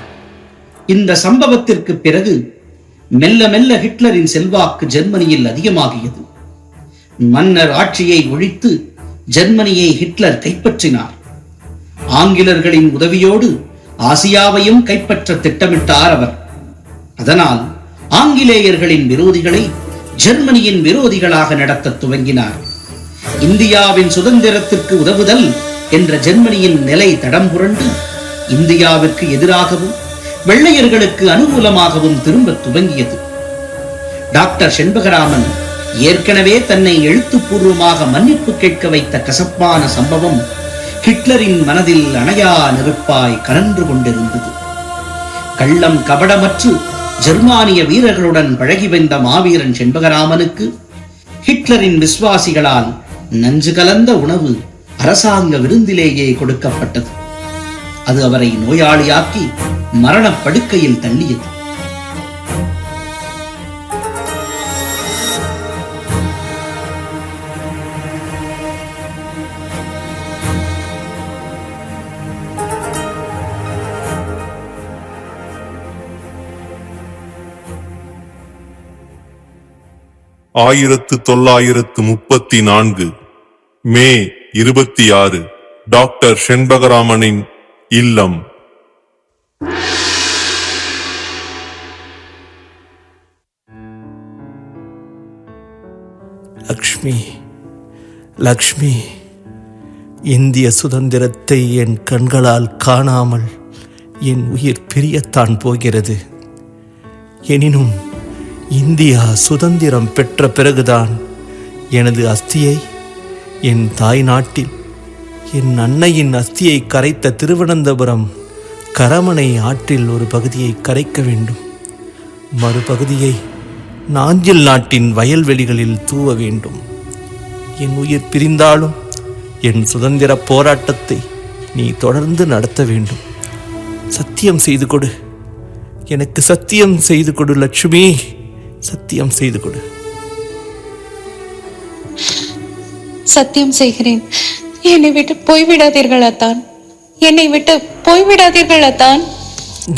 இந்த சம்பவத்திற்கு பிறகு மெல்ல மெல்ல ஹிட்லரின் செல்வாக்கு ஜெர்மனியில் அதிகமாகியது. மன்னர் ஆட்சியை ஒழித்து ஜெர்மனியை ஹிட்லர் கைப்பற்றினார். ஆங்கிலர்களின் உதவியோடு ஆசியாவையும் கைப்பற்ற திட்டமிட்டார் அவர். அதனால் ஆங்கிலேயர்களின் விரோதிகளை ஜெர்மனியின் விரோதிகளாக நடத்த துவங்கினார். இந்தியாவின் சுதந்திரத்திற்கு உதவுதல் என்ற ஜெர்மனியின் நிலை தடம் புரண்டு இந்தியாவிற்கு எதிராகவும் வெள்ளையர்களுக்கு அனுகூலமாகவும் திரும்ப துவங்கியது. டாக்டர் செண்பகராமன் ஏற்கனவே தன்னை எழுத்துப்பூர்வமாக மன்னிப்பு கேட்க வைத்த கசப்பான சம்பவம் ஹிட்லரின் மனதில் அணையா நெருப்பாய் கனன்று கொண்டிருந்தது. கள்ளம் கபடமற்று ஜெர்மானிய வீரர்களுடன் பழகி வந்த மாவீரன் செண்பகராமனுக்கு ஹிட்லரின் விசுவாசிகளால் நஞ்சு கலந்த உணவு அரசாங்க விருந்திலேயே கொடுக்கப்பட்டது. அது அவரை நோயாளியாக்கி மரணப் படுக்கையில் தள்ளியது. 1934 மே 26 டாக்டர் செண்பகராமனின் இல்லம். லக்ஷ்மி, லக்ஷ்மி, இந்திய சுதந்திரத்தை என் கண்களால் காணாமல் என் உயிர் பிரியத்தான் போகிறது. எனினும் இந்தியா சுதந்திரம் பெற்ற பிறகுதான் எனது அஸ்தியை என் தாய் நாட்டில் என் அன்னையின் அஸ்தியை கரைத்த திருவனந்தபுரம் கரமனை ஆற்றில் ஒரு பகுதியை கரைக்க வேண்டும். மறுபகுதியை நாஞ்சில் நாட்டின் வயல்வெளிகளில் தூவ வேண்டும். என் உயிர் பிரிந்தாலும் என் சுதந்திர போராட்டத்தை நீ தொடர்ந்து நடத்த வேண்டும். சத்தியம் செய்து கொடு, எனக்கு சத்தியம் செய்து கொடு லட்சுமி, சத்தியம் செய்து கொடு. சத்தியம் செய்கிறேன். என்னை விட்டு போய்விடாதீர்கள் அத்தான், என்னை விட்டு போய்விடாதீர்கள் அத்தான்.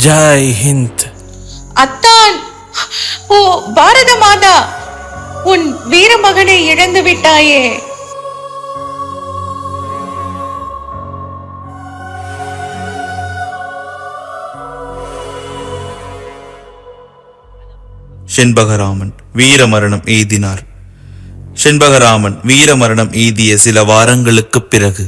ஜெய் ஹிந்த். அத்தான், ஓ பாரத மாதா, உன் வீர மகனை இழந்து விட்டாயே. செண்பகராமன் வீரமரணம் எய்தினார். செண்பகராமன் வீரமரணம் எய்திய சில வாரங்களுக்குப் பிறகு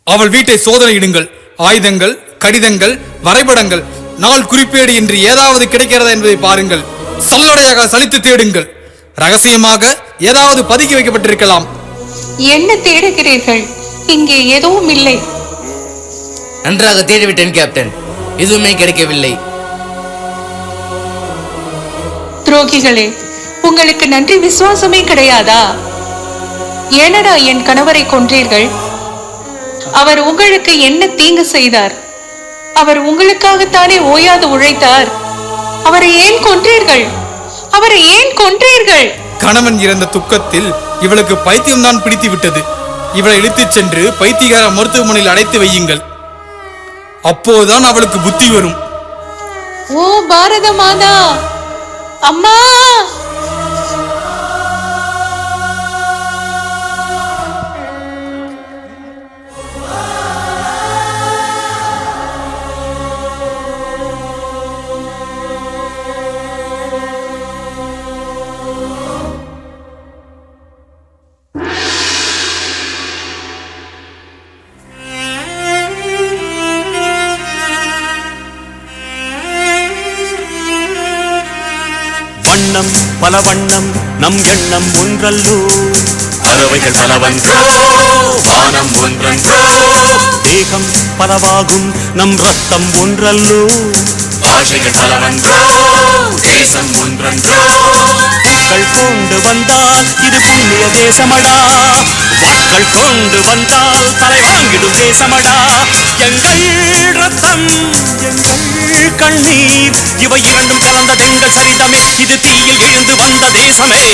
அவள் வீட்டை சோதனையிடுங்கள். ஆயுதங்கள், கடிதங்கள், வரைபடங்கள், நாள் குறிப்பேடு என்று ஏதாவது கிடைக்கிறதா என்பதை பாருங்கள். சல்லடையாக சலித்து தேடுங்கள். ரகசியமாக ஏதாவது பதுக்கி வைக்கப்பட்டிருக்கலாம். என்ன தேடுகிறீர்கள்? இங்கே எதுவும் இல்லை. நன்றாக தேடிவிட்டேன் கேப்டன், எதுவுமே கிடைக்கவில்லை. துரோகிகளே, உங்களுக்கு நன்றி விசுவாசமே கிடையாதா? ஏனடா என் கணவரை கொன்றீர்கள்? அவர் உங்களுக்கு என்ன தீங்கு செய்தார்? அவர் உங்களுக்காகத்தானே ஓயாது உழைத்தார். அவரை ஏன் கொன்றீர்கள்? அவரை ஏன் கொன்றீர்கள்? கணவன் இறந்த துக்கத்தில் இவளுக்கு பைத்தியம்தான் பிடித்து விட்டது. இவளை இழுத்துச் சென்று பைத்தியகார மருத்துவமனையில் அடைத்து வையுங்கள். அப்போதுதான் அவளுக்கு புத்தி வரும். ஓ பாரத மாதா, அம்மா! வண்ணம் பல வண்ணம் நம் எண்ணம் ஒன்றல்லோ, பறவைகள் பலவன்றோ, வானம் ஒன்றன்றோ, தேகம் பலவாகும் நம் ரத்தம் ஒன்றல்லோ, பாஷைகள் பலவன்றோ, தேசம் ஒன்றன்றோ. பூக்கள் கொண்டு வந்தால் இது புண்ணிய தேசமடா, வாட்கள் கொண்டு வந்தால் தலை வாங்கிடும் தேசமடா. எங்கள் ரத்தம், எங்கள் கண்ணீர், இவை இரண்டும் கலந்த எங்கள் சரிதமே, இது தீயில் எழுந்து வந்த தேசமே.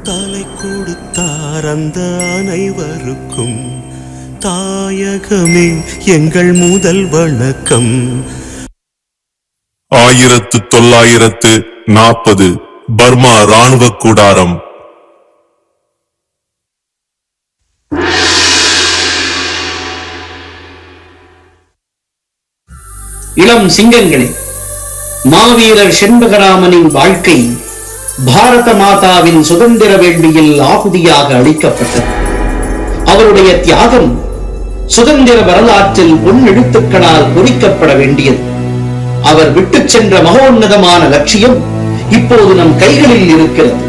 தலை கொடுத்தார் அந்த அனைவருக்கும் தாயகமே எங்கள் முதல் வணக்கம். 1940 பர்மா ராணுவ கூடாரம். இளம் சிங்கங்களே, மாவீரர் செண்பகராமனின் வாழ்க்கை பாரத மாதாவின் சுதந்திர வேள்வியில் ஆகுதியாக அளிக்கப்பட்டது. அவருடைய தியாகம் சுதந்திர வரலாற்றில் பொன் எழுத்துக்களால் பொறிக்கப்பட வேண்டியது. அவர் விட்டுச் சென்ற மகோன்னதமான லட்சியம் இப்போது நம் கைகளில் இருக்கிறது.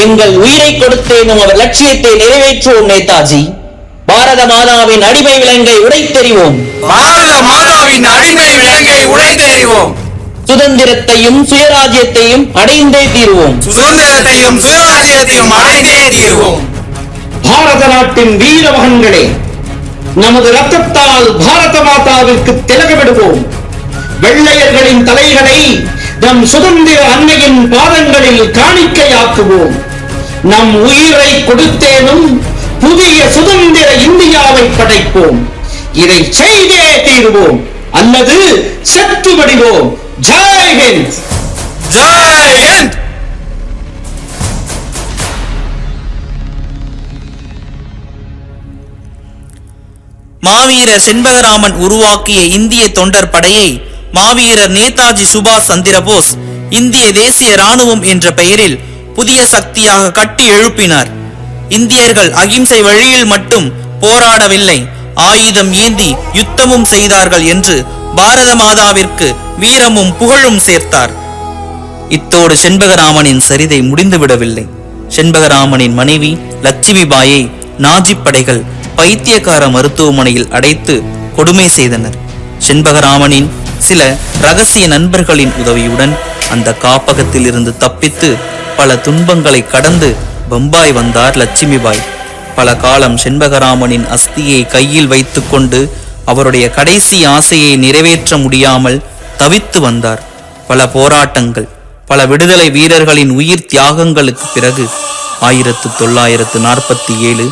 எங்கள் உயிரை கொடுத்தேனும் அவர் லட்சியத்தை நிறைவேற்றுவோம் நேதாஜி. பாரத மாதாவின் அடிமை விலங்கை உடைத்தெறிவோம். பாரத மாதாவின் அடிமை விலங்கை உடைத்தெறிவோம். சுதந்திரத்தையும் சுயராஜ்யத்தையும் அடைந்தே தீருவோம். சுதந்திரத்தையும் சுயராஜ்யத்தையும் அடைந்தே தீருவோம். பாரத நாட்டின் வீர மகன்களே, நமது ரத்தத்தால் பாரத மாதாவிற்கு திலகமிடுவோம். வெள்ளையர்களின் தலைகளை நம் சுதந்திர அன்னையின் பாதங்களில் காணிக்கையாக்குவோம். நம் உயிரை கொடுத்தேனும் புதிய சுதந்திர இந்தியாவை படைப்போம். இதை செய்தே தீருவோம். அல்லது செத்து வடிவோம். ஜெய் ஹிந்த். ஜெய் ஹிந்த். மாவீரர் செண்பகராமன் உருவாக்கிய இந்திய தொண்டர் படையை மாவீரர் நேதாஜி சுபாஷ் சந்திரபோஸ் இந்திய தேசிய ராணுவம் என்ற பெயரில் புதிய சக்தியாக கட்டி எழுப்பினார். இந்தியர்கள் அகிம்சை வழியில் மட்டும் போராடவில்லை, ஆயுதம் ஏந்தி யுத்தமும் செய்தார்கள் என்று பாரத மாதாவிற்கு வீரமும் புகழும் சேர்த்தார். இத்தோடு செண்பகராமனின் சரிதை முடிந்துவிடவில்லை. செண்பகராமனின் மனைவி லட்சுமிபாயை நாஜி படைகள் பைத்தியக்கார மருத்துவமனையில் அடைத்து கொடுமை செய்தனர். செண்பகராமனின் சில ரகசிய நண்பர்களின் உதவியுடன் அந்த காப்பகத்தில் இருந்து தப்பித்து பல துன்பங்களை கடந்து பம்பாய் வந்தார் லட்சுமிபாய். பல காலம் செண்பகராமனின் அஸ்தியை கையில் வைத்துக்கொண்டு அவருடைய கடைசி ஆசையை நிறைவேற்ற முடியாமல் தவித்து வந்தார். பல போராட்டங்கள், பல விடுதலை வீரர்களின் உயிர் தியாகங்களுக்கு பிறகு 1947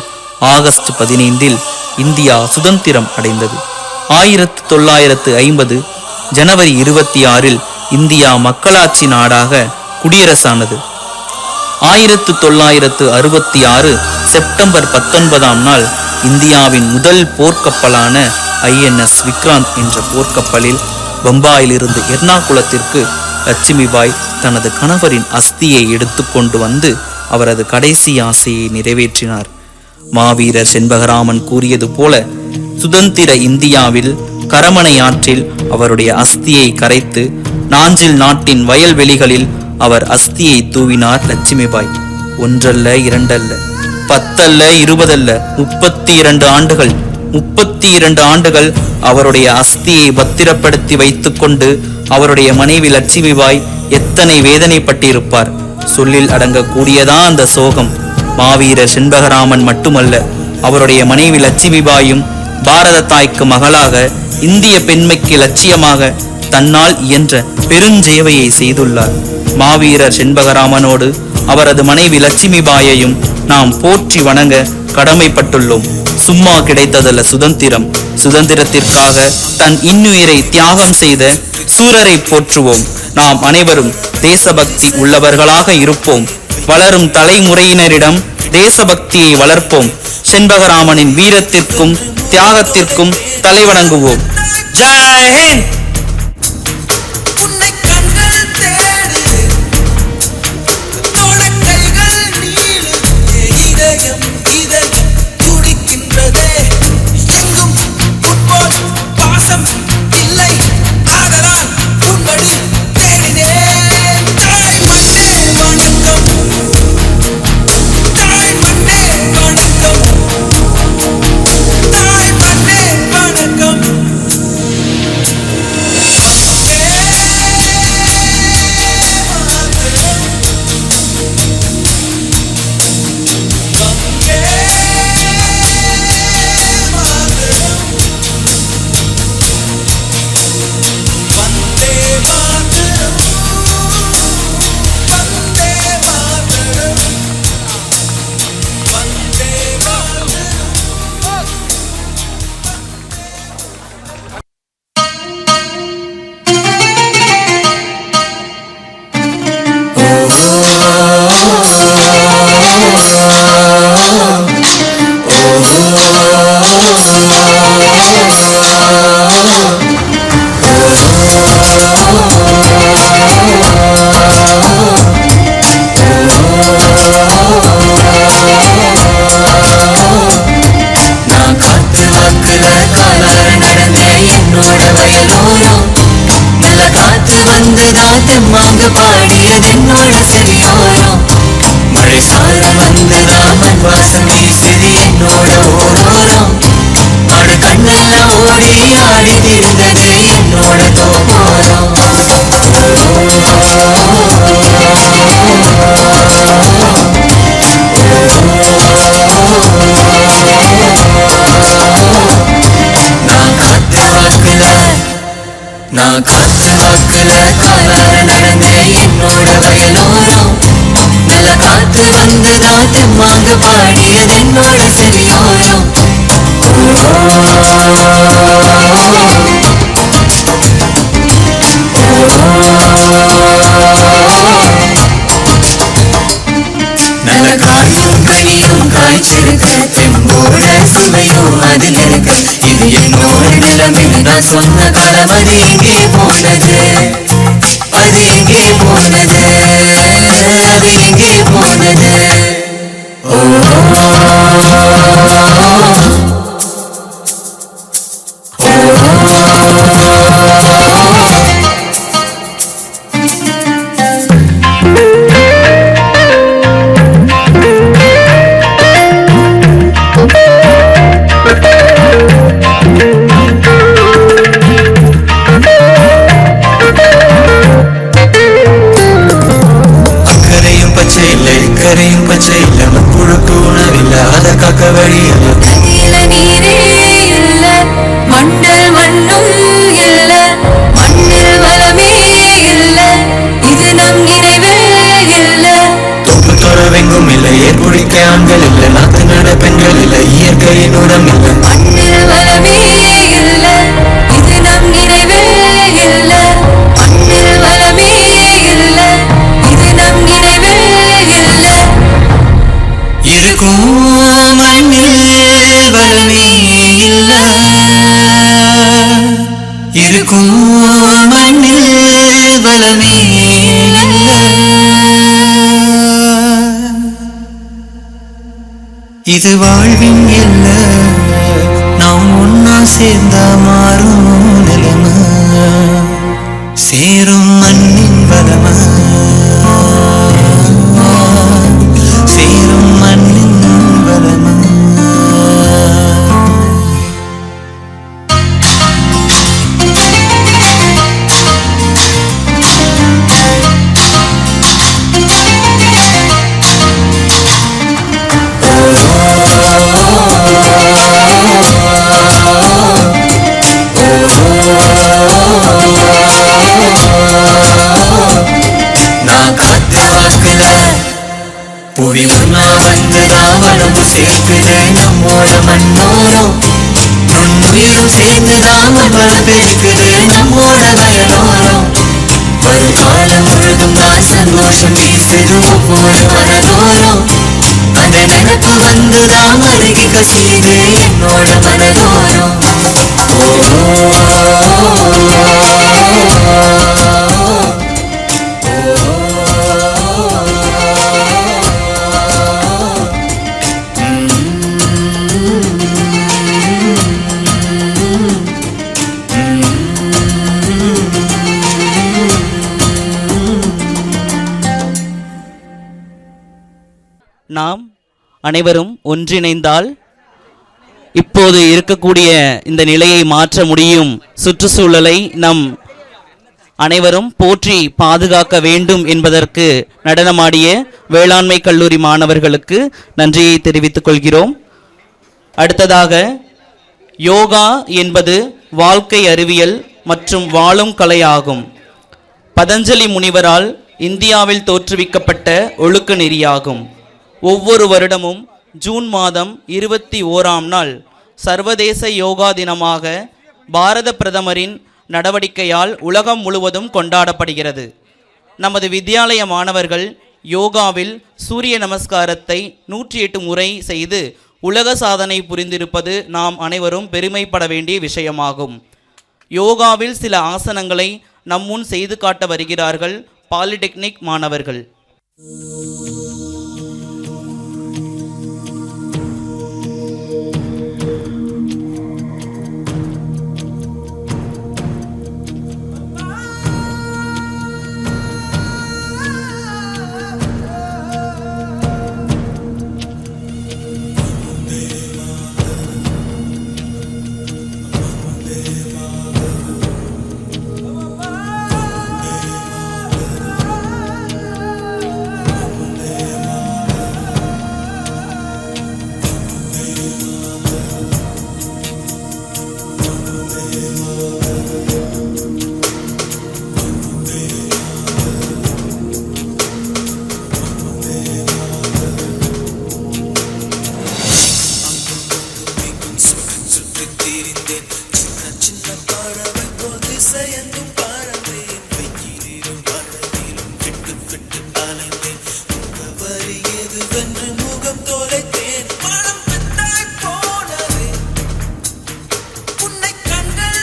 ஆகஸ்ட் 15 இந்தியா சுதந்திரம் அடைந்தது. 1950 ஜனவரி 26 இந்தியா மக்களாட்சி நாடாக குடியரசானது. 1966 செப்டம்பர் 19 இந்தியாவின் முதல் போர்க்கப்பலான INS விக்ராந்த் என்ற போர்க்கப்பலில் பம்பாயிலிருந்து எர்ணாகுளத்திற்கு லட்சுமிபாய் தனது கணவரின் அஸ்தியை எடுத்துக்கொண்டு வந்து அவரது கடைசி ஆசையை நிறைவேற்றினார். மாவீரர் செண்பகராமன் கூறியது போல சுதந்திர இந்தியாவில் கரமனை ஆற்றில் அவருடைய அஸ்தியை கரைத்து நாஞ்சில் நாட்டின் வயல்வெளிகளில் அவர் அஸ்தியை தூவினார் லட்சுமிபாய். ஒன்றல்ல, இரண்டல்ல, 10 அல்ல, 20 அல்ல, 32 ஆண்டுகள் 32 ஆண்டுகள் அவருடைய அஸ்தியை பத்திரப்படுத்தி வைத்துக்கொண்டு அவருடைய மனைவி லட்சுமிபாய் எத்தனை வேதனைப்பட்டிருப்பார். சொல்லில் அடங்கக்கூடியதான் அந்த சோகம். மாவீரர் செண்பகராமன் மட்டுமல்ல, அவருடைய மனைவி லட்சுமிபாயும் பாரத தாய்க்கு மகளாக இந்திய பெண்மைக்கு லட்சியமாக தன்னால் இயன்ற பெருஞ்சேவையை செய்துள்ளார். மாவீரர் செண்பகராமனோடு அவரது மனைவி லட்சுமிபாயையும் நாம் போற்றி வணங்க கடமைப்பட்டுள்ளோம். சும்மா கிடைத்ததல்ல சுதந்திரம். சுதந்திரத்திற்காக தன் இன்னுயிரை தியாகம் செய்த சூரரை போற்றுவோம். நாம் அனைவரும் தேசபக்தி உள்ளவர்களாக இருப்போம். வளரும் தலைமுறையினரிடம் தேசபக்தியை வளர்ப்போம். செண்பகராமனின் வீரத்திற்கும் தியாகத்திற்கும் தலைவணங்குவோம். ஜெய் ஹிந்த். தெம்மாங்க பாடியது என்னோட செவியோரம். மழை சாரல் வந்துதா மண் வாசம் வீசுது என்னோட ஓரோரம். மாடு கண்ணெல்லாம் ஓடி ஆடி திரிந்தது என்னோட தோபோரம். நான் காத்து வாக்குல காலார நடந்தேன் என்னோட வயலோரம். நல்ல காத்து வந்துதா தெம்மாங்க பாடியது என்னோட செவியோரம். காலமென்று நான் சொன்ன காலம் அது எங்கே போனது, அது எங்கே போனது, அது எங்கே போனது. கரையும் பச்சை இல்ல புழுக்கு உணவில்ல அத காக்க வழி இல்ல. நதியில நீரே இல்ல, மண்டல் மண்ணும் இல்ல, மண்ணில் வளமே இல்ல, இது நம் நினைவே இல்ல. தொப்பு துறவெங்கும் இல்ல, ஏற்புடிக்க ஆண்கள் இல்ல, நாத்து நட பெண்கள் இல்ல, இயற்கையின் உரம் இல்ல. மண்ணில் வளமே இல்ல, இது நம் நினைவே இல்ல, மண்ணில் வளமே இல்ல, இது நம் நினைவே இல்ல. இருக்கும் மண்ணில் வளமே இல்ல, இருக்கும் மண்ணில் வளமே இல்ல. இது வாழ்வின் இல்ல, நாம் ஒன்னா சேர்ந்தா மாறும் நிலைமை, சேரும் மண்ணின் வளமை, சேரும் மண்ணின் வளமை. நான் காத்து வாக்குல புவி ஒன்னா வந்துதான் வளம்பு சேர்க்குது, நம்மோட மண்ணோரம் நுண்ணுயிரும் சேர்ந்துதான் வளம் பெருக்குது, நம்மோட வயலோரம். வருங்காலம் முழுதும் தான் சந்தோஷம் வீசுது ஒவ்வொரு மனதோரம், அந்த நினைப்பு வந்துதான் அருகி கசியுது என்னோட மனதோரம். நாம் அனைவரும் ஒன்றிணைந்தால் இப்போது இருக்கக்கூடிய இந்த நிலையை மாற்ற முடியும். சுற்றுச்சூழலை நம் அனைவரும் போற்றி பாதுகாக்க வேண்டும் என்பதற்கு நடனமாடிய வேளாண்மை கல்லூரி மாணவர்களுக்கு நன்றியை தெரிவித்துக் கொள்கிறோம். அடுத்ததாக, யோகா என்பது வாழ்க்கை அறிவியல் மற்றும் வாழும் கலையாகும். பதஞ்சலி முனிவரால் இந்தியாவில் தோற்றுவிக்கப்பட்ட ஒழுக்க நெறியாகும். ஒவ்வொரு வருடமும் ஜூன் மாதம் 21ஆம் நாள் சர்வதேச யோகா தினமாக பாரத பிரதமரின் நடவடிக்கையால் உலகம் முழுவதும் கொண்டாடப்படுகிறது. நமது வித்யாலய மாணவர்கள் யோகாவில் சூரிய நமஸ்காரத்தை 108 முறை செய்து உலக சாதனை புரிந்திருப்பது நாம் அனைவரும் பெருமைப்பட வேண்டிய விஷயமாகும். யோகாவில் சில ஆசனங்களை நம்முன் செய்து காட்ட வருகிறார்கள் பாலிடெக்னிக் மாணவர்கள். உன்னை கண்கள்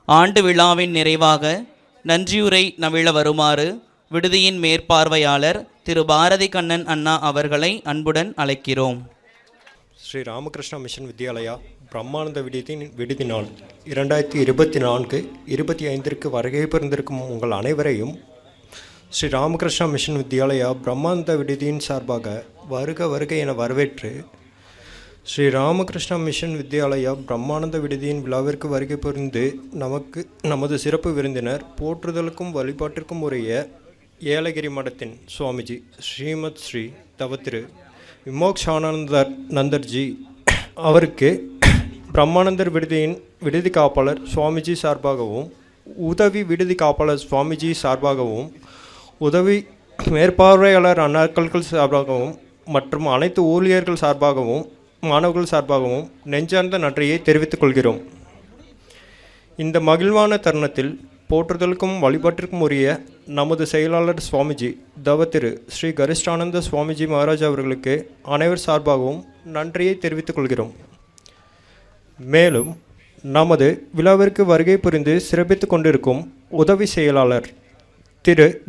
ஆண்டு விழாவின் நிறைவாக நன்றியுரை நவிழ வருமாறு விடுதியின் மேற்பார்வையாளர் திரு பாரதி கண்ணன் அண்ணா அவர்களை அன்புடன் அழைக்கிறோம். ஸ்ரீ ராமகிருஷ்ணா மிஷன் வித்யாலயா பிரம்மானந்த விடுதி நாள் 2024-25 வருகை புரிந்திருக்கும் உங்கள் அனைவரையும் ஸ்ரீ ராமகிருஷ்ணா மிஷன் வித்யாலயா பிரம்மானந்த விடுதியின் சார்பாக வருக வருக என வரவேற்று ஸ்ரீ ராமகிருஷ்ணா மிஷன் வித்யாலயா பிரம்மானந்த விடுதியின் விழாவிற்கு வருகை புரிந்து நமது சிறப்பு விருந்தினர் போற்றுதலுக்கும் வழிபாட்டிற்கும் உரிய ஏலகிரி மடத்தின் சுவாமிஜி ஸ்ரீமத் ஸ்ரீ தவத்திரு விமோக்ஷானந்தர் நந்தர்ஜி அவருக்கு பிரம்மானந்தர் விடுதியின் விடுதி காப்பாளர் சுவாமிஜி சார்பாகவும் உதவி விடுதி காப்பாளர் சுவாமிஜி சார்பாகவும் உதவி மேற்பார்வையாளர் அண்ணாக்கள் சார்பாகவும் மற்றும் அனைத்து ஊழியர்கள் சார்பாகவும் மாணவர்கள் சார்பாகவும் நெஞ்சார்ந்த நன்றியை தெரிவித்துக் கொள்கிறோம். இந்த மகிழ்வான தருணத்தில் போற்றுதலுக்கும் வழிபாட்டிற்கும் உரிய நமது செயலாளர் சுவாமிஜி தவத்திரு ஸ்ரீ கரிஷ்டானந்த சுவாமிஜி மகாராஜ் அவர்களுக்கு அனைவர் சார்பாகவும் நன்றியை தெரிவித்துக் கொள்கிறோம். மேலும் நமது விழாவிற்கு வருகை புரிந்து சிறப்பித்து கொண்டிருக்கும் உதவி செயலாளர்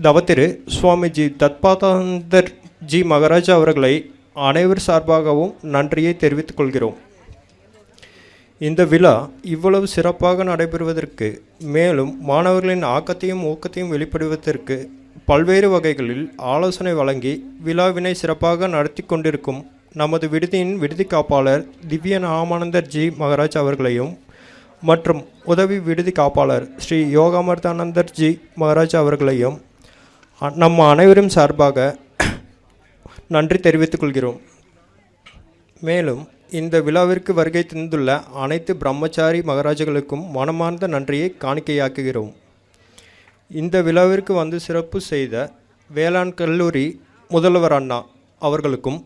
தவத்திரு சுவாமிஜி தத்பாதாந்தர் ஜி மகாராஜ் அவர்களை அனைவர் சார்பாகவும் நன்றியை தெரிவித்துக் கொள்கிறோம். இந்த விழா இவ்வளவு சிறப்பாக நடைபெறுவதற்கு மேலும் மாணவர்களின் ஆக்கத்தையும் ஊக்கத்தையும் வெளிப்படுவதற்கு பல்வேறு வகைகளில் ஆலோசனை வழங்கி விழாவினை சிறப்பாக நடத்தி கொண்டிருக்கும் நமது விடுதியின் விடுதி காப்பாளர் திவ்ய ஆமானந்தர் ஜி மகாராஜ் அவர்களையும் மற்றும் உதவி விடுதி காப்பாளர் ஸ்ரீ யோகாமர்தானந்தர் ஜி மகாராஜ் அவர்களையும் நம்ம அனைவரும் சார்பாக நன்றி தெரிவித்துக் கொள்கிறோம். மேலும் இந்த விழாவிற்கு வருகை தந்துள்ள அனைத்து பிரம்மச்சாரி மகாராஜர்களுக்கும் மனமார்ந்த நன்றியை காணிக்கையாக்குகிறோம். இந்த விழாவிற்கு வந்து சிறப்பு செய்த வேளாண் கல்லூரி முதல்வர் அண்ணா அவர்களுக்கும்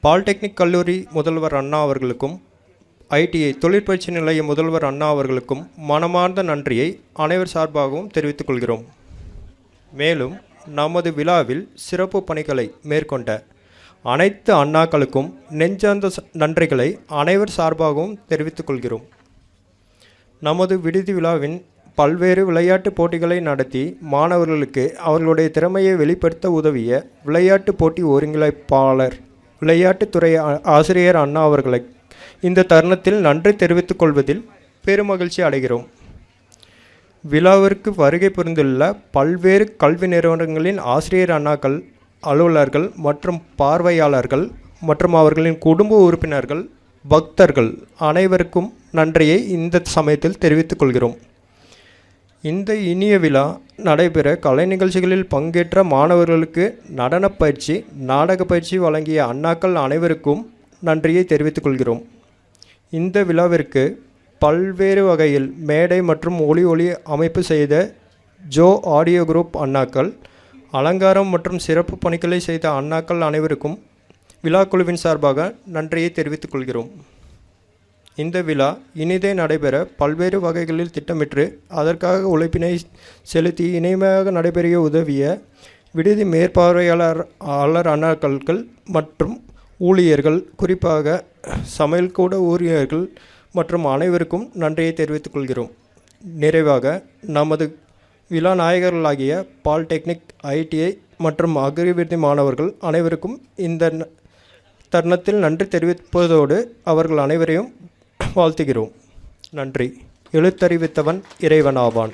பாலிடெக்னிக் கல்லூரி முதல்வர் அண்ணா அவர்களுக்கும் ஐடிஐ தொழிற்பயிற்சி நிலைய முதல்வர் அண்ணா அவர்களுக்கும் மனமார்ந்த நன்றியை அனைவர் சார்பாகவும் தெரிவித்துக் கொள்கிறோம். மேலும் நமது விழாவில் சிறப்பு பணிகளை மேற்கொண்ட அனைத்து அண்ணாக்களுக்கும் நெஞ்சார்ந்த நன்றிகளை அனைவர் சார்பாகவும் தெரிவித்துக் கொள்கிறோம். நமது விடுதி விழாவின் பல்வேறு விளையாட்டு போட்டிகளை நடத்தி மாணவர்களுக்கு அவர்களுடைய திறமையை வெளிப்படுத்த உதவிய விளையாட்டு போட்டி ஒருங்கிணைப்பாளர் விளையாட்டுத்துறை ஆசிரியர் அண்ணா அவர்களை இந்த தருணத்தில் நன்றி தெரிவித்துக் கொள்வதில் பெருமகிழ்ச்சி அடைகிறோம். விழாவிற்கு வருகை புரிந்துள்ள பல்வேறு கல்வி நிறுவனங்களின் ஆசிரியர் அண்ணாக்கள், அலுவலர்கள் மற்றும் பார்வையாளர்கள் மற்றும் அவர்களின் குடும்ப உறுப்பினர்கள், பக்தர்கள் அனைவருக்கும் நன்றியை இந்த சமயத்தில் தெரிவித்துக் கொள்கிறோம். இந்த இனிய விழா நடைபெற கலை நிகழ்ச்சிகளில் பங்கேற்ற மாணவர்களுக்கு நடனப் பயிற்சி, நாடக பயிற்சி வழங்கிய அண்ணாக்கள் அனைவருக்கும் நன்றியை தெரிவித்துக் கொள்கிறோம். இந்த விழாவிற்கு பல்வேறு வகையில் மேடை மற்றும் ஒளி அமைப்பு செய்த ஜோ ஆடியோ குரூப் அண்ணாக்கள், அலங்காரம் மற்றும் சிறப்பு பணிகளை செய்த அண்ணாக்கள் அனைவருக்கும் விழாக்குழுவின் சார்பாக நன்றியை தெரிவித்துக் கொள்கிறோம். இந்த விழா இனிதே நடைபெற பல்வேறு வகைகளில் திட்டமிட்டு அதற்காக உழைப்பினை செலுத்தி இணைமையாக நடைபெற உதவிய விடுதி மேற்பார்வையாளர் அண்ணாக்கள் மற்றும் ஊழியர்கள், குறிப்பாக சமையல்கூட ஊழியர்கள் மற்றும் அனைவருக்கும் நன்றியை தெரிவித்துக் கொள்கிறோம். நிறைவாக நமது விழா நாயகர்களாகிய பாலிடெக்னிக், ஐடிஐ மற்றும் அக்ரிவிருத்தி மாணவர்கள் அனைவருக்கும் இந்த தருணத்தில் நன்றி தெரிவிப்பதோடு அவர்கள் அனைவரையும் வாழ்த்துகிறோம். நன்றி. எழுத்தறிவித்தவன் இறைவனாவான்.